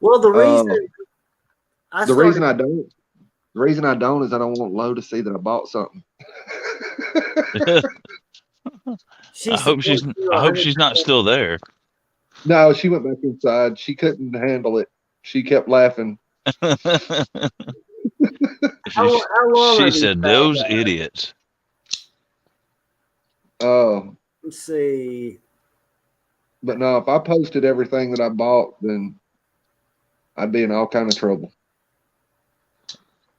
Well, the reason I don't is I don't want Lo to see that I bought something. I hope she's not still there. No, she went back inside. She couldn't handle it. She kept laughing. How long She are these said, bad "Those guys? idiots." Let's see. But no, if I posted everything that I bought, then I'd be in all kind of trouble.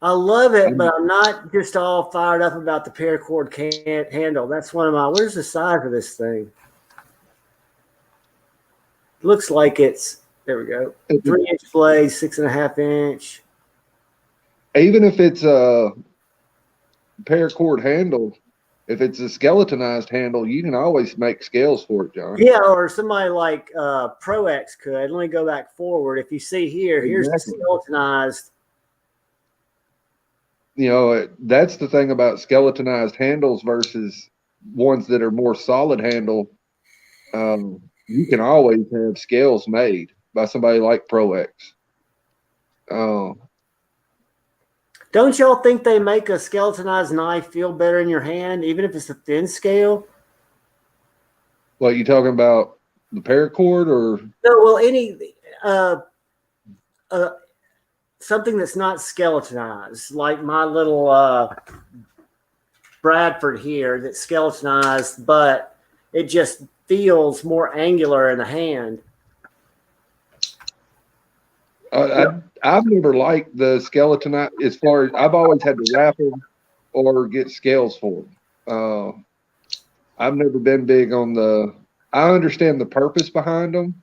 I love it, but I'm not just all fired up about the paracord handle. That's one of my. Where's the size of this thing? Looks like it's there. We go. 3-inch blade, 6.5 inch. Even if it's a paracord handle, if it's a skeletonized handle, you can always make scales for it, John. Yeah, or somebody like Pro X could. Let me go back forward. If you see here, here's the Exactly. skeletonized. You know, that's the thing about skeletonized handles versus ones that are more solid handle. You can always have scales made by somebody like Pro X. Don't y'all think they make a skeletonized knife feel better in your hand, even if it's a thin scale? What you talking about? The paracord or No, well, any something that's not skeletonized, like my little Bradford here that's skeletonized, but it just feels more angular in the hand. I've never liked the skeleton as far as I've always had to wrap them or get scales for them. I've never been big on I understand the purpose behind them.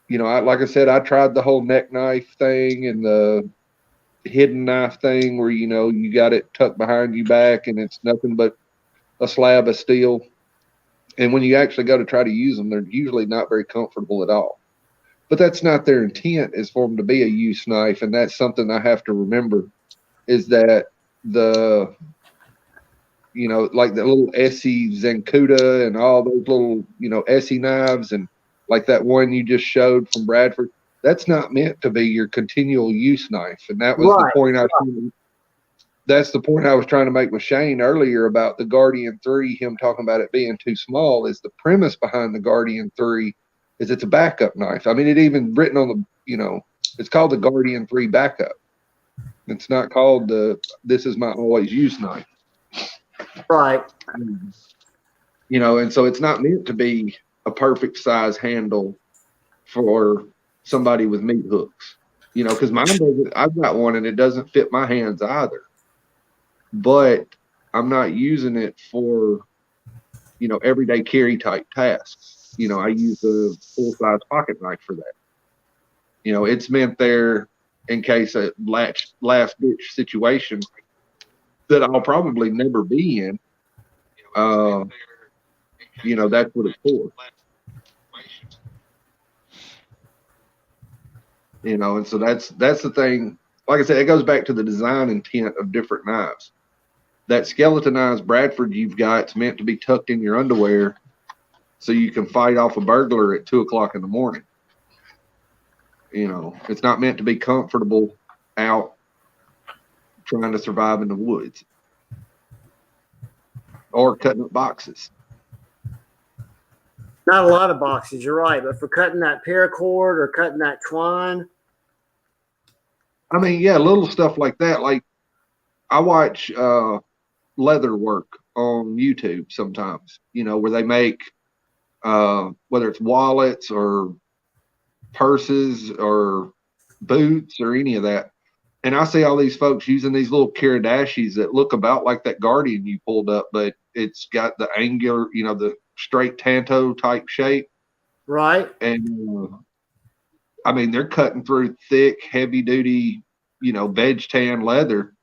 You know, like I said, I tried the whole neck knife thing and the hidden knife thing where, you know, you got it tucked behind your back and it's nothing but a slab of steel. And when you actually go to try to use them, they're usually not very comfortable at all. But that's not their intent, is for them to be a use knife. And that's something I have to remember, is that you know, like the little Essie Zancuda and all those little, you know, Essie knives and like that one you just showed from Bradford, that's not meant to be your continual use knife. And that was the point that's the point I was trying to make with Shane earlier about the Guardian 3, him talking about it being too small. Is the premise behind the Guardian 3 is it's a backup knife. I mean, it even written on the, you know, it's called the Guardian 3 backup. It's not called this is my always use knife. Right. You know, and so it's not meant to be a perfect size handle for somebody with meat hooks. You know, because mine doesn't, I've got one and it doesn't fit my hands either. But I'm not using it for, you know, everyday carry type tasks. You know, I use a full-size pocket knife for that. You know, it's meant there in case a last-ditch situation that I'll probably never be in. You know, that's what it's for. You know, and so that's the thing. Like I said, it goes back to the design intent of different knives. That skeletonized Bradford you've got, it's meant to be tucked in your underwear so you can fight off a burglar at 2 o'clock in the morning. You know, it's not meant to be comfortable out trying to survive in the woods or cutting up boxes. Not a lot of boxes, you're right, but for cutting that paracord or cutting that twine. I mean, yeah, little stuff like that. Like I watch leather work on YouTube sometimes, you know, where they make whether it's wallets or purses or boots or any of that. And I see all these folks using these little Kiridashis that look about like that Guardian you pulled up, but it's got the angular, you know, the straight tanto type shape. Right. And I mean, they're cutting through thick, heavy duty, you know, veg tan leather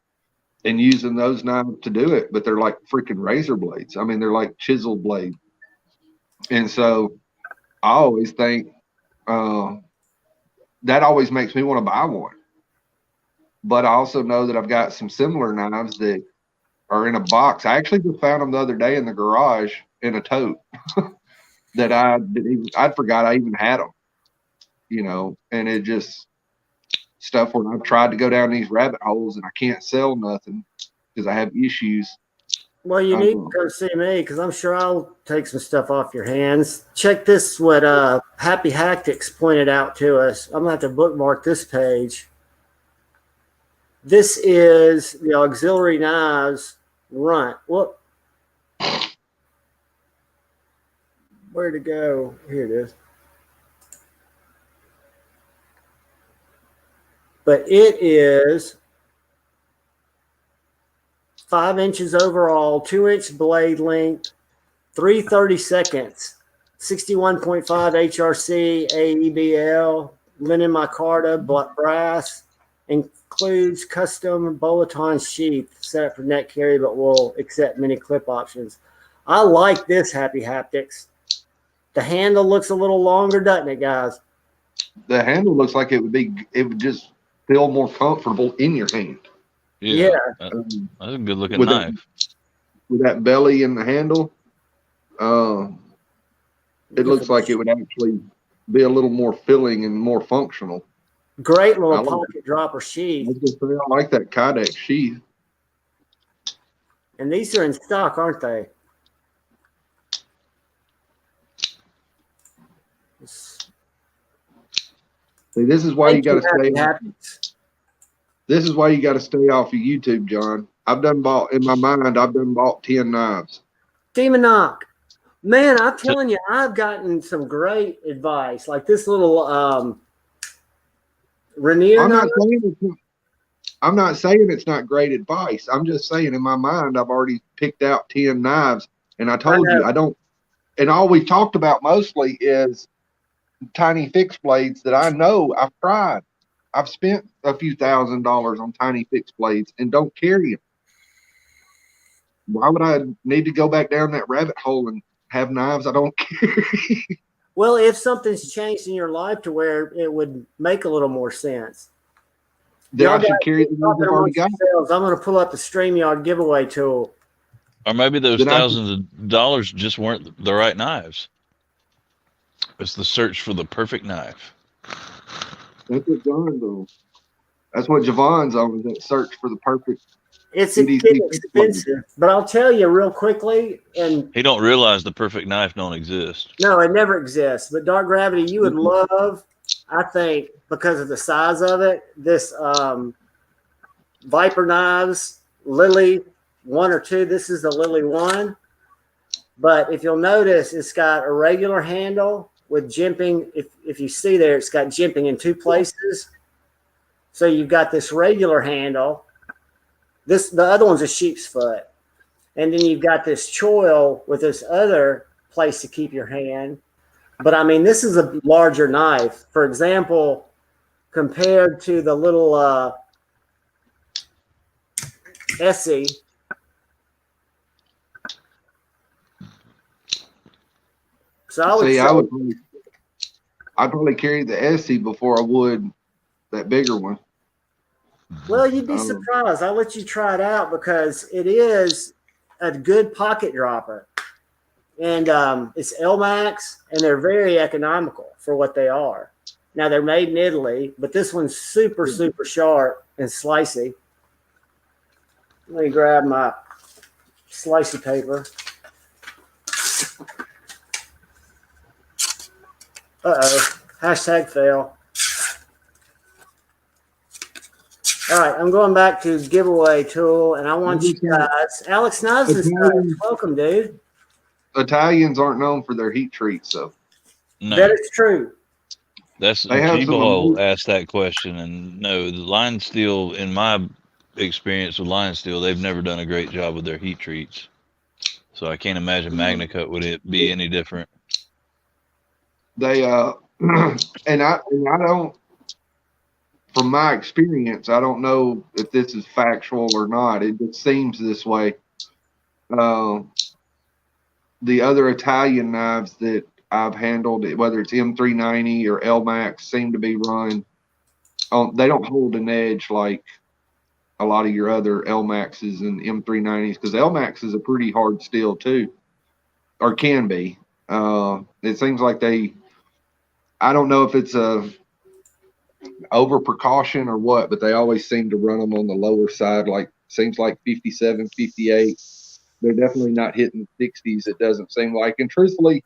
and using those knives to do it. But they're like freaking razor blades. I mean, they're like chisel blades. And so I always think that always makes me want to buy one. But I also know that I've got some similar knives that are in a box. I actually just found them the other day in the garage in a tote that I forgot I even had them, you know, and it just stuff where I've tried to go down these rabbit holes and I can't sell nothing because I have issues. Well, you need to go see me because I'm sure I'll take some stuff off your hands. Check this, what Happy Hactics pointed out to us. I'm going to have to bookmark this page. This is the auxiliary knives runt. Whoop. Where'd it go? Here it is. But it is 5 inches overall, 2-inch blade length, 3/32, 61.5 HRC, AEBL, linen micarta, brass, includes custom bolt-on sheath set up for net carry, but will accept many clip options. I like this Happy Haptics. The handle looks a little longer, doesn't it, guys? The handle looks like it would just feel more comfortable in your hand. Yeah. That's a good looking with knife. With that belly in the handle, it looks like it would actually be a little more filling and more functional. Great little pocket dropper sheath. I like that Kydex sheath. And these are in stock, aren't they? See, this is why you got to stay. This is why you got to stay off of YouTube, John. I've done bought 10 knives. Demon Knock. Man, I'm telling you, I've gotten some great advice. Like this little Rainier. I'm not saying it's not great advice. I'm just saying in my mind, I've already picked out 10 knives, and I told you I don't. And all we've talked about mostly is tiny fixed blades that I know I've tried. I've spent a few $1,000s on tiny fixed blades and don't carry them. Why would I need to go back down that rabbit hole and have knives I don't carry? Well, if something's changed in your life to where it would make a little more sense. Then I should carry the knives I've already got. I'm going to pull up the StreamYard giveaway tool. Or maybe those thousands of dollars just weren't the right knives. It's the search for the perfect knife. That's what John does. That's what JuhVon's on, is that search for the perfect. It's expensive, but I'll tell you real quickly. And he don't realize the perfect knife don't exist. No, it never exists. But Dark Gravity, you would love, I think, because of the size of it, this Viper knives, Lily 1 or 2. This is the Lily 1. But if you'll notice, it's got a regular handle with jimping. If you see there, it's got jimping in 2 places. So you've got this regular handle. The other one's a sheep's foot. And then you've got this choil with this other place to keep your hand. But I mean, this is a larger knife. For example, compared to the little Essie. So I would I'd probably carry the Essie before I would that bigger one. Well, you'd be surprised. I'll let you try it out because it is a good pocket dropper. And it's Elmax, and they're very economical for what they are. Now, they're made in Italy, but this one's super, super sharp and slicey. Let me grab my slicey paper. Uh-oh. Hashtag fail. All right, I'm going back to giveaway tool, and I want you guys. Alex Knives is welcome, dude. Italians aren't known for their heat treats, so. No. That is true. That's G-Ball asked that question, and no, the line steel, in my experience with line steel, they've never done a great job with their heat treats. So I can't imagine MagnaCut would it be any different. They and I don't, from my experience, I don't know if this is factual or not. It just seems this way. The other Italian knives that I've handled, whether it's M390 or Elmax, seem to be run on. They don't hold an edge like a lot of your other Elmaxes and M390s, because Elmax is a pretty hard steel too, or can be. It seems like I don't know if it's a over precaution or what, but they always seem to run them on the lower side, seems like 57, 58. They're definitely not hitting 60s, it doesn't seem like. And truthfully,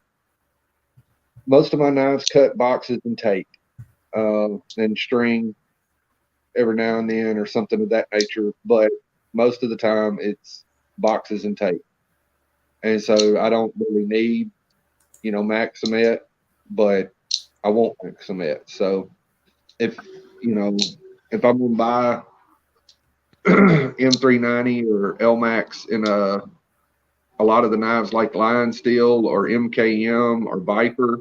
most of my knives cut boxes and tape and string. every now and then or something of that nature, but most of the time it's boxes and tape. And so I don't really need, Max cement, but I want Max cement. So if I'm gonna buy M390 or LMAX in a lot of the knives like Lion Steel or MKM or Viper,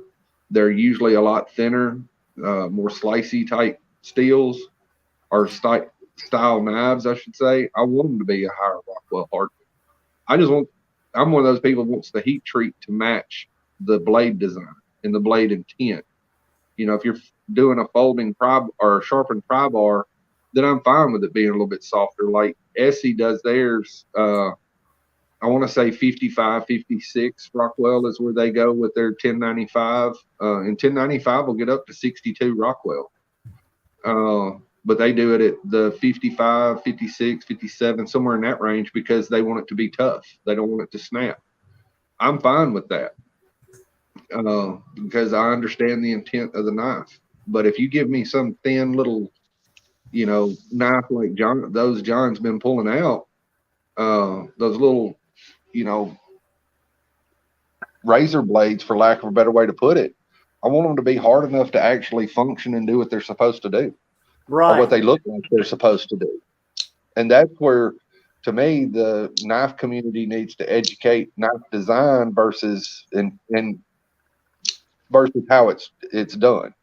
they're usually a lot thinner, more slicey type steels or style knives, I should say. I want them to be a higher Rockwell hardwood. I'm one of those people who wants the heat treat to match the blade design and the blade intent. If you're doing a folding pry or a sharpened pry bar, then I'm fine with it being a little bit softer. Like Essie does theirs. I want to say 55, 56 Rockwell is where they go with their 1095. And 1095 will get up to 62 Rockwell. But they do it at the 55, 56, 57, somewhere in that range because they want it to be tough. They don't want it to snap. I'm fine with that because I understand the intent of the knife. But if you give me some thin little, knife like those John's been pulling out, those little, razor blades, for lack of a better way to put it, I want them to be hard enough to actually function and do what they're supposed to do. Right. Or what they look like they're supposed to do. And that's where, to me, the knife community needs to educate knife design versus how it's done.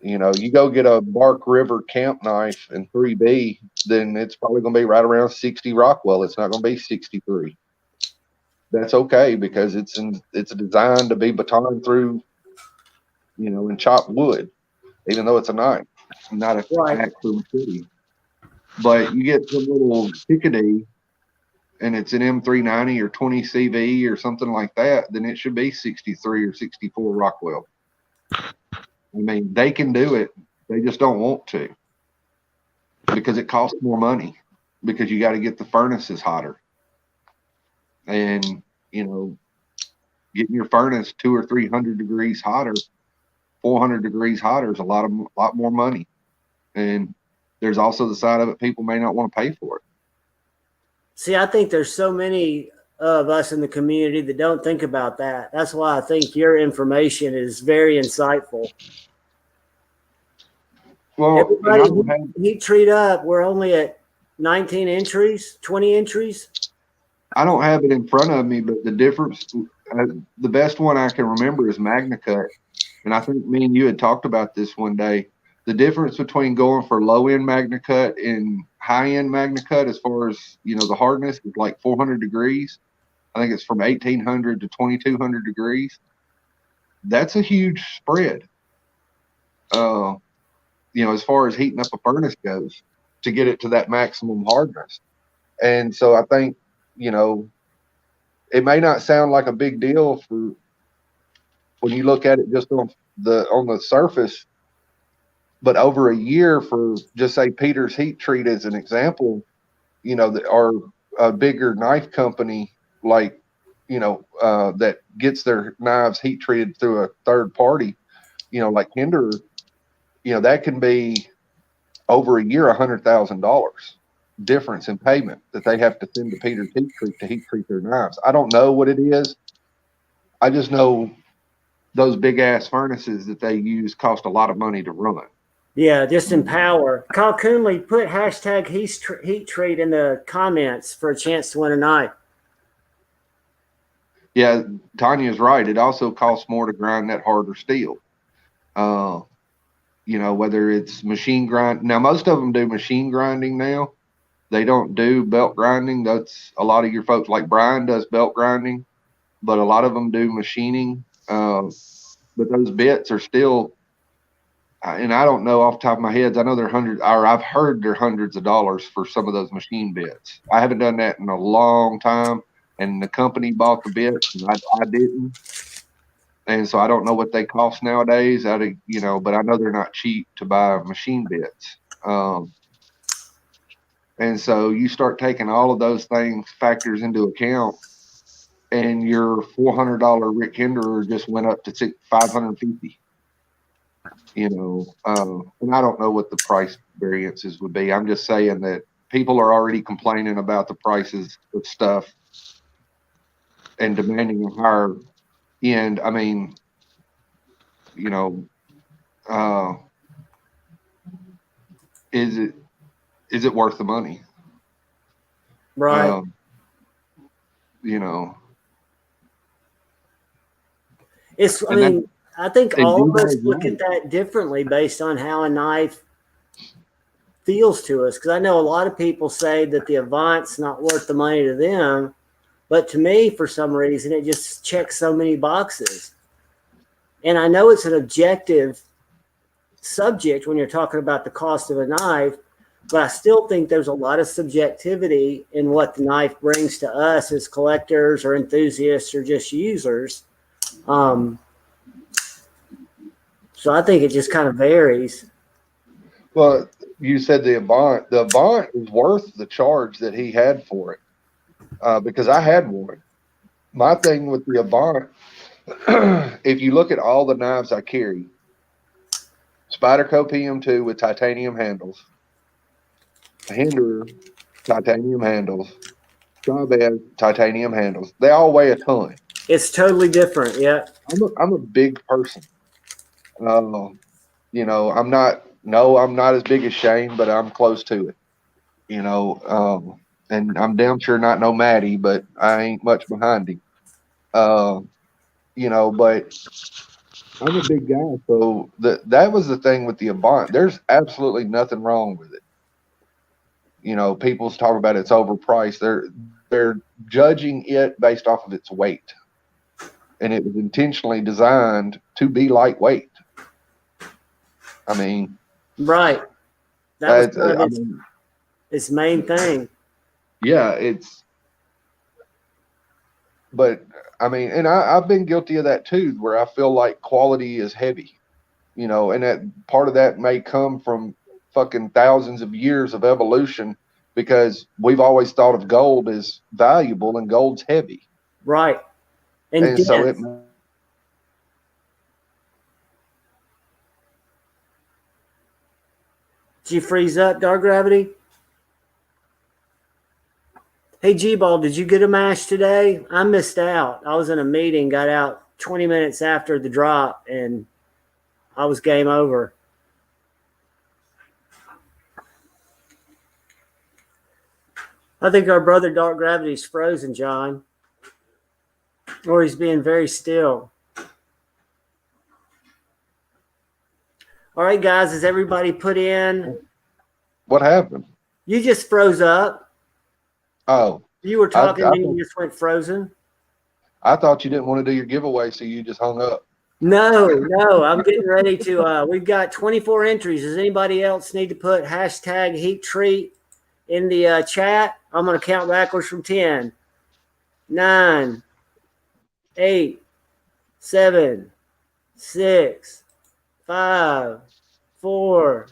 You go get a Bark River camp knife in 3B, then it's probably going to be right around 60 Rockwell. It's not going to be 63. That's okay because it's designed to be batoned through, and chopped wood, even though it's a knife. It's not a hack for machete. But you get some little Piccadilly and it's an M390 or 20 CV or something like that, then it should be 63 or 64 Rockwell. I mean, they can do it. They just don't want to because it costs more money because you got to get the furnaces hotter. And, getting your furnace 200 or 300 degrees hotter, 400 degrees hotter is a lot more money. And there's also the side of it, people may not want to pay for it. See, I think there's so many of us in the community that don't think about that. That's why I think your information is very insightful. Well, everybody heat treat up. We're only at 19 entries, 20 entries. I don't have it in front of me, but the difference, the best one I can remember is MagnaCut. And I think me and you had talked about this one day. The difference between going for low-end MagnaCut and high-end MagnaCut as far as, the hardness is like 400 degrees. I think it's from 1,800 to 2,200 degrees. That's a huge spread, as far as heating up a furnace goes to get it to that maximum hardness. And so I think, it may not sound like a big deal for when you look at it just on the surface, but over a year for just say Peter's Heat Treat as an example, or a bigger knife company like, that gets their knives heat treated through a third party, like Hinderer, that can be over a year, $100,000 difference in payment that they have to send to Peter's Heat Treat to heat treat their knives. I don't know what it is. I just know those big ass furnaces that they use cost a lot of money to run. Yeah, just in power. Kyle Coonley, put hashtag heat treat in the comments for a chance to win a knife. Yeah, Tanya's right. It also costs more to grind that harder steel. Whether it's machine grind. Now, most of them do machine grinding now. They don't do belt grinding. That's a lot of your folks like Brian does belt grinding, but a lot of them do machining. But those bits are still, and I don't know off the top of my head, I know they're I've heard they're hundreds of dollars for some of those machine bits. I haven't done that in a long time, and the company bought the bits, and I didn't. And so I don't know what they cost nowadays. But I know they're not cheap to buy machine bits. And so you start taking all of those factors into account, and your $400 Rick Hinderer just went up to $550. you know, and I don't know what the price variances would be. I'm just saying that people are already complaining about the prices of stuff and demanding a higher end. I mean, you know, uh, is it worth the money? Right. You know, I and that, mean, I think and all of us G-Ball's look right. at that differently based on how a knife feels to us. Because I know a lot of people say that the Avant's not worth the money to them, but to me, for some reason, it just checks so many boxes. And I know it's an objective subject when you're talking about the cost of a knife, but I still think there's a lot of subjectivity in what the knife brings to us as collectors or enthusiasts or just users. So I think it just kind of varies. Well, you said the Avant. The Avant is worth the charge that he had for it, because I had one. My thing with the Avant, if you look at all the knives I carry, Spyderco PM2 with titanium handles, Hinder titanium handles, Chavez titanium handles. They all weigh a ton. It's totally different. Yeah. I'm a big person. You know, I'm not as big as Shane, but I'm close to it. You know, and I'm damn sure not no Matty, but I ain't much behind him. You know, but I'm a big guy, so that was the thing with the Avant. There's absolutely nothing wrong with it. You know, people's talk about it's overpriced. They're judging it based off of its weight, and it was intentionally designed to be lightweight. I mean, Right. That was kind of its main thing. Yeah, but I mean, and I've been guilty of that too, where I feel like quality is heavy, you know, and that part of that may come from fucking thousands of years of evolution, because we've always thought of gold as valuable and gold's heavy. Right. And so it. Did you freeze up, Dark Gravity? Hey, G-Ball, did you get a mash today? I missed out. I was in a meeting, got out 20 minutes after the drop, and I was game over. I think our brother Dark Gravity's frozen, John. Or he's being very still. All right, guys, has everybody put in? What happened? You just froze up. Oh. You were talking and you just went frozen. I thought you didn't want to do your giveaway, so you just hung up. No, I'm getting ready to. We've got 24 entries. Does anybody else need to put hashtag heat treat in the chat? I'm going to count backwards from 10, 9, 8, 7, 6, 5, 4,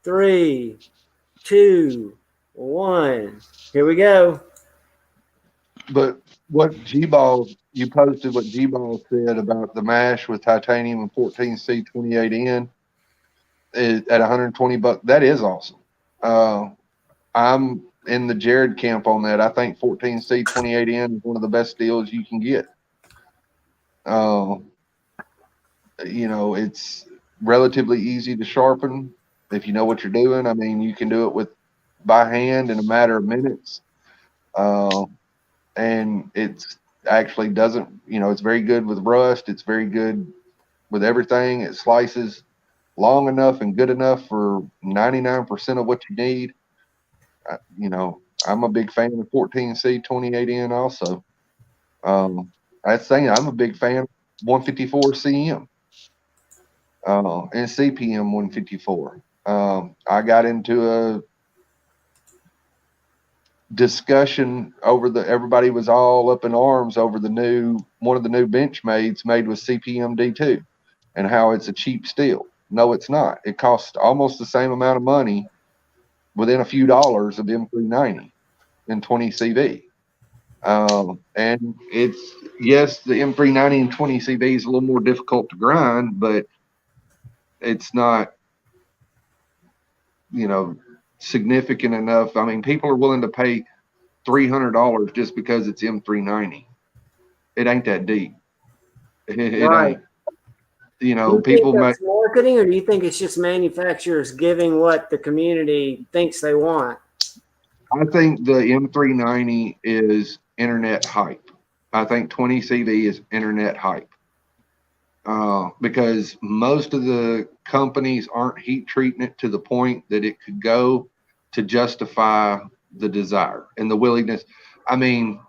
3, 2, 1. Here we go. But what G-Ball, you posted what G-Ball said about the mash with titanium and 14C 28N at $120. That is awesome. I'm in the Jared camp on that. I think 14C 28N is one of the best deals you can get. You know, it's relatively easy to sharpen if you know what you're doing. I mean, you can do it by hand in a matter of minutes. And it's actually doesn't, you know, it's very good with rust. It's very good with everything. It slices long enough and good enough for 99% of what you need. You know, I'm a big fan of 14C 28N also. That's saying I'm a big fan of 154 CM and CPM 154. I got into a discussion over everybody was all up in arms over one of the new Benchmades made with CPM D2 and how it's a cheap steel. No, it's not. It costs almost the same amount of money within a few dollars of M390 and 20 CV. And it's, yes, the M390 and 20 CV is a little more difficult to grind, but it's not, significant enough. I mean, people are willing to pay $300 just because it's M390. It ain't that deep. It Right. ain't. Do you People think make. that's marketing, or do you think it's just manufacturers giving what the community thinks they want? I think the M390 is internet hype. I think 20 CV is internet hype. Because most of the companies aren't heat treating it to the point that it could go to justify the desire and the willingness. I mean,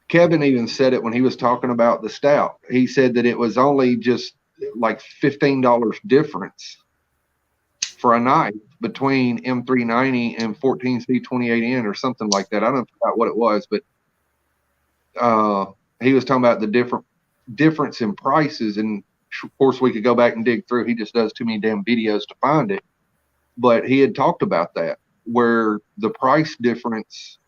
Kevin even said it when he was talking about the stout. He said that it was only just like $15 difference for a knife between M390 and 14C28N or something like that. I don't know what it was, but he was talking about the difference in prices. And of course, we could go back and dig through. He just does too many damn videos to find it. But he had talked about that, where the price difference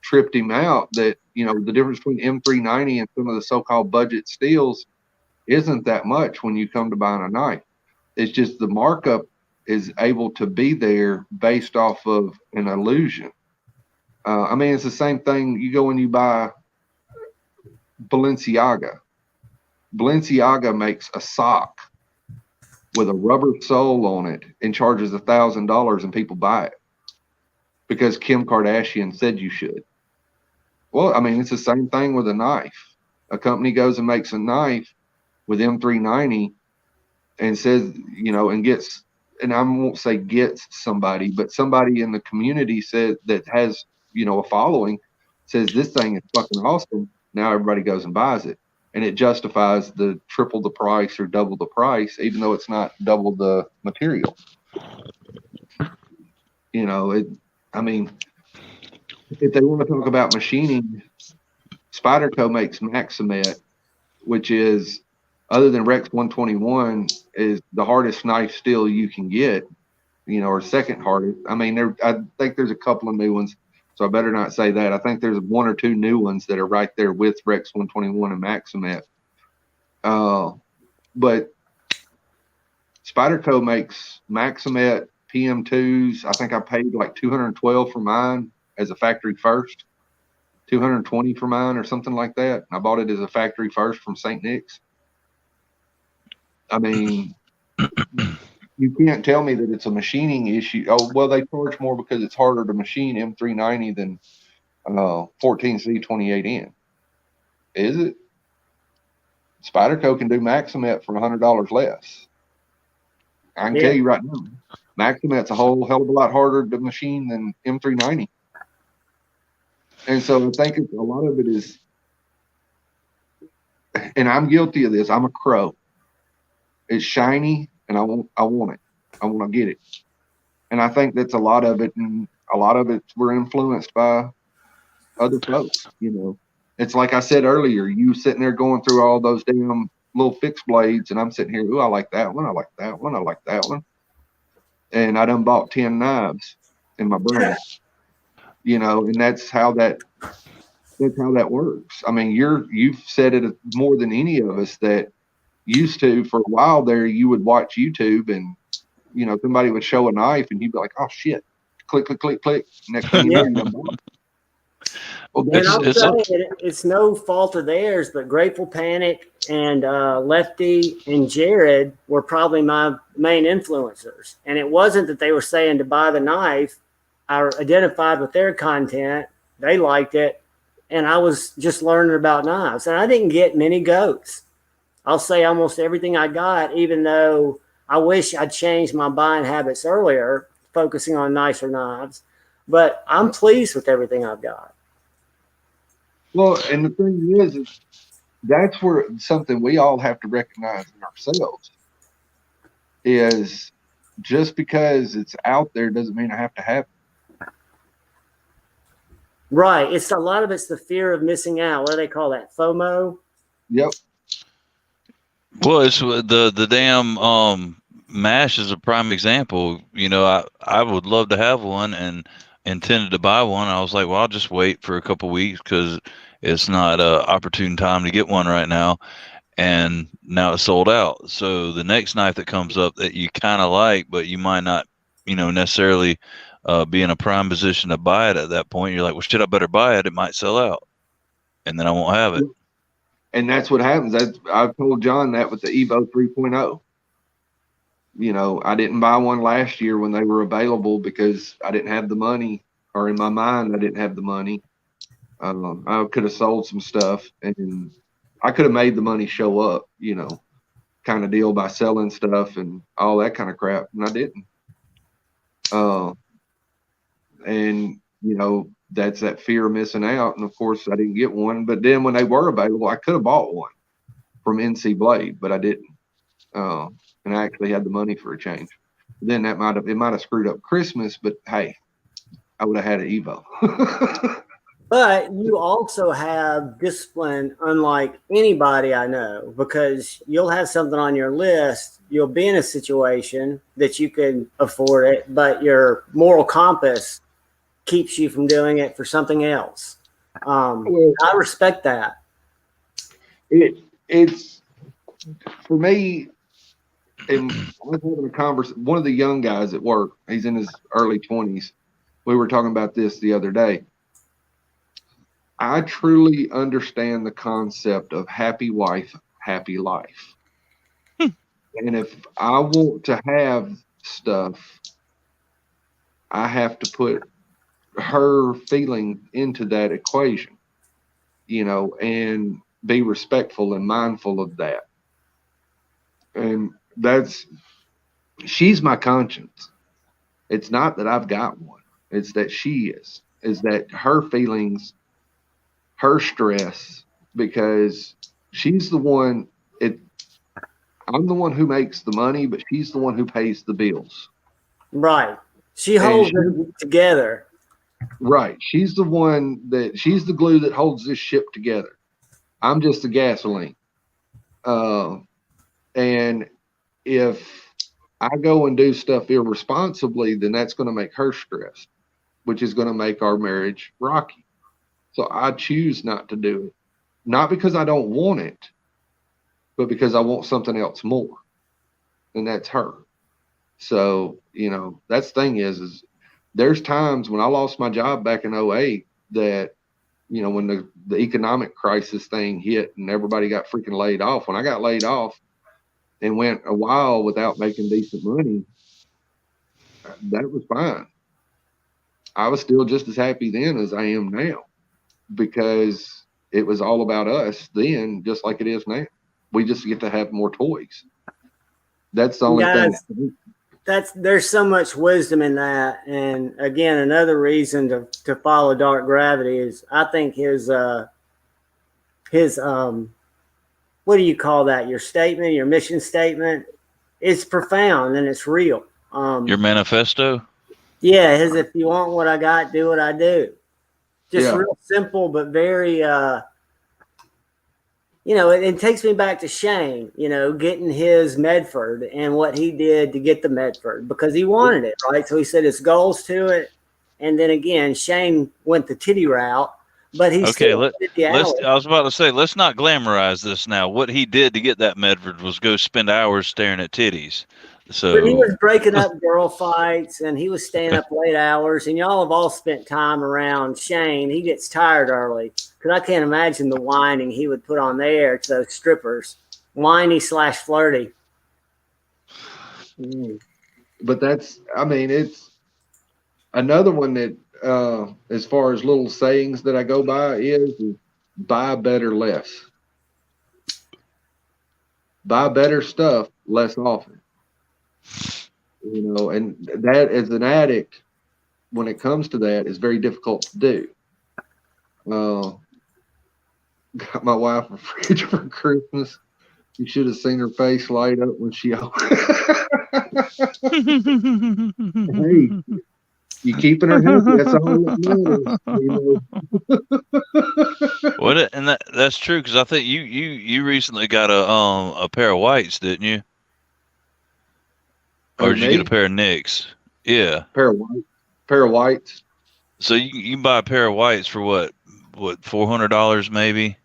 tripped him out, that, the difference between M390 and some of the so-called budget steels isn't that much when you come to buying a knife. It's just the markup is able to be there based off of an illusion. I mean, it's the same thing. You go and you buy Balenciaga. Balenciaga makes a sock with a rubber sole on it and charges $1,000, and people buy it because Kim Kardashian said you should. Well, I mean, it's the same thing with a knife. A company goes and makes a knife with M390 and says, and gets, and I won't say gets somebody, but somebody in the community said that has, a following, says this thing is fucking awesome. Now everybody goes and buys it, and it justifies the triple the price or double the price, even though it's not double the material. I mean, if they want to talk about machining, Spyderco makes Maximet, which is, other than Rex 121, is the hardest knife steel you can get, or second hardest. I mean, I think there's a couple of new ones, so I better not say that. I think there's one or two new ones that are right there with Rex 121 and Maximet. But Spyderco makes Maximet PM2s. I think I paid like $212 for mine as a factory first, $220 for mine or something like that. I bought it as a factory first from St. Nick's. I mean, you can't tell me that it's a machining issue. Oh, well, they charge more because it's harder to machine M390 than 14C28N. Is it? Spyderco can do Maximet for $100 less. I can tell you right now, Maximet's a whole hell of a lot harder to machine than M390. And so I think a lot of it is, and I'm guilty of this. I'm a crow. It's shiny, and I want it. I want to get it. And I think that's a lot of it, and a lot of it we're influenced by other folks. It's like I said earlier, you sitting there going through all those damn little fixed blades, and I'm sitting here, ooh, I like that one, I like that one, I like that one. And I done bought 10 knives in my brain. And that's how that works. I mean, you've said it more than any of us that used to. For a while there, you would watch YouTube and somebody would show a knife and you'd be like, oh shit, click, click, click, click. Next thing you know, you're done buying. Well, And I'll tell you, it's no fault of theirs, but Grateful Panic and Lefty and Jared were probably my main influencers. And it wasn't that they were saying to buy the knife. I identified with their content. They liked it. And I was just learning about knives. And I didn't get many goats. I'll say almost everything I got, even though I wish I'd changed my buying habits earlier, focusing on nicer knives. But I'm pleased with everything I've got. Well, and the thing is that's where something we all have to recognize in ourselves is just because it's out there doesn't mean I have to have it. Right. It's a lot of it's the fear of missing out. What do they call that? FOMO? Yep. Well, it's the damn mash is a prime example. I would love to have one and intended to buy one. I was like, well, I'll just wait for a couple weeks because it's not an opportune time to get one right now. and now it's sold out. So the next knife that comes up that you kind of like, but you might not, necessarily be in a prime position to buy it at that point. You're like, well, shit, I better buy it. It might sell out, and then I won't have it. And that's what happens. I've told John that with the Evo 3.0. I didn't buy one last year when they were available because I didn't have the money, or in my mind, I didn't have the money. I could have sold some stuff and I could have made the money show up, kind of deal by selling stuff and all that kind of crap. And I didn't. That's that fear of missing out. And of course I didn't get one, but then when they were available, I could have bought one from NC Blade, but I didn't. And I actually had the money for a change. Then it might have screwed up Christmas, but hey, I would have had an Evo. But you also have discipline unlike anybody I know, because you'll have something on your list. You'll be in a situation that you can afford it, but your moral compass keeps you from doing it for something else. I respect that. It's for me. And I was having a conversation. One of the young guys at work, he's in his early 20s. We were talking about this the other day. I truly understand the concept of happy wife, happy life. And if I want to have stuff, I have to put her feeling into that equation, and be respectful and mindful of that. And she's my conscience. It's not that I've got one. It's that she is that her feelings, her stress, because she's the one, I'm the one who makes the money, but she's the one who pays the bills. Right. She holds it together. Right. She's the the glue that holds this ship together. I'm just the gasoline. And if I go and do stuff irresponsibly, then that's going to make her stressed, which is going to make our marriage rocky. So I choose not to do it, not because I don't want it, but because I want something else more, and that's her. So, that's the thing is there's times when I lost my job back in 2008 that, when the economic crisis thing hit and everybody got freaking laid off. When I got laid off and went a while without making decent money, that was fine. I was still just as happy then as I am now, because it was all about us then, just like it is now. We just get to have more toys. That's the only thing. There's so much wisdom in that. And again, another reason to follow Dark Gravity is I think his what do you call that? Your statement, your mission statement, it's profound and it's real. Your manifesto? Yeah, if you want what I got, do what I do. Just real simple, but very, it takes me back to Shane, getting his Medford and what he did to get the Medford because he wanted it, right? So he set his goals to it. And then again, Shane went the titty route, but he I was about to say, let's not glamorize this now. What he did to get that Medford was go spend hours staring at titties. So but he was breaking up girl fights and he was staying up late hours, and y'all have all spent time around Shane. He gets tired early because I can't imagine the whining he would put on there to those strippers. Whiny/flirty. But it's another one that, as far as little sayings that I go by is buy better less. Buy better stuff less often. And that as an addict, when it comes to that, is very difficult to do. Got my wife a fridge for Christmas. You should have seen her face light up when she opened. Hey, you keeping her happy? That's all that matters. And that's true, because I think you recently got a pair of whites, didn't you? Or did you get a pair of Nicks? Yeah. Pair of whites. So you can buy a pair of whites for what $400 maybe?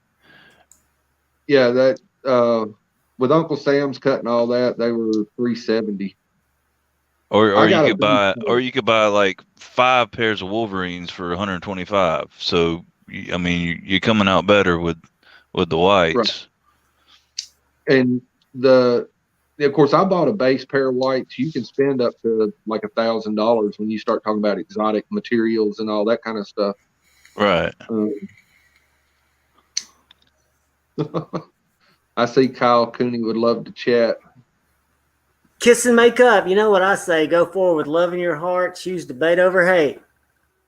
Yeah, that with Uncle Sam's cut and all that, they were $370. Or I you got could buy like 5 pairs of Wolverines for 125. So I mean, you're coming out better with the whites. Right. And of course, I bought a base pair of whites. You can spend up to like $1,000 when you start talking about exotic materials and all that kind of stuff. Right. I see Kyle Cooney would love to chat. Kiss and make up. You know what I say? Go forward with love in your heart. Choose debate over hate.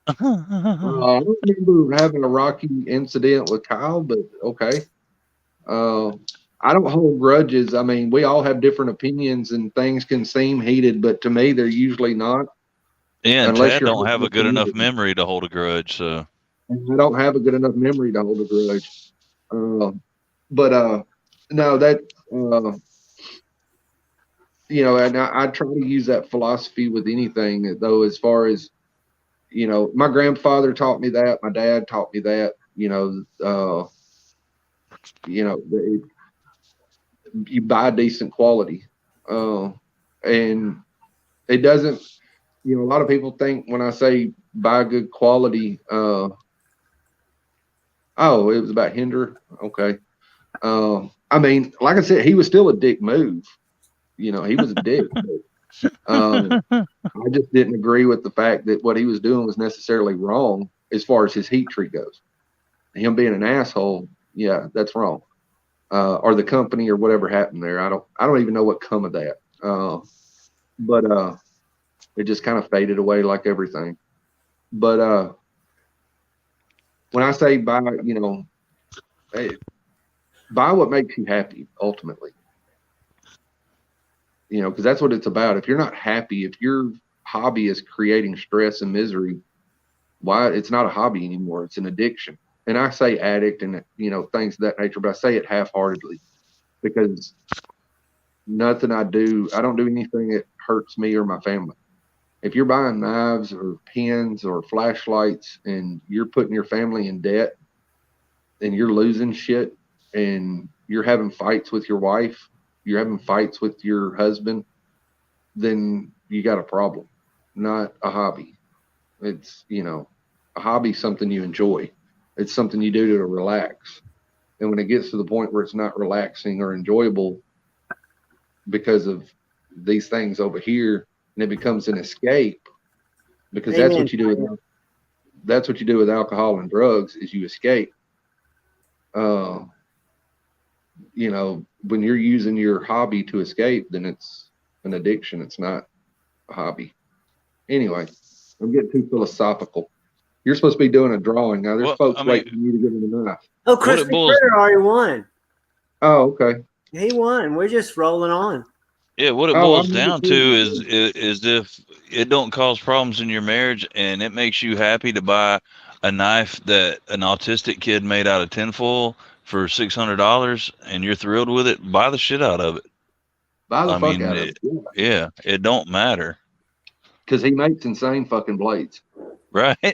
I don't remember having a rocky incident with Kyle, but okay. I don't hold grudges. I mean, we all have different opinions and things can seem heated, but to me, they're usually not. Yeah, and Unless Chad you're don't have a good enough memory to hold a grudge. So I don't have a good enough memory to hold a grudge. But no, that you know, and I try to use that philosophy with anything, though, as far as, you know, my grandfather taught me that, my dad taught me that, you buy decent quality. And it doesn't, you know, a lot of people think when I say buy good quality, oh, it was about Hinder. Okay. I mean, like I said, he was still a dick move. You know, he was a dick. I just didn't agree with the fact that what he was doing was necessarily wrong as far as his heat treat goes. Him being an asshole, yeah, that's wrong. Or the company or whatever happened there. I don't even know what come of that. But it just kind of faded away like everything. But when I say buy, you know, hey, buy what makes you happy ultimately. You know, because that's what it's about. If you're not happy, if your hobby is creating stress and misery, why it's not a hobby anymore. It's an addiction. And I say addict and, you know, things of that nature, but I say it half-heartedly because nothing I don't do anything that hurts me or my family. If you're buying knives or pens or flashlights and you're putting your family in debt and you're losing shit and you're having fights with your wife, you're having fights with your husband, then you got a problem, not a hobby. It's, you know, a hobby is something you enjoy. It's something you do to relax. And when it gets to the point where it's not relaxing or enjoyable because of these things over here, and it becomes an escape, because that's what you do. That's what you do with alcohol and drugs is you escape. You know, when you're using your hobby to escape, then it's an addiction. It's not a hobby. Anyway, I'm getting too philosophical. You're supposed to be doing a drawing. Now there's folks waiting for you to give them a knife. Oh, Chris Critter already won. Oh, okay. He won. We're just rolling on. Yeah, what it boils down to is if it don't cause problems in your marriage and it makes you happy to buy a knife that an autistic kid made out of tinfoil for $600 and you're thrilled with it, buy the shit out of it. Buy the fuck out of it. Yeah, it don't matter. Because he makes insane fucking blades. Right. Hey,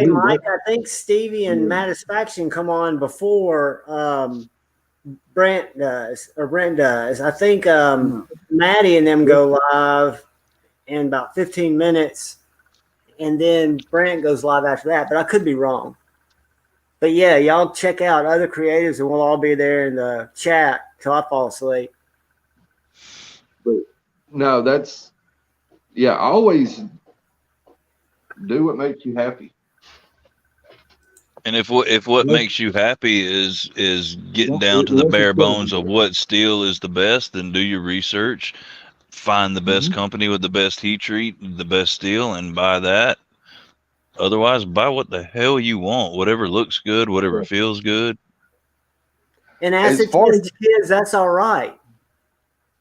Mike, I think Stevie and Mattisfaction come on before Brent does. I think Maddie and them go live in about 15 minutes, and then Brent goes live after that, but I could be wrong. But yeah, y'all check out other creatives, and we'll all be there in the chat till I fall asleep. But no, that's, yeah, always do what makes you happy. And if what makes you happy is getting down to the bare bones of what steel is the best, then do your research, find the best company with the best heat treat, the best steel, and buy that. Otherwise, buy what the hell you want, whatever looks good, whatever feels good. And acid test kids, that's all right.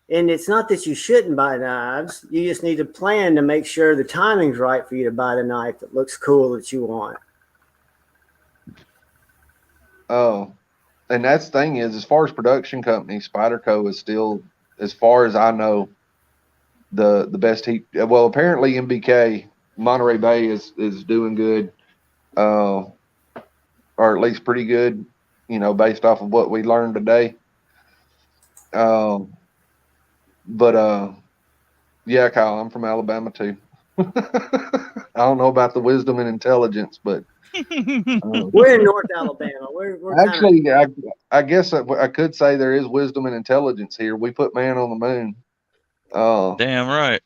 And it's not that you shouldn't buy knives. You just need to plan to make sure the timing's right for you to buy the knife that looks cool that you want. Oh, and that's the thing is, as far as production companies, Spyderco is still, as far as I know, the best heat. Well, apparently MBK Monterey Bay is doing good, or at least pretty good, you know, based off of what we learned today. But yeah, Kyle, I'm from Alabama too. I don't know about the wisdom and intelligence, but We're in North Alabama. We're actually, I guess I could say there is wisdom and intelligence here. We put man on the moon. Damn right.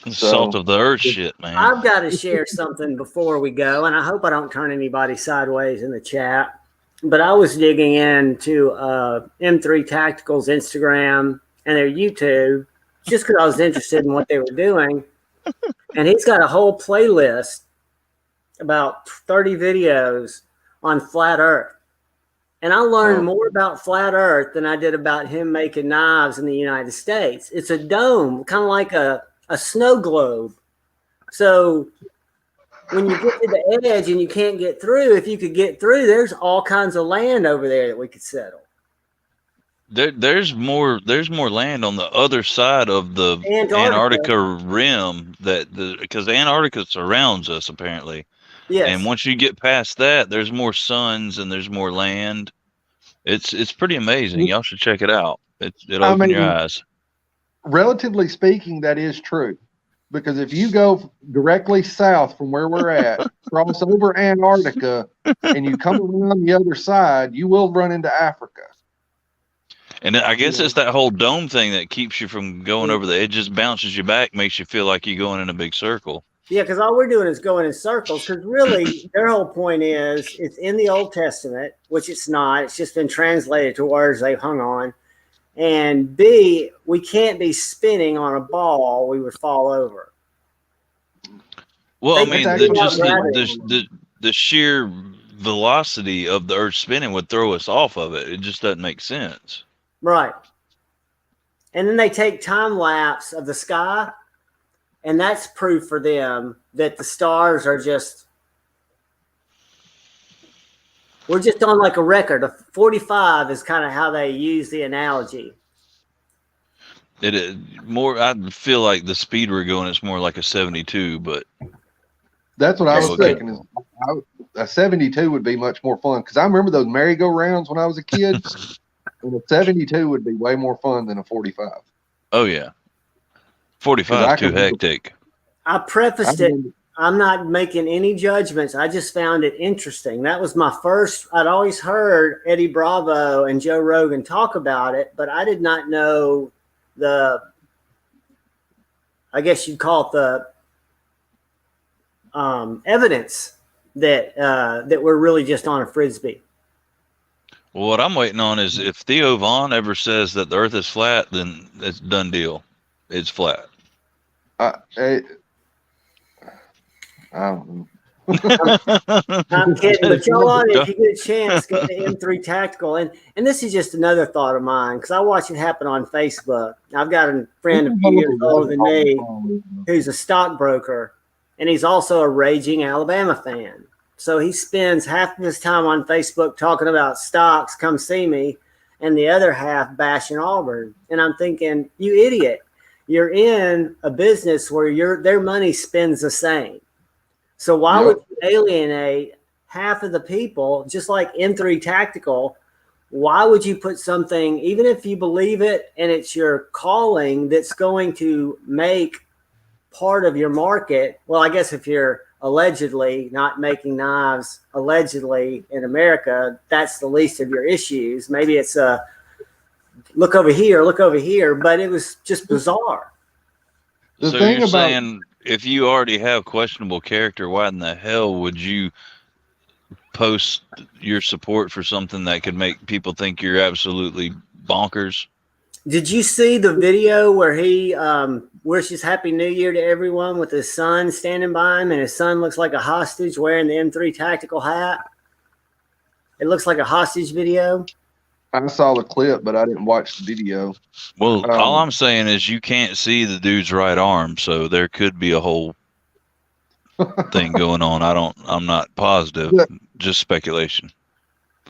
So, Salt of the earth shit, man. I've got to share something before we go, and I hope I don't turn anybody sideways in the chat. But I was digging into M3 Tactical's Instagram and their YouTube just because I was interested in what they were doing. And he's got a whole playlist, about 30 videos on flat earth. And I learned more about flat earth than I did about him making knives in the United States. It's a dome, kind of like a snow globe. So when you get to the edge and you can't get through, if you could get through, there's all kinds of land over there that we could settle. There's more land on the other side of the Antarctica rim because Antarctica surrounds us apparently. Yes. And once you get past that, there's more suns and there's more land. It's pretty amazing. Y'all should check it out. It'll open your eyes. Relatively speaking, that is true. Because if you go directly south from where we're at, cross over Antarctica, and you come around the other side, you will run into Africa. And I guess it's that whole dome thing that keeps you from going over the edge, just bounces you back, makes you feel like you're going in a big circle. Yeah, because all we're doing is going in circles. Because really, their whole point is it's in the Old Testament, which it's not. It's just been translated to words they've hung on. And B, we can't be spinning on a ball; we would fall over. Well, I mean, the sheer velocity of the Earth spinning would throw us off of it. It just doesn't make sense. Right. And then they take time lapse of the sky, and that's proof for them that the stars are just. We're just on like a record. A 45 is kind of how they use the analogy. It is more. I feel like the speed we're going is more like a 72, but that's what I was thinking. Is a 72 would be much more fun because I remember those merry-go-rounds when I was a kid, and a 72 would be way more fun than a 45. Oh yeah, 45 is too hectic. I prefaced it. I'm not making any judgments. I just found it interesting. That was my first. I'd always heard Eddie Bravo and Joe Rogan talk about it, but I did not know I guess you'd call it the evidence that we're really just on a frisbee. Well, what I'm waiting on is if Theo Vaughn ever says that the Earth is flat, then it's done deal. It's flat. I don't know. I'm kidding, but y'all, if you get a chance, go to M3 Tactical. And this is just another thought of mine because I watch it happen on Facebook. I've got a friend a few years older than me who's a stockbroker, and he's also a raging Alabama fan. So he spends half of his time on Facebook talking about stocks, come see me, and the other half bashing Auburn. And I'm thinking, you idiot, you're in a business where their money spends the same. So why would you alienate half of the people, just like M3 Tactical? Why would you put something, even if you believe it and it's your calling, that's going to make part of your market? Well, I guess if you're allegedly not making knives allegedly in America, that's the least of your issues. Maybe it's a look over here, but it was just bizarre. So you're saying if you already have questionable character, why in the hell would you post your support for something that could make people think you're absolutely bonkers? Did you see the video where he wishes Happy New Year to everyone with his son standing by him, and his son looks like a hostage wearing the M3 Tactical hat? It looks like a hostage video. I saw the clip, but I didn't watch the video. Well, all I'm saying is you can't see the dude's right arm, so there could be a whole thing going on. I'm not positive, just speculation.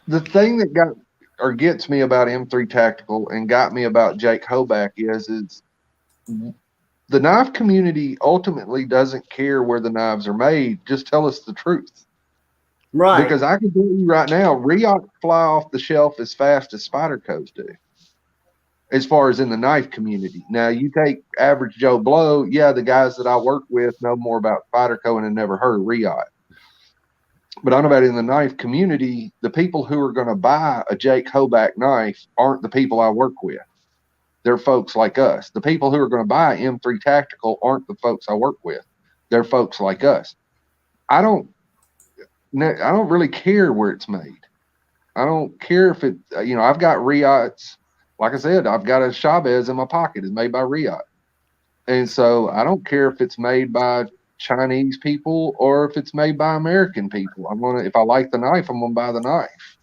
The thing that gets me about M3 Tactical and got me about Jake Hoback is the knife community ultimately doesn't care where the knives are made. Just tell us the truth. Right. Because I can tell you right now, Reoc fly off the shelf as fast as Spydercos do. as far as in the knife community. Now, you take average Joe Blow, yeah, the guys that I work with know more about Fighter Co. and have never heard of Riot. But I know about in the knife community, the people who are going to buy a Jake Hoback knife aren't the people I work with. They're folks like us. The people who are going to buy M3 Tactical aren't the folks I work with. They're folks like us. I don't really care where it's made. I don't care if it, I've got Riots. Like I said, I've got a Chavez in my pocket. It's made by Riot. And so I don't care if it's made by Chinese people or if it's made by American people. If I like the knife, I'm going to buy the knife.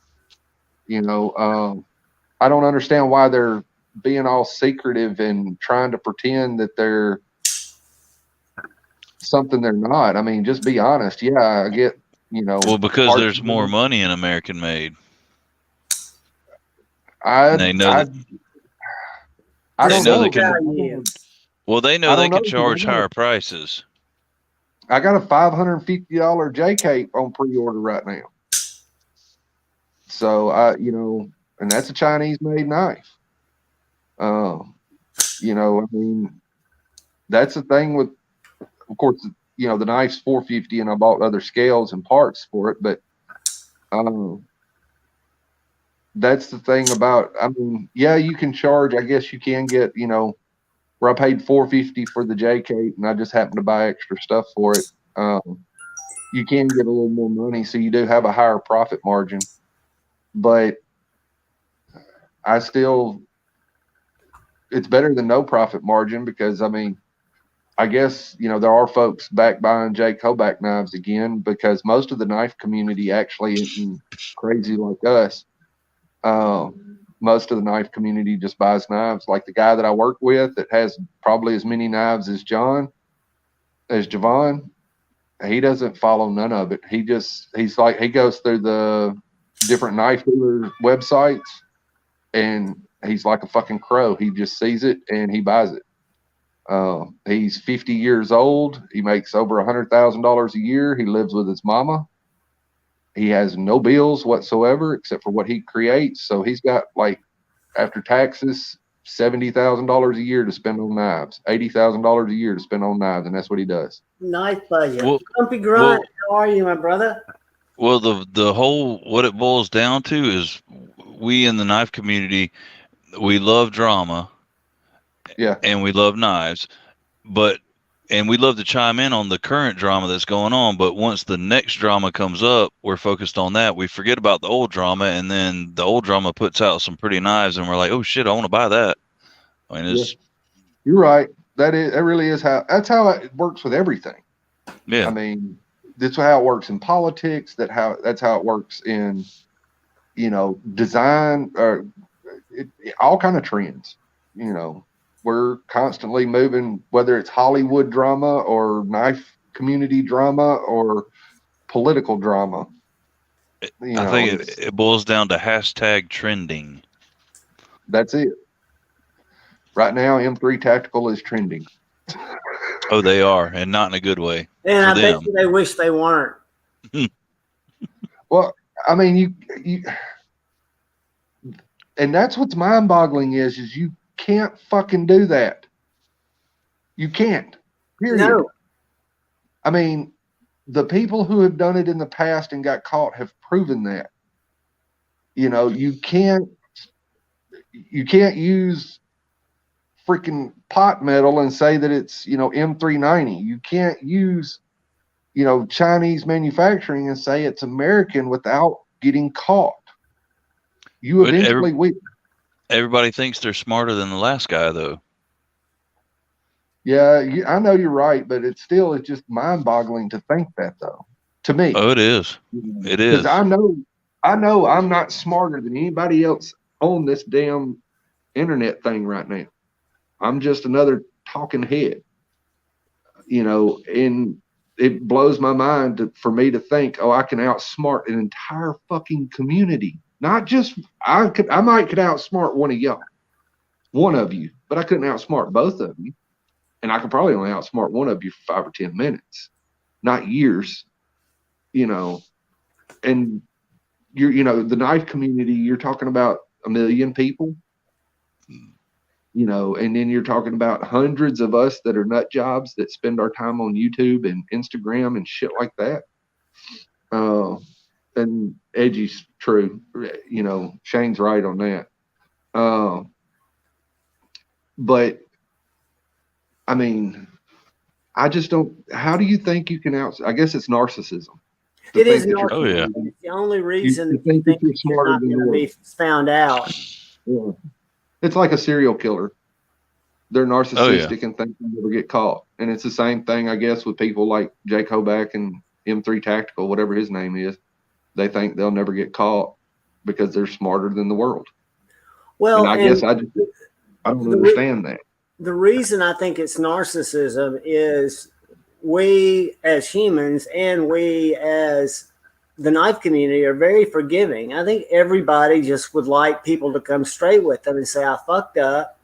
I don't understand why they're being all secretive and trying to pretend that they're something they're not. I mean, just be honest. Yeah, I get, Well, because there's more money in American made. They know that. I don't know. Well, they know they can charge higher prices. I got a $550 J-Cape on pre-order right now. So and that's a Chinese-made knife. I mean, that's the thing with, of course, the knife's $450, and I bought other scales and parts for it. But that's the thing about. I mean, yeah, you can charge. I guess you can get, where I paid $450 for the J-Cape, and I just happened to buy extra stuff for it. You can get a little more money, so you do have a higher profit margin. But I still, it's better than no profit margin because, I mean, I guess, there are folks back buying Jake Hoback knives again because most of the knife community actually isn't crazy like us. Most of the knife community just buys knives. Like the guy that I work with that has probably as many knives as JuhVon, he doesn't follow none of it. He goes through the different knife dealer websites and he's like a fucking crow. He just sees it and he buys it. He's 50 years old. He makes over $100,000 a year. He lives with his mama. He has no bills whatsoever except for what he creates. So he's got, like, after taxes, $70,000 a year to spend on knives, $80,000 a year to spend on knives, and that's what he does. Knife budget. Grumpy Grunt, how are you, my brother? Well, the whole, what it boils down to is we in the knife community, we love drama. Yeah. And we love knives, and we love to chime in on the current drama that's going on. But once the next drama comes up, we're focused on that. We forget about the old drama, and then the old drama puts out some pretty knives, and we're like, oh shit, I want to buy that. I mean, you're right. That really is that's how it works with everything. Yeah. I mean, that's how it works in politics. That's how it works in, design or all kind of trends. We're constantly moving, whether it's Hollywood drama or knife community drama or political drama. I think it boils down to hashtag trending. That's it. Right now, M3 Tactical is trending. Oh, they are, and not in a good way. And I bet you they wish they weren't. Well, I mean, you and that's what's mind-boggling is you can't fucking do that. You can't. Period. No. I mean, the people who have done it in the past and got caught have proven that. You can't use freaking pot metal and say that it's, M390. You can't use, Chinese manufacturing and say it's American without getting caught. You eventually will. Everybody thinks they're smarter than the last guy, though. Yeah, I know you're right, but it's just mind-boggling to think that, though. To me. Oh, it is. It is. Because I know I'm not smarter than anybody else on this damn internet thing right now. I'm just another talking head. And it blows my mind for me to think, I can outsmart an entire fucking community. Not just I might could outsmart one of you, but I couldn't outsmart both of you, and I could probably only outsmart one of you for 5 or 10 minutes, not years. And you're the knife community. You're talking about 1 million people. And then you're talking about hundreds of us that are nut jobs that spend our time on YouTube and Instagram and shit like that. And Edgy's true. Shane's right on that. But I mean, I just don't. How do you think you can I guess it's narcissism. It is narcissism. Oh, yeah. It's the only reason you think that you're smarter not than going to the be found out. world. Yeah. It's like a serial killer. They're narcissistic and think they'll never get caught. And it's the same thing, I guess, with people like Jake Hoback and M3 Tactical, whatever his name is. They think they'll never get caught because they're smarter than the world. Well, and I guess I don't understand that. The reason I think it's narcissism is we as humans and we as the knife community are very forgiving. I think everybody just would like people to come straight with them and say, I fucked up.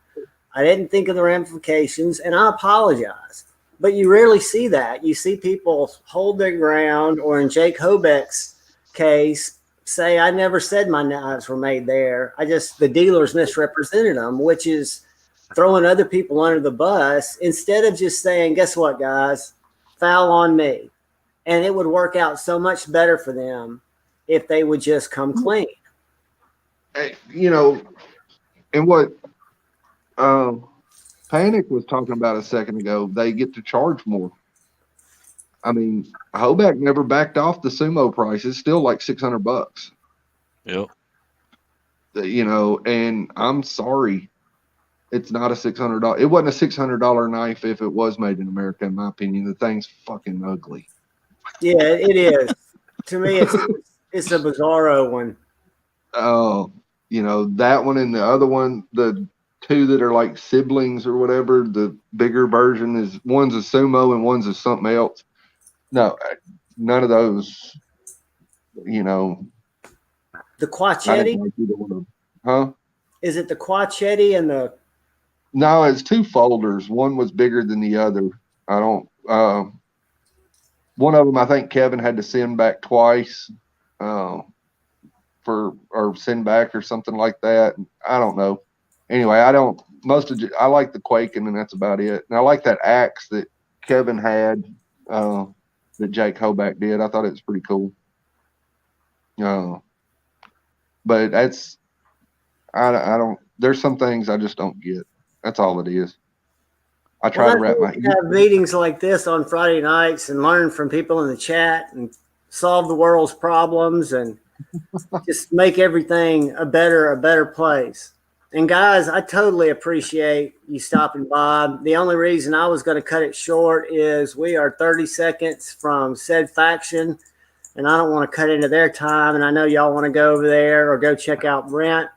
I didn't think of the ramifications and I apologize. But you rarely see that. You see people hold their ground, or in Jake Hobeck's case, say, I never said my knives were made there. The dealers misrepresented them, which is throwing other people under the bus instead of just saying, guess what, guys, foul on me. And it would work out so much better for them if they would just come clean. And what Panic was talking about a second ago, they get to charge more. I mean, Hoback never backed off the sumo price. It's still like $600. Yep. And I'm sorry, it's not a $600. It wasn't a $600 knife if it was made in America, in my opinion. The thing's fucking ugly. Yeah, it is. To me, it's a bizarro one. Oh, that one and the other one, the two that are like siblings or whatever, the bigger version is one's a sumo and one's a something else. No, none of those, The Quachetti? Huh? Is it the Quachetti and the... No, it's two folders. One was bigger than the other. I don't... one of them, I think Kevin had to send back twice or send back or something like that. I don't know. Anyway, I like the Quaking, and that's about it. And I like that axe that Kevin had that Jake Hoback did. I thought it was pretty cool. But that's, I don't, there's some things I just don't get. That's all it is. I try to wrap my head. Have meetings like this on Friday nights and learn from people in the chat and solve the world's problems and just make everything a better place. And guys, I totally appreciate you stopping by. The only reason I was going to cut it short is we are 30 seconds from said faction, and I don't want to cut into their time. And I know y'all want to go over there or go check out Brent.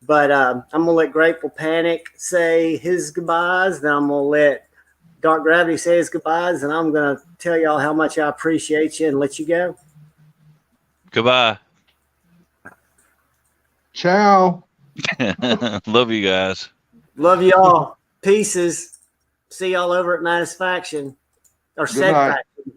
But I'm going to let Grateful Panic say his goodbyes. Then I'm going to let Dark Gravity say his goodbyes. And I'm going to tell y'all how much I appreciate you and let you go. Goodbye. Ciao. Love you guys. Love y'all. Pieces. See y'all over at Mattis Faction. Or said faction.